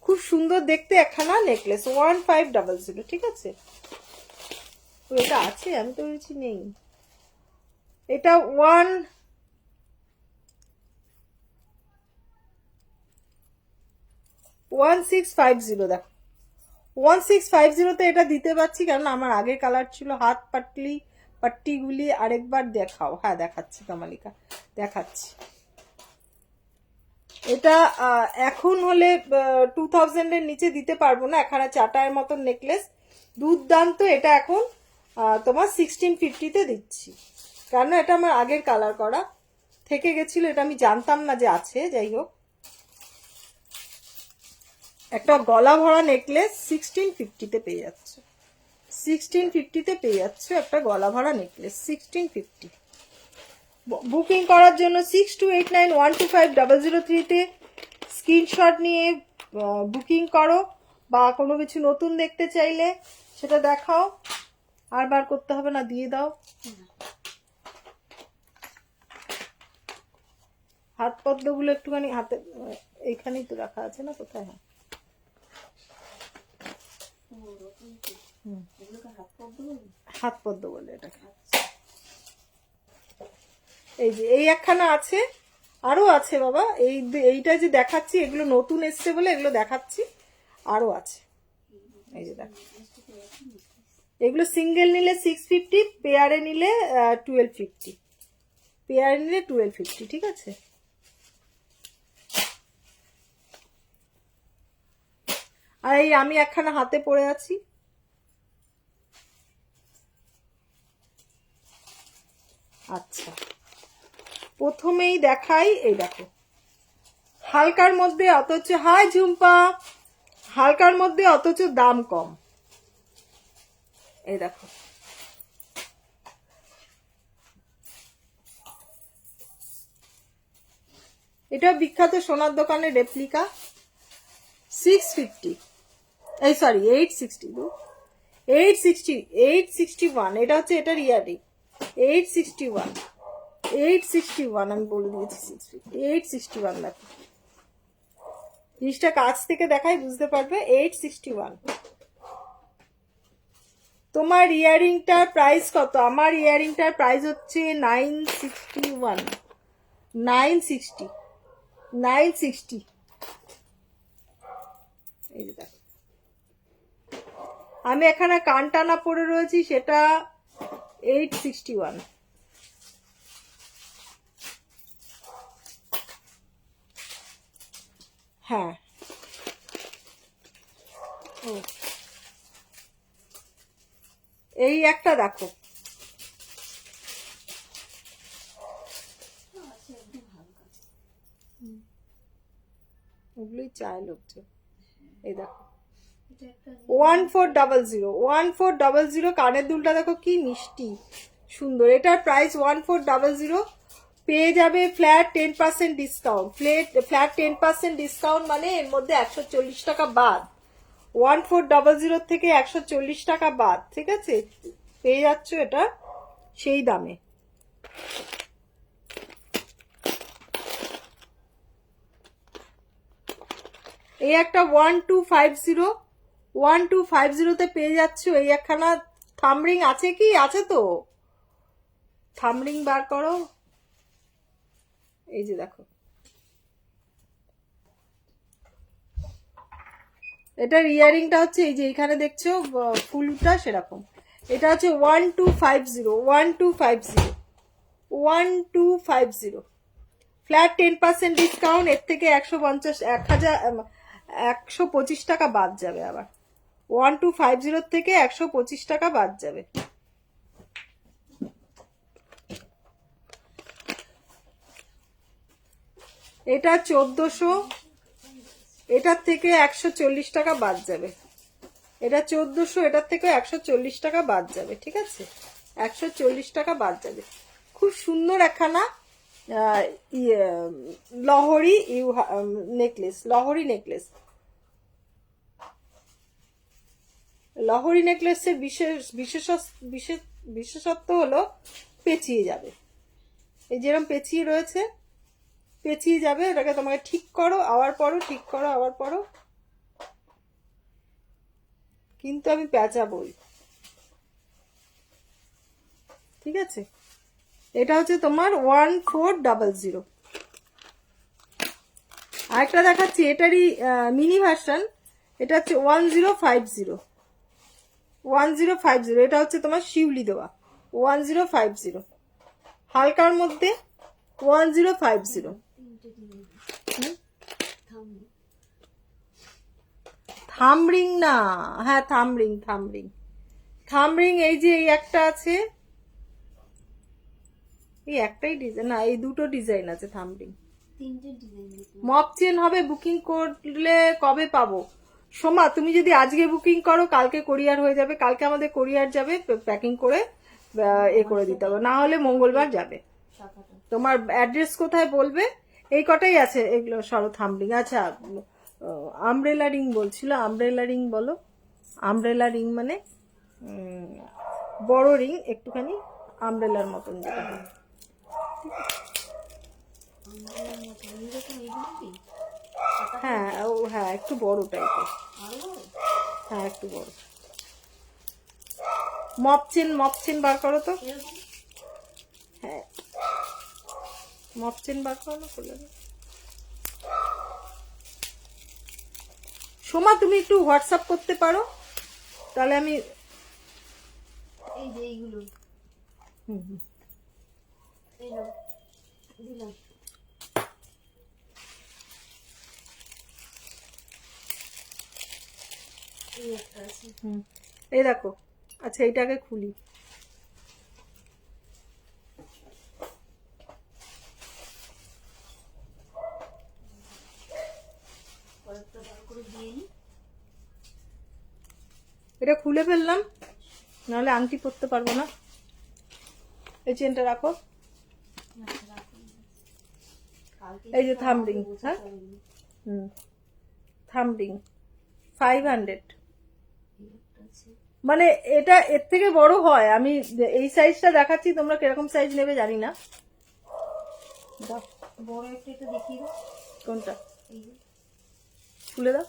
[SPEAKER 1] খুব সুন্দর দেখতে একখানা নেকলেস 1500। ঠিক আছে, তো এটা আছে, আমি তো বলছি নেই। এটা 1650 দেখো 1650 এটা দিতে পারছি কারণ আমার আগের কালার ছিল। হাত পাট্টিগুলি আরেকবার দেখাও। হ্যাঁ দেখাচ্ছি কামালিকা, দেখাচ্ছি। এটা এখন হলে 2000 এর নিচে দিতে পারবো না। এখানে চাটায়ের মতন নেকলেস দুর্দান্ত। এটা এখন তোমার 1650 দিচ্ছি, কারণ এটা আমার আগের কালার করা থেকে গেছিল, এটা আমি জানতাম না যে আছে। যাই হোক, একটা গলা ভরা নেকলেস 1650 পেয়ে যাচ্ছে। 1650 পেয়ে যাচ্ছে একটা গলা ভরা নেকলেস 1650। বুকিং করার জন্য 6289125003 স্ক্রিনশট নিয়ে বুকিং করো, বা কোনো কিছু নতুন দেখতে চাইলে সেটা দেখাও। আর বার করতে হবে না, দিয়ে দাও। হাত পদ্মগুলো একটুখানি হাতে, এইখানেই তো রাখা আছে না, কোথায়? হ্যাঁ হাত পদ্ম বলে এটাকে। এই যে এই একখানা আছে, আরো আছে বাবা। এইটা যে দেখাচ্ছি এগুলো নতুন এসছে বলে এগুলো দেখাচ্ছি, আরো আছে। এই যে দেখো, এগুলো সিঙ্গেল নিলে 650, পেয়ারে নিলে 1250। পেয়ারে নিলে 1250। ঠিক আছে, আর এই আমি একখানা হাতে পরে আছি। আচ্ছা, প্রথমেই দেখাই, এই দেখো হালকার মধ্যে অথচ, হাই ঝুম্পা, হালকার মধ্যে অথচ দাম কম। এই দেখো, এটা বিখ্যাত সোনার দোকানের রেপ্লিকা 650, এই সরি 861। এটা হচ্ছে এটার ইয়ারিং 861 আমি বলে দিয়েছি 650 861। দেখো জিনিসটা কাছ থেকে দেখাই বুঝতে পারবে। 861। তোমার ইয়ারিংটার প্রাইস কত? আমার ইয়ারিংটার প্রাইস হচ্ছে 961, 960। এই যে দেখো, আমি এখানে কানটানা পরে রয়েছি, সেটা 861। হ্যাঁ, ও এই একটা দেখো, ওগুলোই চায় লোকজন। এই দেখো 1400 কানের দুলটা দেখো কি মিষ্টি সুন্দর। এটার প্রাইস 1400। পেয়ে যাবে ফ্ল্যাট 10% ডিসকাউন্ট। ফ্ল্যাট 10% ডিসকাউন্ট মানে এর মধ্যে 140 টাকা বাদ। 1400 থেকে 140 টাকা বাদ। ঠিক আছে, পেয়ে যাচ্ছ এটা সেই দামে। এই একটা 1250 পেয়ে যাচ্ছ। এই একখানা থামরিং আছে কি? আছে তো, থামরিং বার করো। এই যে দেখো, এটার ইয়ারিংটা হচ্ছে এই যে এখানে দেখছো ফুলটা সেরকম। এটা হচ্ছে 1250 1250 1250 ফ্ল্যাট 10% ডিসকাউন্ট। এর থেকে 125 টাকা বাদ যাবে আবার। 1250 থেকে 125 টাকা বাদ যাবে। এটা 1400, এটার থেকে 140 টাকা বাদ যাবে। এটা 1400, এটার থেকে 140 টাকা বাদ যাবে, ঠিক আছে? 140 টাকা বাদ যাবে। খুব সুন্দর একখানা লহরি নেকলেস, লহরি নেকলেস। লহরি নেকলেসের বিশেষত্ব হলো পেঁচিয়ে যাবে। এই যেরকম পেঁচিয়ে রয়েছে, পেঁচিয়ে যাবে। এটাকে তোমাকে ঠিক করো আবার পরো, ঠিক করো আবার পরো, কিন্তু আমি পেঁচাবই, ঠিক আছে? এটা হচ্ছে তোমার 1400। আরেকটা দেখাচ্ছি, এটারই মিনি ভার্সন। এটা হচ্ছে 1050 1050। এটা হচ্ছে তোমার শিউলি দেওয়া 1050, হালকার মধ্যে 1050। থামরিং না, হ্যাঁ থামরিং, থামরিং, থামরিং। এই যে এই একটা আছে, এই একটাই ডিজাইন না, এই দুটো ডিজাইন আছে থামরিং। মপ চেন হবে। বুকিং করলে কবে পাবো? সোমা, তুমি যদি আজকে বুকিং করো কালকে কোরিয়ার হয়ে যাবে। কালকে আমাদের কোরিয়ার যাবে, প্যাকিং করে এ করে দিতে হবে, না হলে মঙ্গলবার যাবে। তোমার অ্যাড্রেস কোথায় বলবে? এই কটাই আছে এগুলো সরো থামরিং। আচ্ছা, আমব্রেলা রিং বলছিল, আমব্রেলা রিং বলো। আমব্রেলা রিং মানে বড় রিং, একটুখানি আমব্রেলার মতন যেটা হয়। হ্যাঁ ও হ্যাঁ, একটু বড় টাইপের, হ্যাঁ একটু বড়। মপ চেন বার করো তো। হ্যাঁ মপ চেন বার করো না, করলে না। সোমা, তুমি একটু হোয়াটসঅ্যাপ করতে পারো, তাহলে আমি
[SPEAKER 2] এই যে এইগুলো দিলাম।
[SPEAKER 1] এই দেখো। আচ্ছা এইটাকে খুলি। এটা খুলে ফেললাম, নাহলে আংটি পরতে পারবো না। এই চেনটা রাখো। এই যে থামরিং, হ্যাঁ থামরিং 500। মানে এটা এর থেকে বড় হয়। আমি এই সাইজটা দেখাচ্ছি, তোমরা কিরকম সাইজ নেবে জানি না।
[SPEAKER 2] বড় একটা দেখিয়ে দাও।
[SPEAKER 1] কোনটা? খুলে দাও।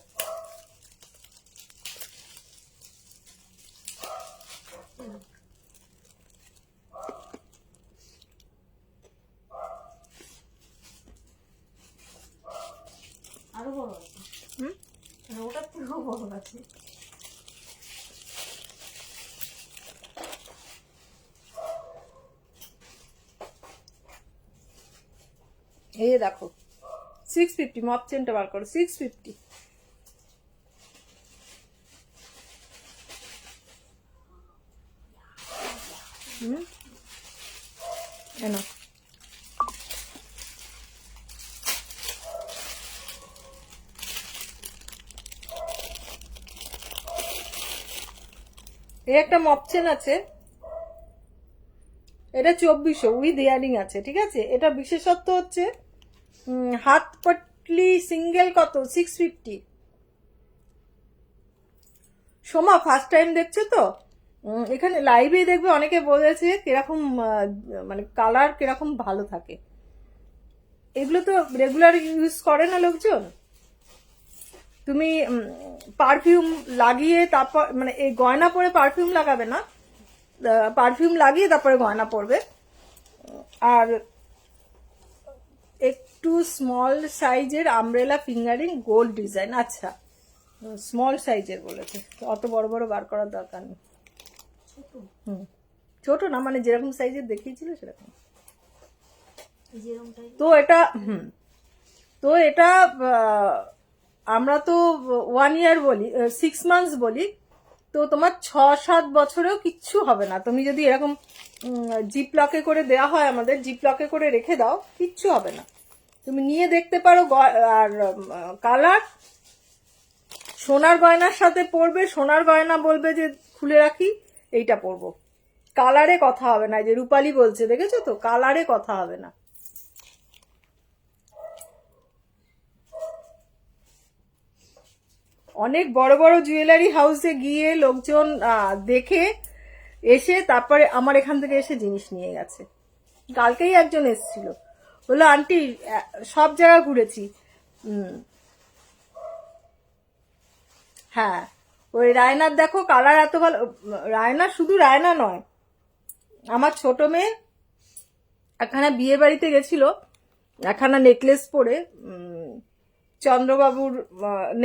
[SPEAKER 2] আরো বড় আছে। ওটার থেকেও বড় আছে।
[SPEAKER 1] এই দেখো 650। মপ চেনটা বার করো। 650। এনো এই একটা মপ চেন আছে, এটা 2400 উইথ ইয়ারিং আছে, ঠিক আছে? এটা বিশেষত্ব হচ্ছে হাত পটলি সিঙ্গেল কত 650। সোমা ফার্স্ট টাইম দেখছো তো, এখানে লাইভে দেখবে অনেকে বলেছে কিরকম মানে কালার কিরকম ভালো থাকে। এগুলো তো রেগুলার ইউজ করে না লোকজন। তুমি পারফিউম লাগিয়ে তারপর, মানে এই গয়না পরে পারফিউম লাগাবে না, পারফিউম লাগিয়ে তারপরে গয়না পরবে। আর একটু স্মল সাইজের আমব্রেলা ফিঙ্গারিং গোল্ড ডিজাইন। আচ্ছা স্মল সাইজের বলেছে, অত বড় বড় বার করার দরকার নেই।
[SPEAKER 2] ছোট
[SPEAKER 1] হুম, ছোট না, মানে যেরকম সাইজের দেখিয়েছিল সেরকম।
[SPEAKER 2] যেরকম টাইপ।
[SPEAKER 1] তো এটা তো এটা আমরা তো 1 ইয়ার বলি, 6 মান্থস বলি, তো তোমার 6-7 বছরেও কিচ্ছু হবে না। তুমি যদি এরকম জিপ লকে করে দেওয়া হয়, আমাদের জিপ লকে করে রেখে দাও, কিচ্ছু হবে না। তুমি নিয়ে দেখতে পারো। আর কালার সোনার গয়নার সাথে পরবে, সোনার গয়না বলবে যে খুলে রাখি, এইটা পরবো, কালারে কথা হবে না। যে রূপালী বলছে, দেখেছো তো, কালারে কথা হবে না। অনেক বড় বড় জুয়েলারি হাউসে গিয়ে লোকজন দেখে এসে তারপরে আমার এখান থেকে এসে জিনিস নিয়ে গেছে। কালকেই একজন এসেছিল, বললো আন্টি সব জায়গা ঘুরেছি। হ্যাঁ, ওই রায়নার দেখো কালার এত ভালো। রায়না, শুধু রায়না নয়, আমার ছোট মেয়ে একখানা বিয়ে বাড়িতে গেছিল, একখানা নেকলেস পরে, চন্দ্রবাবুর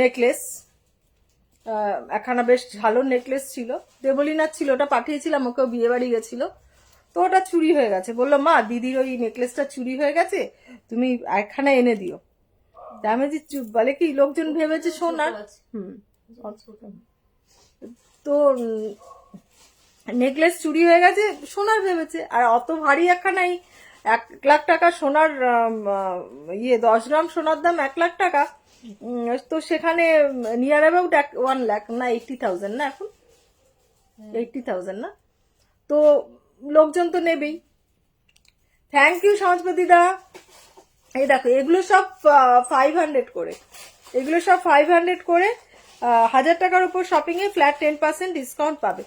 [SPEAKER 1] নেকলেস, একখানা বেশ ভালো নেকলেস ছিল, দেবলীনাথ ছিল, ওটা পাঠিয়েছিলাম, ওকেও বিয়ে বাড়ি গেছিল। তো ওটা চুরি হয়ে গেছে। বললো মা, দিদির ওই নেকলেসটা চুরি হয়ে গেছে, তুমি একখানা এনে দিও। আমি যে বলে কি, লোকজন ভেবেছে সোনার। তো নেকলেস চুরি হয়ে গেছে, সোনার ভেবেছে। আর অত ভারী একখানাই 1 লাখ টাকা সোনার, 10 গ্রাম সোনার দাম 1 লাখ টাকা। তো সেখানে নিয়ার অ্যাবাউট 1 লাখ না 80,000 না, এখন 80,000 না। তো লোকজন তো নেবেই। থ্যাংক ইউ সমাজপতি দা। এই দেখো, এগুলো সব 500 করে, এগুলো সব 500 করে। 1000 টাকার উপর শপিং এ ফ্ল্যাট 10% ডিসকাউন্ট পাবে।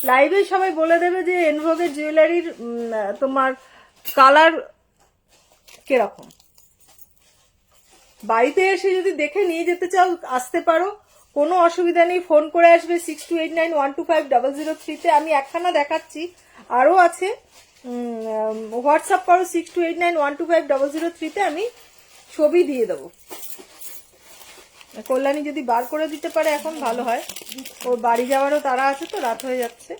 [SPEAKER 1] লাইভে সবাই বলে দেবে যে এনভোগের জুয়েলারির তোমার কালার কিরকম। বাড়িতে এসে যদি দেখে নিয়ে যেতে চাও, আসতে পারো, কোনো অসুবিধা নেই। ফোন করে আসবে 6289125003 তে। আমি একখানা দেখাচ্ছি, আরও আছে। হোয়াটসঅ্যাপ করো 6289125003 তে, আমি ছবি দিয়ে দেবো। কল্যাণী যদি বার করে দিতে পারে এখন ভালো হয়, ওর বাড়ি যাওয়ারও তারা আছে, তো রাত হয়ে যাচ্ছে।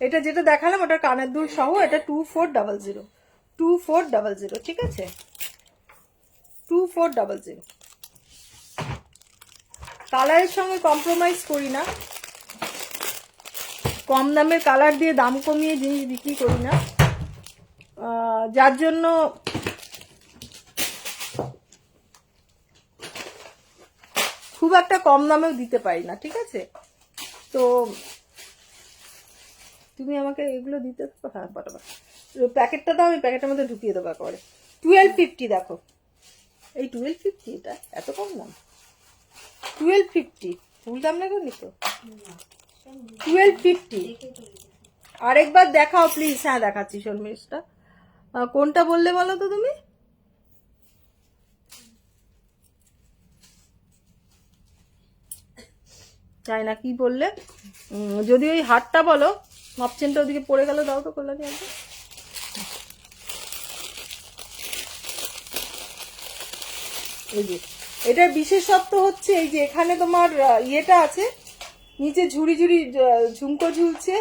[SPEAKER 1] এটা যেটা দেখালাম ওটা কানের দুল সহ, এটা 2400, 2400, ঠিক আছে, 2400। কালারের সঙ্গে কম্প্রোমাইজ করি না, কম দামের কালার দিয়ে দাম কমিয়ে জিনিস বিক্রি করি না, যার জন্য খুব একটা কম দামেও দিতে পারি না, ঠিক আছে। তো তুমি আমাকে এগুলো দিতে থাকো। হ্যাঁ, পটাপট প্যাকেটটা দাও, আমি প্যাকেটের মধ্যে ঢুকিয়ে দেবো একেবারে। 1250 দেখো, এই 1250, এটা এত কম দাম। 1250 ফুল দাম না করলি তো, 1250। আরেকবার দেখাও প্লিজ। হ্যাঁ, দেখাচ্ছি শর্মিষ্ঠা। কোনটা বললে বলো তো তুমি? চাই না, কি বললে? যদি ওই হারটা বলো, অপশনটা ওদিকে পড়ে গেল, দাও তো কল্যাণী একবার। এই যে এটার বিশেষত্ব হচ্ছে এই যে এখানে তোমার ইয়েটা আছে, নিচে ঝুড়ি ঝুড়ি ঝুমকো ঝুলছে,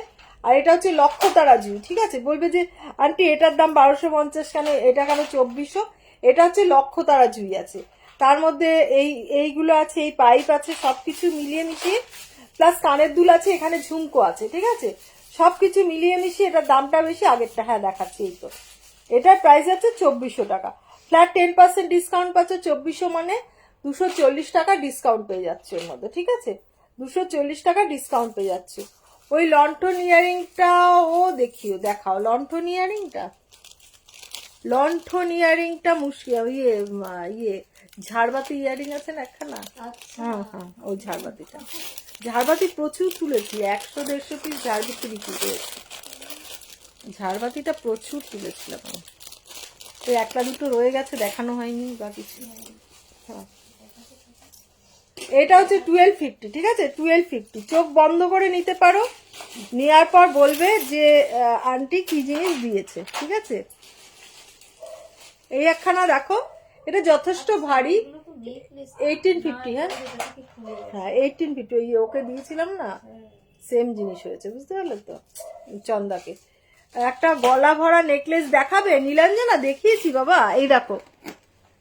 [SPEAKER 1] আর এটা হচ্ছে লক্ষতারা জুই, ঠিক আছে। বলবে যে আন্টি এটার দাম 1250 কেন, এটা কেন 2400? এটা হচ্ছে লক্ষতারা জুই আছে, তার মধ্যে এইগুলো আছে, এই পাইপ আছে, সবকিছু মিলিয়ে মিশিয়ে, প্লাস কানের দুল আছে, এখানে ঝুমকো আছে, ঠিক আছে। সবকিছু মিলিয়ে মিশিয়ে এটার দামটা বেশি আগেরটা। হ্যাঁ, দেখাচ্ছি, এই তো। এটার প্রাইস আছে 2400 টাকা, ফ্ল্যাট 10% ডিসকাউন্ট পাচ্ছ। 2400 মানে 240 টাকা ডিসকাউন্ট পেয়ে যাচ্ছে ওর মধ্যে, ঠিক আছে। 240 টাকা ডিসকাউন্ট পেয়ে যাচ্ছে। ওই লন্ঠন ইয়ারিংটাও দেখাও, লন্ঠন ইয়ারিংটা মুশকিল। ইয়ে ঝাড়বাতি ইয়ারিং আছে না একখানা, হ্যাঁ হ্যাঁ, ওই ঝাড়বাতি প্রচুর তুলেছি, 100-150 পিস ঝাড়বাতি বিক্রি করেছি। ঝাড়বাতিটা প্রচুর তুলেছিলাম। ওই একটা দুটো রয়ে গেছে, দেখানো হয়নি বা কিছু। হ্যাঁ, এটা হচ্ছে 1250, ঠিক আছে, 1250। চোখ বন্ধ করে নিতে পারো, নেওয়ার পর বলবে যে আন্টি কি জিনিস দিয়েছে, ঠিক আছে। এই একখানা দেখো, এটা যথেষ্ট ভারী,
[SPEAKER 2] নেকলেস
[SPEAKER 1] 1850, হ্যাঁ হ্যাঁ 1850, ওই ওকে দিয়েছিলাম না, সেম জিনিস হয়েছে, বুঝতে পারলে তো চন্দাকে। একটা গলা ভরা নেকলেস দেখাবে নীলাঞ্জনা? দেখিয়েছি বাবা, এই দেখো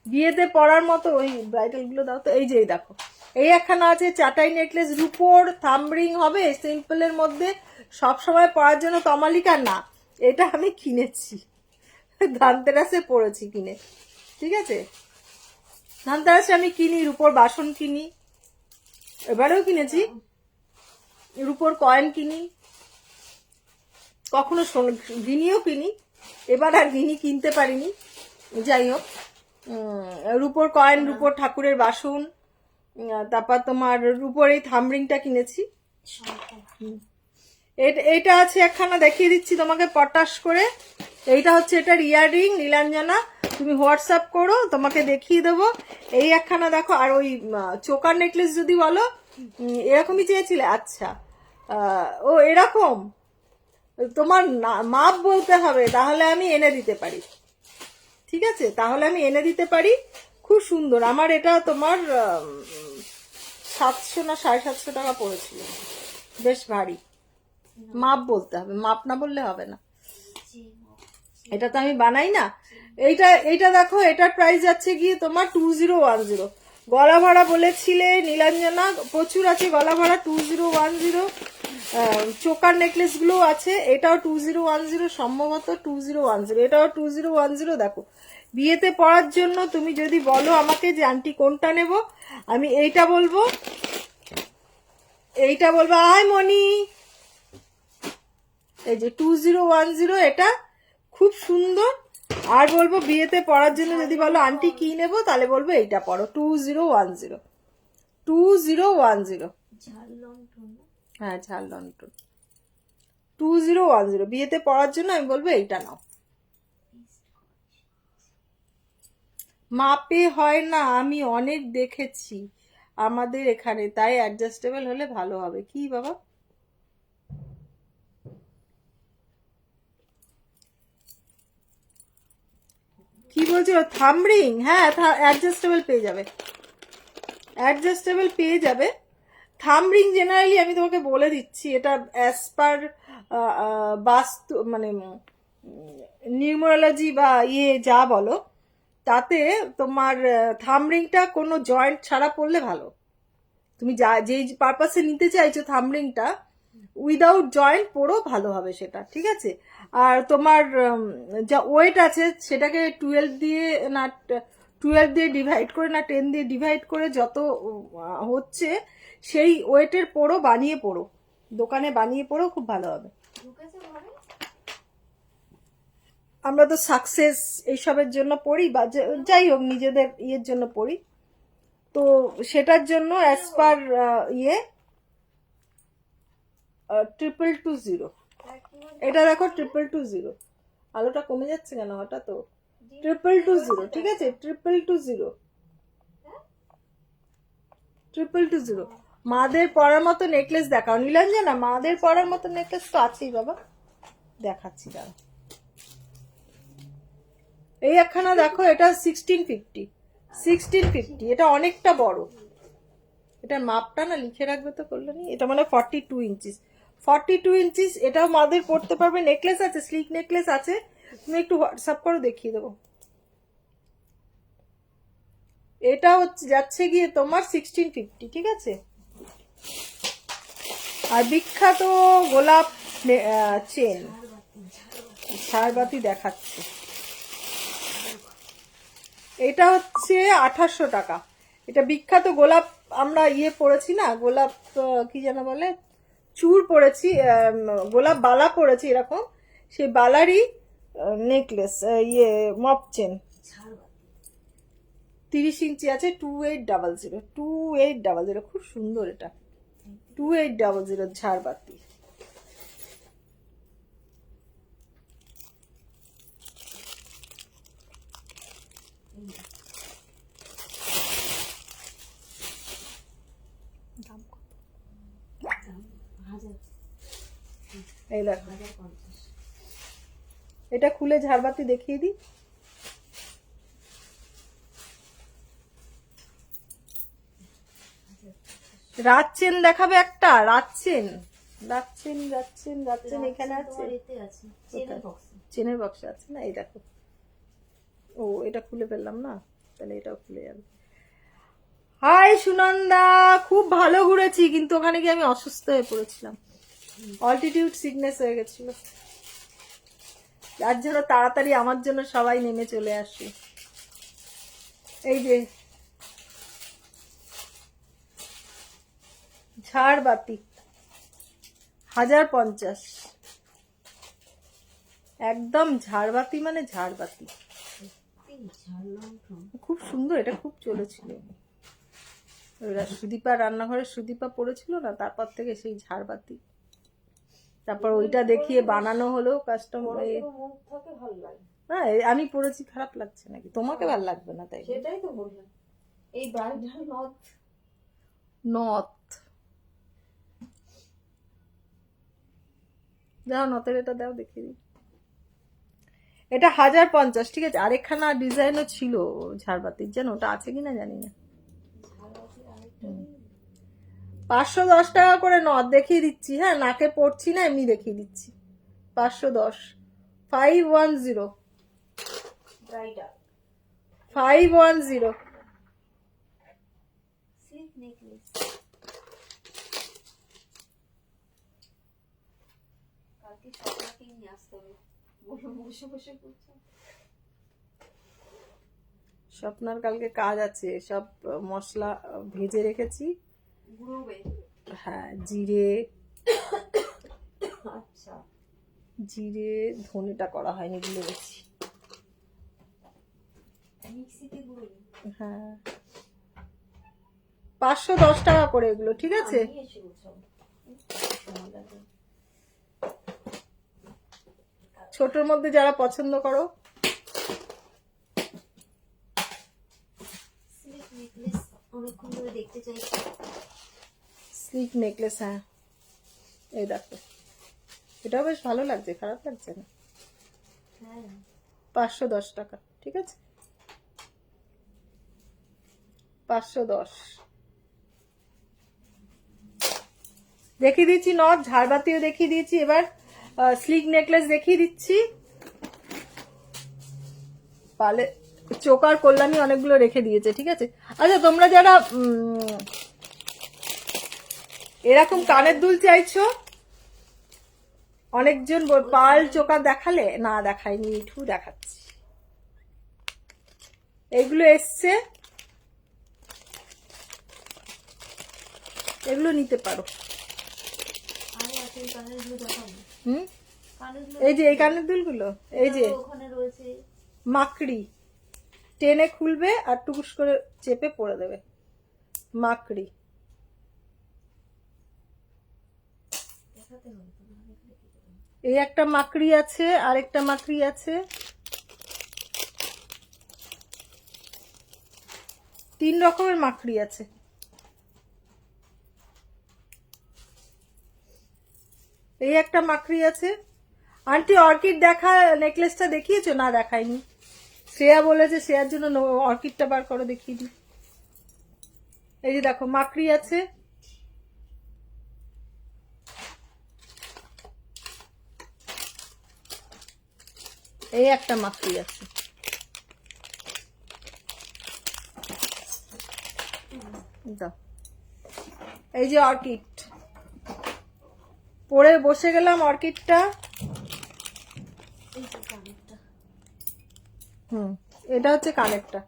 [SPEAKER 1] বিয়েতে পরার মতো। ওই ব্রাইডাল গুলো দাও তো, এই যে এই দেখো, এই একখানা আছে চাটাই নেকলেস, রুপোর থামরিং হবে সিম্পলের মধ্যে, সব সময় পরার জন্য তমালিকা না, এটা আমি কিনেছি, ধানতেরাসে পড়েছি কিনে, ঠিক আছে? ধানতেরাসে আমি কিনি, রুপোর বাসন কিনি, এবারেও কিনেছি, রুপোর কয়েন কিনি, কখনো গিনিও কিনি, এবার আর গিনি কিনতে পারিনি, যাই হোক। রুপোর কয়েন, রুপোর ঠাকুরের বাসন, তারপর তোমার রুপোর এই থামরিংটা কিনেছি। এটা আছে একখানা, দেখিয়ে দিচ্ছি তোমাকে পটাশ করে, এইটা হচ্ছে এটার ইয়াররিং। নীলাঞ্জনা তুমি হোয়াটসঅ্যাপ করো, তোমাকে দেখিয়ে দেবো। এই একখানা দেখো, আর ওই চোকার নেকলেস যদি বলো এরকমই চেয়েছিলে, আচ্ছা ও এরকম তোমার মাপ বলতে হবে, তাহলে আমি এনে দিতে পারি, ঠিক আছে? তাহলে আমি এনে দিতে পারি, খুব সুন্দর। আমার এটা তোমার 700 না 750 টাকা পড়েছিল, বেশ ভারী। মাপ বলতে হবে, মাপ না বললে হবে না, এটা তো আমি বানাই না। এইটা দেখো, এটার প্রাইস যাচ্ছে গিয়ে তোমার 2010। গলা ভরা বলেছিলে নীলাঞ্জনা, প্রচুর আছে গলা ভরা, 2010। চোকার নেকলেস গুলো আছে, এটাও 2010, সম্ভবত 2010, এটাও 2010। দেখো বিয়েতে পরার জন্য তুমি যদি বলো আমাকে যে আন্টি কোনটা নেব, আমি এইটা বলবো, আয় মনি, এই যে 2010, এটা খুব সুন্দর। আর বলবো বিয়েতে পরার জন্য যদি বলো আন্টি কি নেবো, তাহলে বলবো এইটা পরো, 2010। হ্যাঁ ঝাল লন্ঠন 2010, বিয়েতে পরার জন্য আমি বলবো এইটা নাও। মাপে হয় না, আমি অনেক দেখেছি আমাদের এখানে, তাই অ্যাডজাস্টেবল হলে ভালো হবে। কি বাবা? কি বলছো? থামরিং? হ্যাঁ অ্যাডজাস্টেবল পেয়ে যাবে, অ্যাডজাস্টেবল পেয়ে যাবে। থামরিং জেনারেলি আমি তোমাকে বলে দিচ্ছি, এটা অ্যাজ পার বাস্তু মানে নিউমারোলজি বা যা বলো, তাতে তোমার থামরিংটা কোনো জয়েন্ট ছাড়া পড়লে ভালো। তুমি যা যেই পারপাসে নিতে চাইছো থামরিংটা, উইদাউট জয়েন্ট পরো, ভালো হবে সেটা, ঠিক আছে? আর তোমার যা ওয়েট আছে সেটাকে 12 দিয়ে না 12 দিয়ে ডিভাইড করে না 10 দিয়ে ডিভাইড করে যত হচ্ছে সেই ওয়েটের পরো, বানিয়ে পরো, দোকানে বানিয়ে পরো, খুব ভালো হবে। আমরা তো সাকসেস এইসবের জন্য পড়ি, বা যাই হোক নিজেদের ইয়ের জন্য পড়ি, তো সেটার জন্য অ্যাজ পার 222 এটা দেখো 222। আলোটা কমে যাচ্ছে কেন হঠাৎ? তো 222, ঠিক আছে? 222 মাদের পরার মতো নেকলেস দেখাও নীলাঞ্জনা, মাদের পরার মতো নেকলেস তো আছেই বাবা, দেখাচ্ছি দাঁড়া। এই একখানা দেখো, এটা 1650, এটা অনেকটা বড়, এটার মাপটা না লিখে রাখবে তো করলে নি, এটা মানে 42 ইঞ্চিস, 42 ইঞ্চিস। এটাও মাদের পড়তে পারবে, নেকলেস আছে, স্লিক নেকলেস আছে, তুমি একটু হোয়াটসঅ্যাপ করো, দেখিয়ে দেবো। এটা হচ্ছে যাচ্ছে গিয়ে তোমার 1650, ঠিক আছে? আর বিখ্যাত গোলাপ চেন, ঝাড়বাতি দেখাচ্ছে, এটা হচ্ছে 2800 টাকা। এটা বিখ্যাত গোলাপ, আমরা পড়েছি না, গোলাপ কি যেন বলে, চূড় পড়েছি, গোলাপ বালা পড়েছি এরকম, সেই বালারই নেকলেস, মপ চেন, 30 ইঞ্চি আছে, 2800, খুব সুন্দর এটা, 2800 ঝাড়বাতি। এই দেখো, এটা খুলে ঝাড়বাতি দেখিয়ে দিই। রাত চেন দেখাবে একটা, রাত চেন, রাত চেন, রাত চেন, রাত চেন এখানে আছে,
[SPEAKER 2] তোমার এতে আছে চেনের বক্সে।
[SPEAKER 1] চেনের বক্সে আছে না, এই দেখো। ও এটা খুলে ফেললাম না, তাহলে এটাও খুলে যাবে। হাই সুনন্দা, খুব ভালো ঘুরেছি, কিন্তু ওখানে গিয়ে আমি অসুস্থ হয়ে পড়েছিলাম, অল্টিটিউড সিকনেস হয়ে গেছিল, যার জন্য তাড়াতাড়ি আমার জন্য সবাই নেমে চলে আসে। এই যে ঝাড়বাতি 1050, একদম ঝাড়বাতি মানে ঝাড়বাতি,
[SPEAKER 2] এই ঝাড়লাম তো।
[SPEAKER 1] খুব সুন্দর, এটা খুব চলেছিল। ওরা সুদীপা রান্নাঘরে সুদীপা পড়েছিল না, তারপর থেকে সেই ঝাড়বাতি, তারপর ওইটা দেখিয়ে বানানো হলো কাস্টমার।
[SPEAKER 2] মুখ থাকে ভালো লাগে।
[SPEAKER 1] হ্যাঁ আমি পড়েছি, খারাপ লাগছে নাকি? তোমাকে ভালো লাগবে না তাই?
[SPEAKER 2] সেটাই তো বললাম, এই ব্রাইডাল নথ
[SPEAKER 1] নথ, দাও নথের এটা দাও, দেখিয়ে দিই। এটা 1050, ঠিক আছে। আরেকখানা ডিজাইনও ছিল ঝাড়বাতির, যেন ওটা আছে কিনা জানি না। 510 টাকা করে নথ, দেখিয়ে দিচ্ছি। হ্যাঁ নাকে পড়ছি না, এমনি দেখিয়ে দিচ্ছি। 510, 510,
[SPEAKER 2] ব্রাইডাল
[SPEAKER 1] 510।
[SPEAKER 2] Silk necklace. কালকে সকালকেই নিয়ে আসতে হবে, বসে বসে বসে করছে।
[SPEAKER 1] স্বপ্নার কালকে কাজ আছে, সব মশলা ভেজে রেখেছি।
[SPEAKER 2] গুঁড়োবে।
[SPEAKER 1] হ্যাঁ জিরে,
[SPEAKER 2] আচ্ছা
[SPEAKER 1] জিরে ধনেটা করা হয়নি, ভুলে গেছি।
[SPEAKER 2] মিক্সিতে গুঁড়োবে।
[SPEAKER 1] হ্যাঁ 510 টাকা করে এগুলো, ঠিক আছে।
[SPEAKER 2] নিয়েছি সব।
[SPEAKER 1] ছোটর মধ্যে যারা পছন্দ করো।
[SPEAKER 2] সিল্ক নেকলেস অনেকক্ষণ ধরে দেখতে চাইছি।
[SPEAKER 1] স্লিক নেকলেস, হ্যাঁ এই দেখো, এটাও বেশ ভালো লাগছে, খারাপ লাগছে না।
[SPEAKER 2] হ্যাঁ
[SPEAKER 1] 510 টাকা, ঠিক আছে। 510 দেখিয়ে দিচ্ছি। নথ, ঝাড়বাতিও দেখিয়ে দিয়েছি, এবার স্লিক নেকলেস দেখিয়ে দিচ্ছি। পালে চোকার কল্যাণী অনেকগুলো রেখে দিয়েছে, ঠিক আছে। আচ্ছা তোমরা যারা এরকম কানের দুল চাইছো, অনেকজন পাল চোকার দেখালে, না দেখায়নি, একটু দেখাচ্ছি। এগুলো এসছে, এগুলো নিতে পারো।
[SPEAKER 2] আরে আছে কানের দুল দেখাবো। কানের দুল
[SPEAKER 1] এই যে এই কানের দুলগুলো, এই যে
[SPEAKER 2] ওখানে রয়েছে।
[SPEAKER 1] মাকড়ি টেনে খুলবে আর টুকুস করে চেপে পরে দেবে, মাকড়ি।
[SPEAKER 2] দেখাতে হবে তো, না দেখলে কি করে?
[SPEAKER 1] এই একটা মাকড়ি আছে, আরেকটা মাকড়ি আছে, 3 রকমের মাকড়ি আছে। এই একটা মাকড়ি আছে। আন্টি অর্কিড দেখা, নেকলেসটা দেখিয়েছো? না দেখায়নি, শ্রেয়া বলেছে, শ্রেয়ার জন্য অর্কিডটা বার করে দেখিয়ে দিই। এই যে দেখো মাকড়ি আছে, এই একটা মাকড়ি আছে। দাও, এই যে অর্কিড, পরে বসে গেলাম অর্কিডটা।
[SPEAKER 2] এই যে কানেরটা।
[SPEAKER 1] এটা হচ্ছে কানেরটা।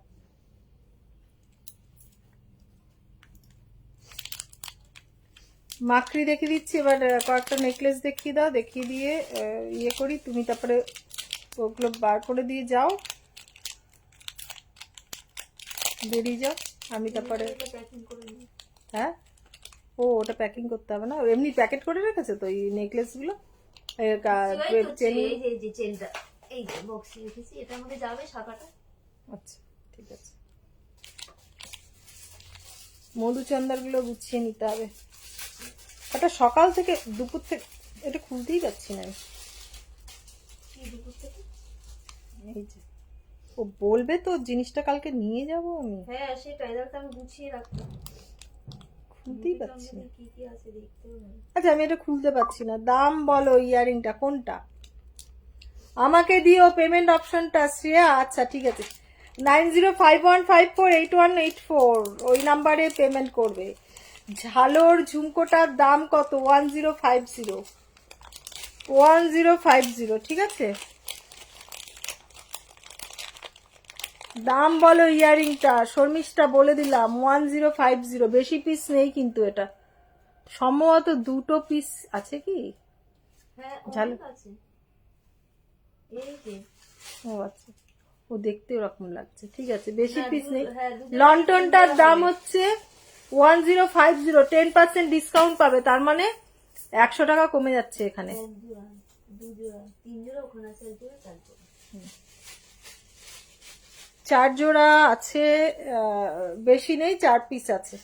[SPEAKER 1] মাকড়ি দেখিয়ে দিচ্ছি, এবার কয়েকটা নেকলেস দেখিয়ে দাও, দেখিয়ে দিয়ে ইয়ে করি, তুমি তারপরে ওগুলো বার করে দিয়ে যাও, বেরিয়ে যাও, আমি তারপরে।
[SPEAKER 2] এটা প্যাকিং করে নিই।
[SPEAKER 1] হ্যাঁ ও ওটা প্যাকিং করতে হবে না, এমনি প্যাকেট করে রেখেছে তো এই নেকলেসগুলো, চেন।
[SPEAKER 2] এই যে এই যে চেনটা, এই যে বক্সে রেখেছি, এটার মধ্যে যাবে শাখাটা।
[SPEAKER 1] আচ্ছা ঠিক আছে, মধুচন্দারগুলো গুছিয়ে নিতে হবে। এটা সকাল থেকে দুপুর থেকে এটা খুলতেই পারছি না আমি।
[SPEAKER 2] কি দুপুর থেকে?
[SPEAKER 1] এই যে ও বলবে তো জিনিসটা কালকে নিয়ে যাব আমি,
[SPEAKER 2] হ্যাঁ সেটাই, এবার তো আমি গুছিয়ে রাখতাম।
[SPEAKER 1] খুলতেই পারছি না।
[SPEAKER 2] কি কি আছে দেখতে হবে।
[SPEAKER 1] আচ্ছা আমি এটা খুলতে পারছি না, দাম বলো ইয়ারিংটা কোনটা, আমাকে দিও পেমেন্ট অপশনটা শ্রেয়া। আচ্ছা ঠিক আছে, 9051548184 ওই নাম্বারে পেমেন্ট করবে। ঝালোর ঝুমকোটার দাম কত? 1050, 1050, ঠিক আছে। দাম বলো ইয়ারিংটা, শর্মিষ্ঠা বলে দিলাম 1050। বেশি পিস নেই কিন্তু, এটা সম্ভবত 2 পিস আছে কি।
[SPEAKER 2] হ্যাঁ
[SPEAKER 1] ঝাল
[SPEAKER 2] অনেক আছে এই যে।
[SPEAKER 1] ও আচ্ছা, ও দেখতে ওরকম লাগছে, ঠিক আছে বেশি
[SPEAKER 2] হ্যাঁ,
[SPEAKER 1] পিস নেই।
[SPEAKER 2] হ্যাঁ, দুটো
[SPEAKER 1] লন্ঠনটার দাম হচ্ছে 1050, 10% ডিসকাউন্ট পাবে, তার মানে 100 টাকা কমে যাচ্ছে এখানে।
[SPEAKER 2] এক জোড়া, দু জোড়া, তিন জোড়া, ওখানে আছে এক জোড়া, চার জোড়া।
[SPEAKER 1] 4 জোড়া আছে, বেশি নেই, 4 পিস আছে।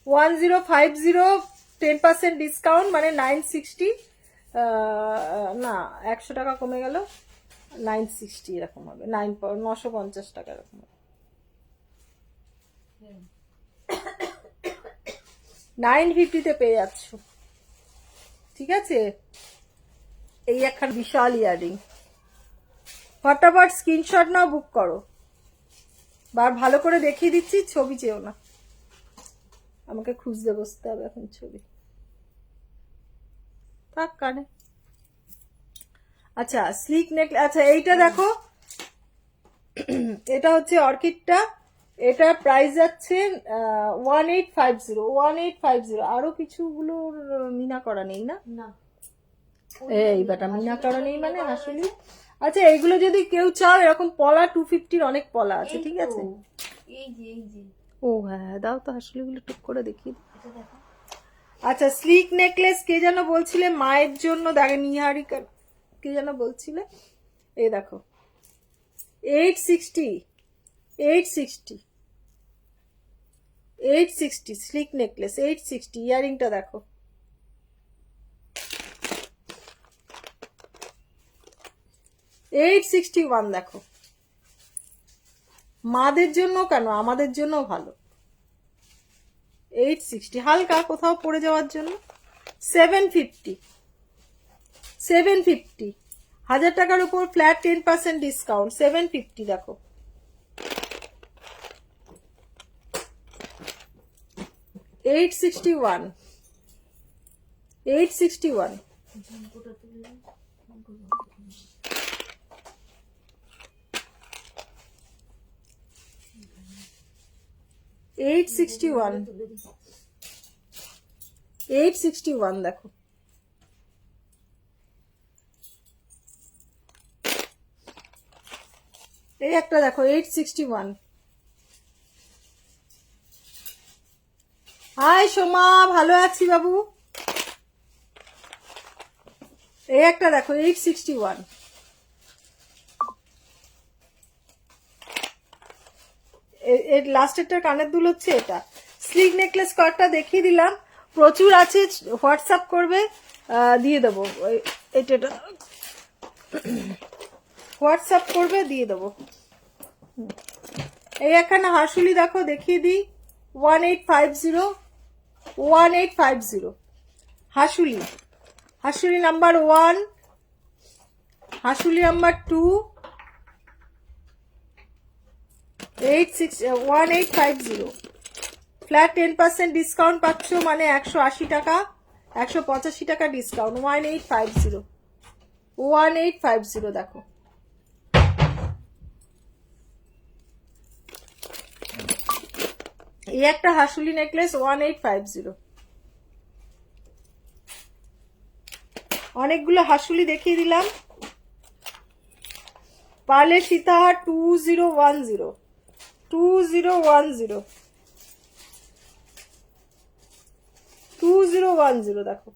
[SPEAKER 1] 1050, 10% ডিসকাউন্ট মানে 960, না 100 টাকা কমে গেল, 960 এরকম হবে, 950 টাকা এরকম হবে। 950-তে পেয়ে যাচ্ছ, ঠিক আছে। এই একটা বিশাল ইয়ারিং, ফটাফট স্ক্রিনশট নাও, বুক করো। ভালো করে দেখিয়ে দিচ্ছি, ছবি চেও না, আমাকে খুঁজতে বসতে হবে এখন ছবি, থাক কানে। আচ্ছা স্লিক নেকলেস, আচ্ছা এইটা দেখো, এটা হচ্ছে অর্কিডটা, এটা প্রাইস যাচ্ছে 1850। আরো কিছুগুলোর মিনা করা নেই না?
[SPEAKER 2] না
[SPEAKER 1] এই বাটা মিনা করা নেই মানে আসলে। আচ্ছা এইগুলো যদি কেউ চাও, এরকম পলা 250-র অনেক পলা আছে, ঠিক আছে।
[SPEAKER 2] এই যে এই যে
[SPEAKER 1] ও হ্যাঁ দাও তো আসলে গুলো টুক করে দেখিয়ে দিই।
[SPEAKER 2] এটা দেখো।
[SPEAKER 1] আচ্ছা স্লিক নেকলেস কে যেন বলছিলে মায়ের জন্য, দেখে নিহারিকা কে যেন বলছিলে, এই দেখো 860, 860 স্লিক নেকলেস 860। ইয়ারিংটা দেখো, $861 দেখো। মাদের জন্য কেন, আমাদের জন্য ভালো। 860, হালকা কোথাও পড়ে যাওয়ার জন্য। 750, 1000 টাকার উপর ফ্ল্যাট 10% ডিসকাউন্ট, 750 দেখো। $861, $861।
[SPEAKER 2] ঝুমকোটা তুলে দিই, ঝুমকোটা।
[SPEAKER 1] 861,
[SPEAKER 2] তুলে দিই।
[SPEAKER 1] 861 দেখো। এই একটা দেখো 861। হাই সোমা, ভালো আছি বাবু। এই একটা দেখো 861। এর লাস্টেরটার কানের দুল হচ্ছে এটা। স্লিক নেকলেস কয়েকটা দেখিয়ে দিলাম, প্রচুর আছে, হোয়াটসঅ্যাপ করবে, দিয়ে দেবো। এটা হোয়াটসঅ্যাপ করবে, দিয়ে দেবো। এই একখানা হাসুলি দেখো, দেখিয়ে দিই, 1850, 1850 হাসুলি। হাসুলি নাম্বার 1, হাসুলি নাম্বার 2, 1850। ফ্ল্যাট 10% ডিসকাউন্ট পাচ্ছ, মানে 180 টাকা, 185 টাকা ডিসকাউন্ট, 1850, 1850 দেখো। এই একটা হাসুলি নেকলেস 1850। অনেকগুলো হাসুলি দেখিয়ে দিলাম। পার্লে সীতাহার 2010, 2010, 2010 দেখো।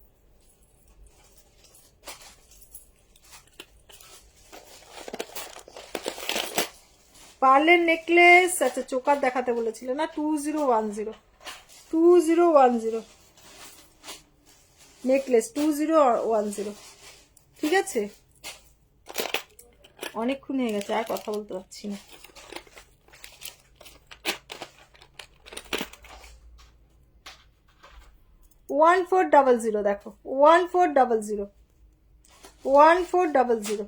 [SPEAKER 1] পার্লের নেকলেস, আচ্ছা চোকার দেখাতে বলেছিল না, 2010, 2010 নেকলেস, 2010, ঠিক আছে। অনেকক্ষণ হয়ে গেছে, আর কথা বলতে পারছি না। 1400 দেখো, 1400, 1400।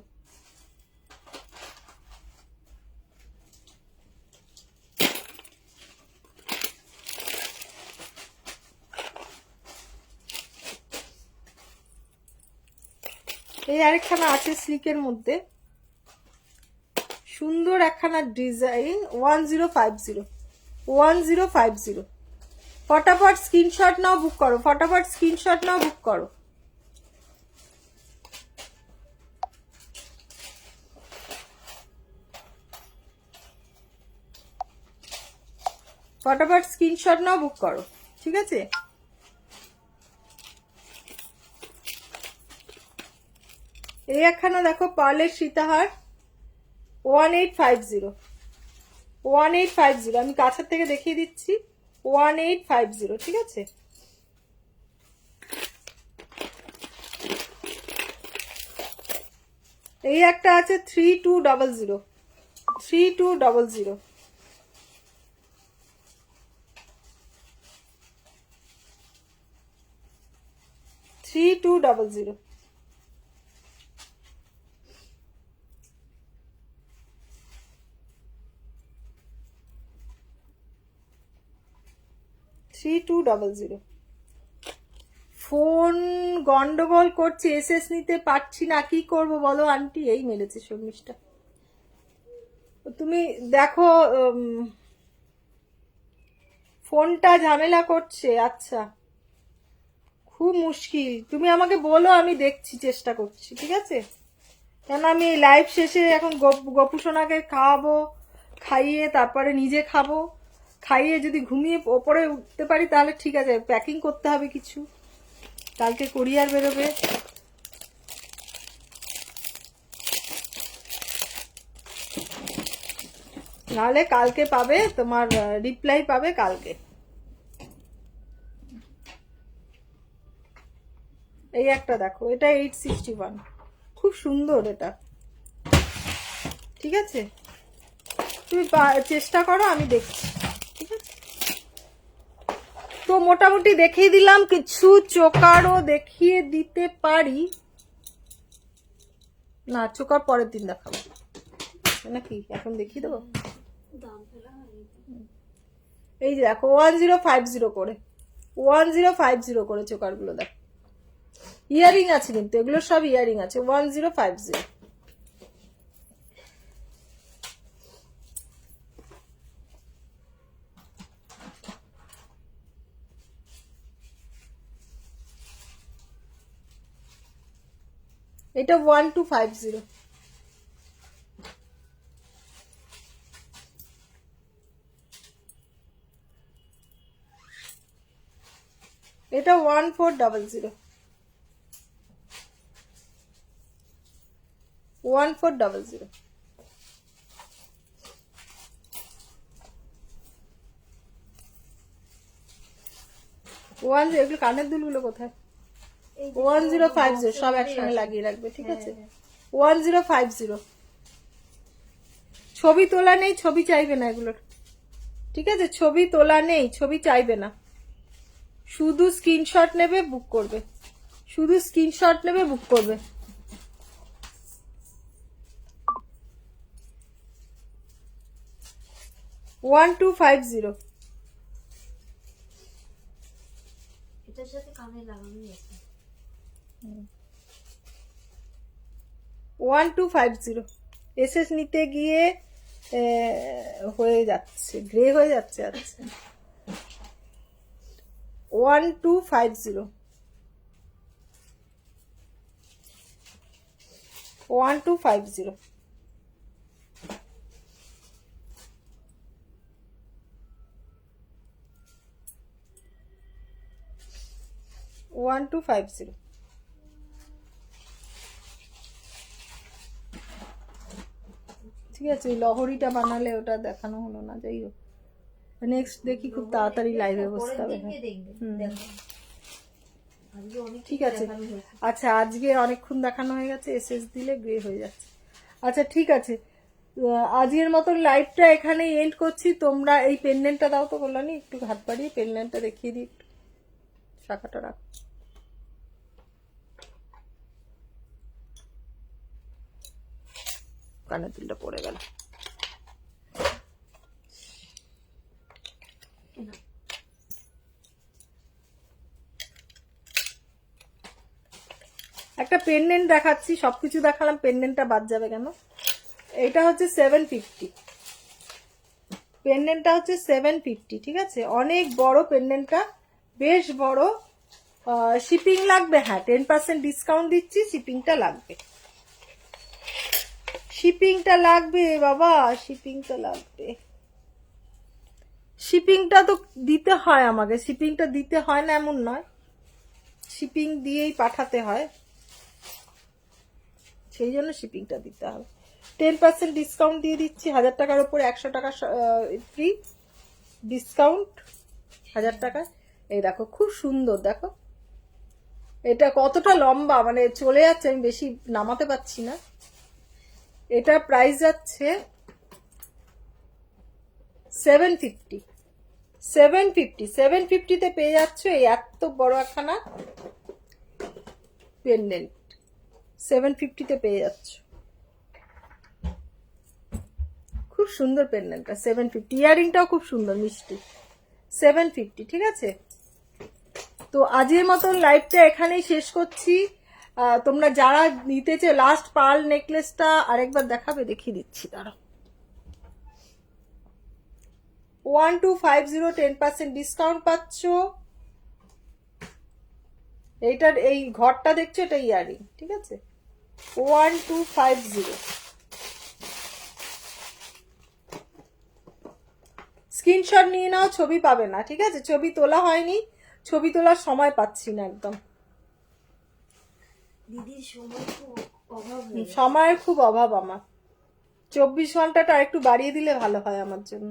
[SPEAKER 1] এই আরেকখানা আছে সিল্কের মধ্যে, সুন্দর একখানা ডিজাইন, 1050, 1050। ফটাফট স্ক্রিনশট নাও, বুক করো, ফটাফট স্ক্রিনশট নাও, বুক করো। ফটাফট স্ক্রিনশট নাও, বুক করো, ঠিক আছে। এই একখানা দেখো পার্লের সীতাহার, 1850, 1850। আমি কাছের থেকে দেখিয়ে দিচ্ছি, 1850, ঠিক আছে। এই একটা আছে 3200, 3200, 3200। ফোন গন্ডগোল করছে, এসএস নিতে পারছি না, কি করব বলো আন্টি। এই মেরেছে শর্মিষ্ঠা। তুমি দেখো, ফোনটা ঝামেলা করছে। আচ্ছা, খুব মুশকিল। তুমি আমাকে বলো, আমি দেখছি, চেষ্টা করছি, ঠিক আছে। কেন আমি এই লাইভ শেষে এখন গপুসোনাকে খাওয়াবো, খাইয়ে তারপরে নিজে খাবো, খাইয়ে যদি ঘুমিয়ে ওপরে উঠতে পারি তাহলে ঠিক আছে। প্যাকিং করতে হবে কিছু, কালকে কোরিয়ার বেরোবে। নাহলে কালকে পাবে, তোমার রিপ্লাই পাবে কালকে। এই একটা দেখো, এটা 861, খুব সুন্দর এটা, ঠিক আছে। তুমি চেষ্টা করো, আমি দেখছি, ঠিক আছে। তো মোটামুটি দেখিয়ে দিলাম, কিছু চোকারও দেখিয়ে দিতে পারি না, চোকার পরের দিন দেখাবো নাকি, এখন দেখিয়ে দেবো। এই যে দেখো 1050 করে, 1050 করে চোকার গুলো দেখো। ইয়ারিং আছে কিন্তু, এগুলো সব ইয়ারিং আছে, 1050। এটা 1250। এটা 1400, 1400। এগুলো কানের দুলগুলো কোথায়? 1050 সব একসঙ্গে লাগিয়ে রাখবে, ঠিক আছে। 1050। ছবি তোলা নেই, ছবি চাইবে না এগুলোর, ঠিক আছে। ছবি তোলা নেই, ছবি চাইবে না, শুধু স্ক্রিনশট নেবে, বুক করবে, শুধু স্ক্রিনশট নেবে, বুক করবে। ওয়ান টু 1250 এসএস নিতে গিয়ে হয়ে যাচ্ছে, গ্রে হয়ে যাচ্ছে। আচ্ছা, 1250, 1250। ঠিক আছে। লহরিটা বানালে ওটা দেখানো হলো না, যাই হোক। নেক্সট দেখি, খুব তাড়াতাড়ি লাইভে বসতে হবে। ঠিক আছে। আচ্ছা, আজকে অনেকক্ষণ দেখানো হয়ে গেছে, এসএস দিলে গ্রে হয়ে যাচ্ছে। আচ্ছা, ঠিক আছে, আজকের মতন লাইভটা এখানে এন্ড করছি। তোমরা এই পেন্ডেন্টটা দাও তো, বললাম একটু হাত বাড়িয়ে পেন্ডেন্টটা দেখিয়ে দিই একটু। শাখাটা রাখ। কানের দুলটা পড়ে গেল। একটা পেন্ডেন্ট দেখাচ্ছি, সবকিছু দেখালাম, পেন্ডেন্টটা বাদ যাবে কেন। এটা হচ্ছে 750, পেন্ডেন্টটা হচ্ছে 750, ঠিক আছে, অনেক বড় পেন্ডেন্টটা, বেশ বড়। শিপিং লাগবে, হ্যাঁ 10% ডিসকাউন্ট দিচ্ছি, শিপিংটা লাগবে, শিপিংটা লাগবে বাবা, শিপিংটা লাগবে। শিপিংটা তো দিতে হয় আমাকে, শিপিংটা দিতে হয় না এমন নয়, শিপিং দিয়েই পাঠাতে হয়, সেই জন্য শিপিংটা দিতে হবে। 10% ডিসকাউন্ট দিয়ে দিচ্ছি, 1000 টাকার উপরে 100 টাকা ফ্রি ডিসকাউন্ট, 1000 টাকা। এই দেখো খুব সুন্দর, দেখো এটা কতটা লম্বা, মানে চলে যাচ্ছে, আমি বেশি নামাতে পারছি না। এটা প্রাইস যাচ্ছে 750, 750 তে পেয়ে যাচ্ছ এই এত বড় একখানা পেন্ডেন্ট, 750 তে পেয়ে যাচ্ছ, খুব সুন্দর পেন্ডেন্টটা 750। ইয়ারিংটাও খুব সুন্দর মিষ্টি, 750, ঠিক আছে। তো আজকের মতন লাইভটা এখানেই শেষ করছি। তোমরা যারা নিতে চাও, লাস্ট পার্ল নেকলেসটা আরেকবার দেখাবে, দেখিয়ে দিচ্ছি, দাঁড়াও। 1250, 10% ডিসকাউন্ট পাচ্ছ। এইটার এই ঘরটা দেখছো, এটা ইয়ারিং, ঠিক আছে, 1250। স্ক্রিনশট নিয়ে নাও, ছবি পাবে না, ঠিক আছে, ছবি তোলা হয়নি, ছবি তোলার সময় পাচ্ছি না একদম,
[SPEAKER 2] দিদির সময় খুব অভাব,
[SPEAKER 1] সময়ের খুব অভাব আমার। 24 ঘন্টাটা একটু বাড়িয়ে দিলে ভালো হয় আমার জন্য।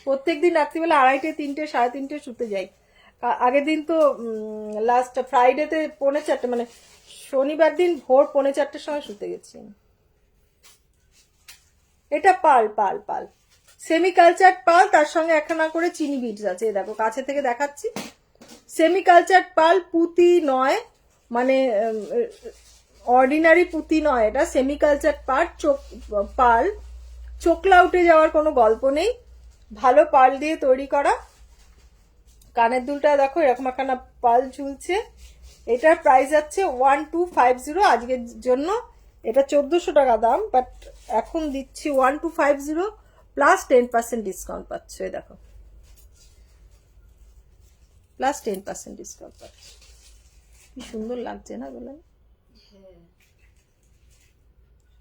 [SPEAKER 1] প্রত্যেকদিন রাত্রিবেলা 2:30, 3টে, 3:30 শুতে যাই। আগের দিন তো লাস্ট ফ্রাইডেতে 4:30, মানে শনিবার দিন ভোর 4:30 সময় শুতে গেছি। এটা পাল পাল পাল সেমি কালচার পাল, তার সঙ্গে একখানা করে চিনি বিটস আছে, দেখো কাছে থেকে দেখাচ্ছি। সেমি কালচার পাল, পুঁতি নয়, মানে অর্ডিনারি পুঁতি নয়, এটা সেমি কালচার পাল, চোখলা উঠে যাওয়ার কোনো গল্প নেই, ভালো পাল দিয়ে তৈরি করা। কানের দুলটা দেখো এরকম একখানা পাল ঝুলছে। এটার প্রাইস আছে 1250 আজকের জন্য। এটা 1400 টাকা দাম, বাট এখন দিচ্ছি 1250 প্লাস 10% ডিসকাউন্ট পাচ্ছ। এই দেখো প্লাস 10% ডিসকাউন্ট পাচ্ছ। কি সুন্দর লাগছে না বলেন?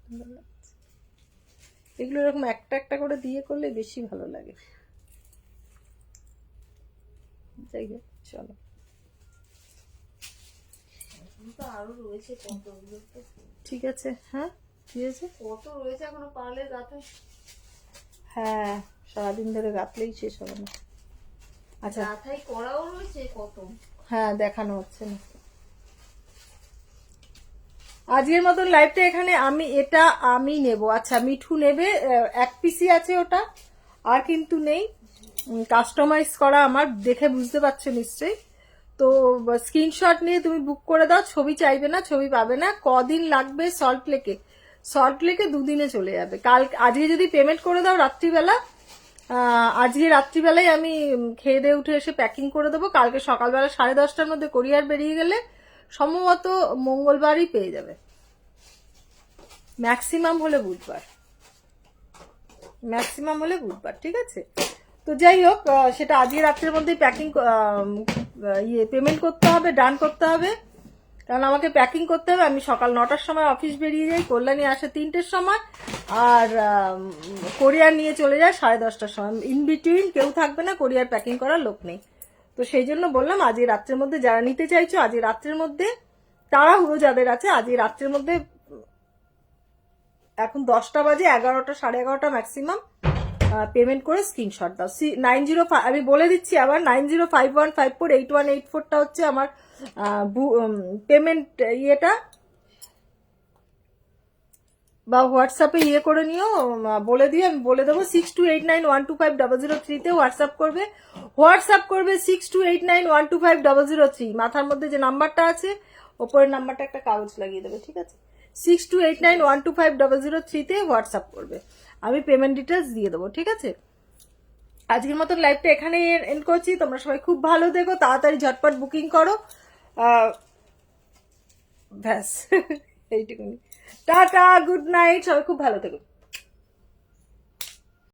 [SPEAKER 1] সুন্দর লাগছে। এগুলো এরকম একটা একটা করে দিয়ে করলে বেশি ভালো লাগে। যাই হোক, চলো,
[SPEAKER 2] আরো রয়েছে কত,
[SPEAKER 1] ঠিক আছে। হ্যাঁ ঠিক আছে,
[SPEAKER 2] কত রয়েছে এখনো পারলে গাতে।
[SPEAKER 1] হ্যাঁ সারাদিন ধরে গাঁথলেই শেষ হবে না। আচ্ছা
[SPEAKER 2] গাথাই করাও রয়েছে কত,
[SPEAKER 1] হ্যাঁ দেখানো হচ্ছে না। আজকের মতন লাইভটা এখানে আমি নেব। আচ্ছা মিঠু নেবে, 1 পিসই আছে ওটা, আর কিন্তু নেই, কাস্টমাইজ করা আমার, দেখে বুঝতে পারছো নিশ্চয়ই। তো স্ক্রিনশট নিয়ে তুমি বুক করে দাও, ছবি চাইবে না, ছবি পাবে না। কদিন লাগবে? সল্ট লেকে 2 দিনে চলে যাবে। আজকে যদি পেমেন্ট করে দাও রাত্রিবেলা, আজকে রাত্রিবেলায় আমি খেয়ে দিয়ে উঠে এসে প্যাকিং করে দেবো। কালকে সকালবেলা 10:30টার মধ্যে কোরিয়ার বেরিয়ে গেলে সম্ভবত মঙ্গলবারই পেয়ে যাবে, ম্যাক্সিমাম হলে বুধবার, ঠিক আছে। তো যাই হোক, সেটা আজকে রাত্রের মধ্যেই প্যাকিং পেমেন্ট করতে হবে, ডান করতে হবে, কারণ আমাকে প্যাকিং করতে হবে। আমি সকাল 9টার সময় অফিস বেরিয়ে যাই, কল্যাণী আসে 3টের সময়, আর কোরিয়ার নিয়ে চলে যায় 10:30টার সময়। ইন বিটুইন কেউ থাকবে না, কোরিয়ার প্যাকিং করার লোক নেই। তো সেই জন্য বললাম আজকে রাত্রের মধ্যে যারা নিতে চাইছো, আজকে রাত্রের মধ্যে তাড়াহুড়ো যাদের আছে, আজকে রাত্রের মধ্যে, এখন 10টা বাজে, 11টা 11:30 ম্যাক্সিমাম, পেমেন্ট করে স্ক্রিনশট দাও। 905, আমি বলে দিচ্ছি আবার, 9051548184টা হচ্ছে আমার পেমেন্ট ইয়েটা, বা হোয়াটসঅ্যাপে ইয়ে করে নিও, বলে দিয়ে আমি বলে দেবো 6289125003 হোয়াটসঅ্যাপ করবে। হোয়াটসঅ্যাপ করবে 6289125003। মাথার মধ্যে যে নাম্বারটা আছে ওপরের নাম্বারটা একটা কাগজ লাগিয়ে দেবে, ঠিক আছে? 6289125003 হোয়াটসঅ্যাপ করবে, আমি পেমেন্ট ডিটেলস দিয়ে দেবো, ঠিক আছে? আজকের মতন লাইভটা এখানেই এন্ড করছি। তোমরা সবাই খুব ভালো দেখো, তাড়াতাড়ি ঝটপট বুকিং করো। ব্যাস এইটুকুনি। টাটা, গুড নাইট, সবাই খুব ভালো থেকো।